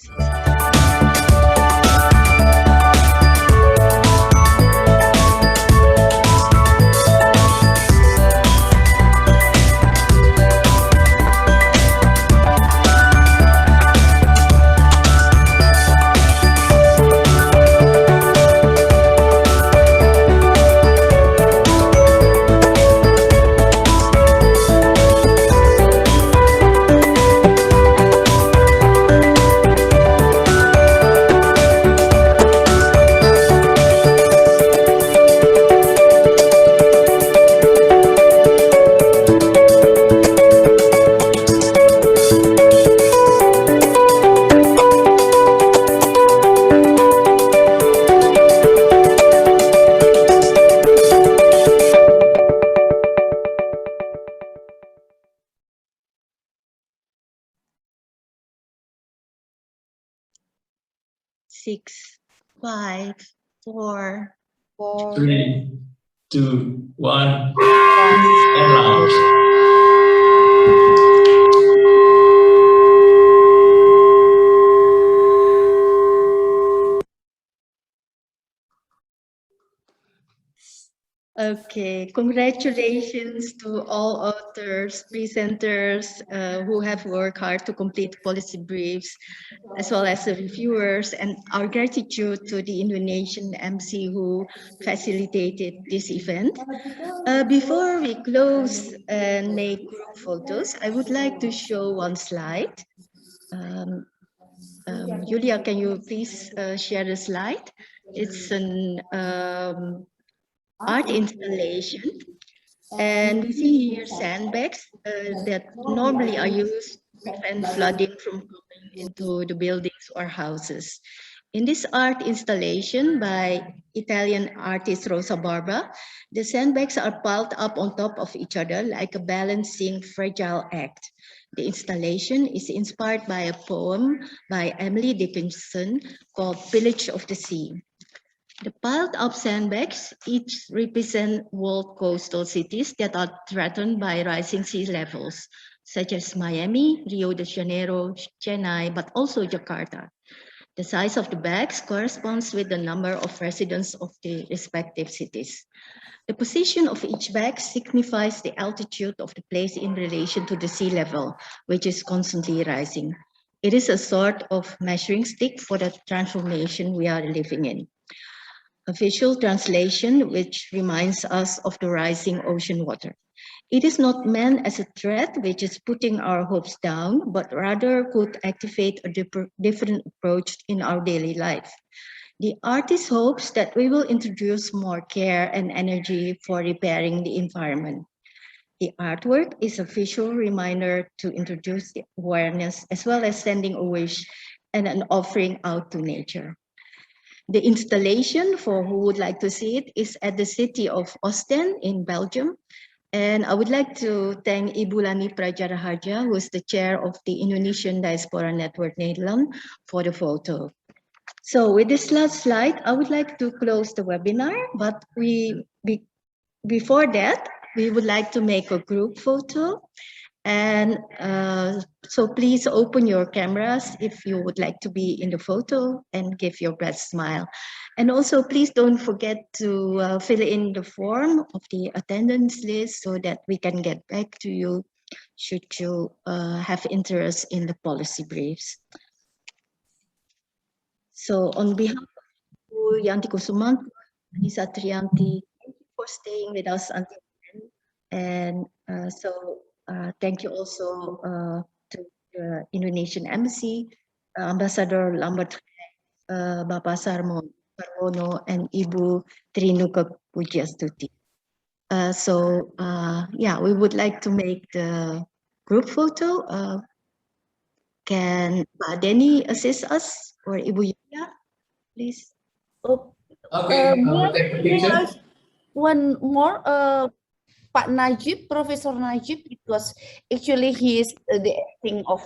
Speaker 21: Six, 5, 4,
Speaker 22: 3, 2, 1, and launch.
Speaker 21: Okay, congratulations to all authors, presenters who have worked hard to complete policy briefs, as well as the reviewers, and our gratitude to the Indonesian MC who facilitated this event. Before we close and make group photos, I would like to show one slide. Julia, can you please share the slide? It's an art installation, and we see here sandbags that normally are used to prevent flooding from going into the buildings or houses. In this art installation by Italian artist Rosa Barba, the sandbags are piled up on top of each other like a balancing fragile act. The installation is inspired by a poem by Emily Dickinson called Village of the Sea. The piled up sandbags each represent world coastal cities that are threatened by rising sea levels, such as Miami, Rio de Janeiro, Chennai, but also Jakarta. The size of the bags corresponds with the number of residents of the respective cities. The position of each bag signifies the altitude of the place in relation to the sea level, which is constantly rising. It is a sort of measuring stick for the transformation we are living in. A visual translation which reminds us of the rising ocean water. It is not meant as a threat which is putting our hopes down, but rather could activate a different approach in our daily life. The artist hopes that we will introduce more care and energy for repairing the environment. The artwork is a visual reminder to introduce the awareness as well as sending a wish and an offering out to nature. The installation, for who would like to see it, is at the city of Ostend in Belgium. And I would like to thank Ibu Lani Prajaraharja, who is the chair of the Indonesian Diaspora Network Nederland, for the photo. So with this last slide, I would like to close the webinar, but before that, we would like to make a group photo. And so please open your cameras if you would like to be in the photo and give your best smile. And also please don't forget to fill in the form of the attendance list so that we can get back to you should you have interest in the policy briefs. So on behalf of Yanti Kusumanto, Anissa Trianti, thank you for staying with us until the end. And thank you also to the Indonesian Embassy, Ambassador Lambert, Bapak Sarwono, and Ibu Trinuka Pujastuti. Yeah, we would like to make the group photo. Can Pak Denny assist us, or Ibu Yulia, please?
Speaker 20: Oh,
Speaker 22: Okay, we'll take the picture.
Speaker 20: One more, Pak Najib, Professor Najib, because actually he is the acting of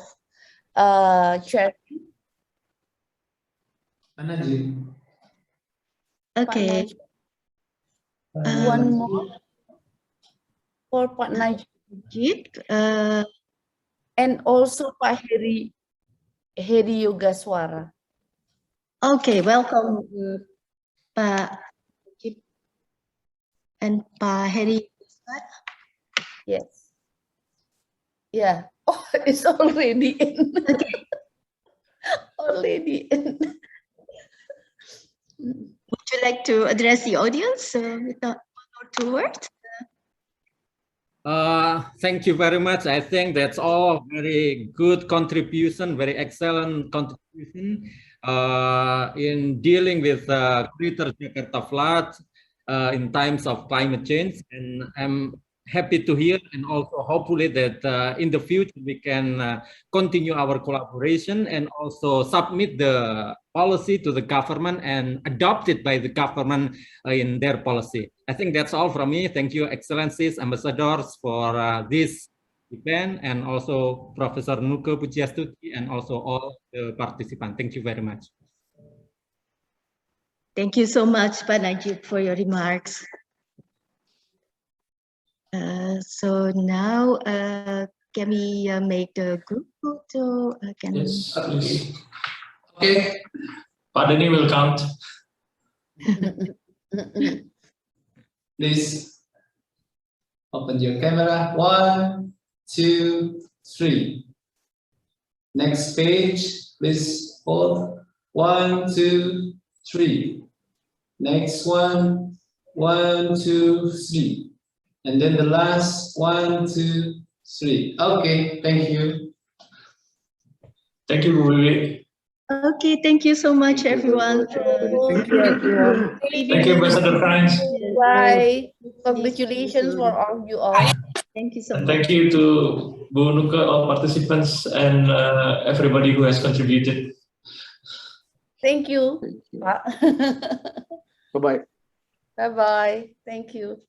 Speaker 20: chair.
Speaker 22: Pak Najib.
Speaker 21: Okay.
Speaker 20: One more for Pak Najib, and also Pak Heri Yogaswara.
Speaker 21: Okay, welcome, Pak Najib and Pak Heri.
Speaker 20: Yes. Yeah. Oh, it's already in.
Speaker 21: Okay.
Speaker 20: Already in.
Speaker 21: Would you like to address the audience with one or two words?
Speaker 3: Thank you very much. I think that's all very good contribution, very excellent contribution in dealing with Greater Jakarta flood in times of climate change. And I'm happy to hear, and also hopefully that in the future we can continue our collaboration and also submit the policy to the government and adopt it by the government in their policy. I think that's all from me. Thank you, Excellencies, Ambassadors, for this event, and also Professor Nuka Pujiastuti, and also all the participants. Thank you very much.
Speaker 21: Thank you so much, Pak Najib, for your remarks. So now, can we make the group photo?
Speaker 22: Yes, please. Okay, Pak Denny will count. Please open your camera. 1, 2, 3. Next page, please hold. 1, 2, 3. Next one. 1, 2, 3. And then the last 1, 2, 3. Okay, thank you. Thank you, Wiwi.
Speaker 21: Okay, thank you so much, everyone.
Speaker 22: Thank you, everyone. Thank you, Ambassador Franz.
Speaker 20: Bye. Congratulations for all you all.
Speaker 21: Thank you so
Speaker 22: And
Speaker 21: much.
Speaker 22: thank you to Bu Nuka, all participants, and everybody who has contributed.
Speaker 20: Thank you.
Speaker 18: Bye-bye.
Speaker 20: Bye-bye. Thank you.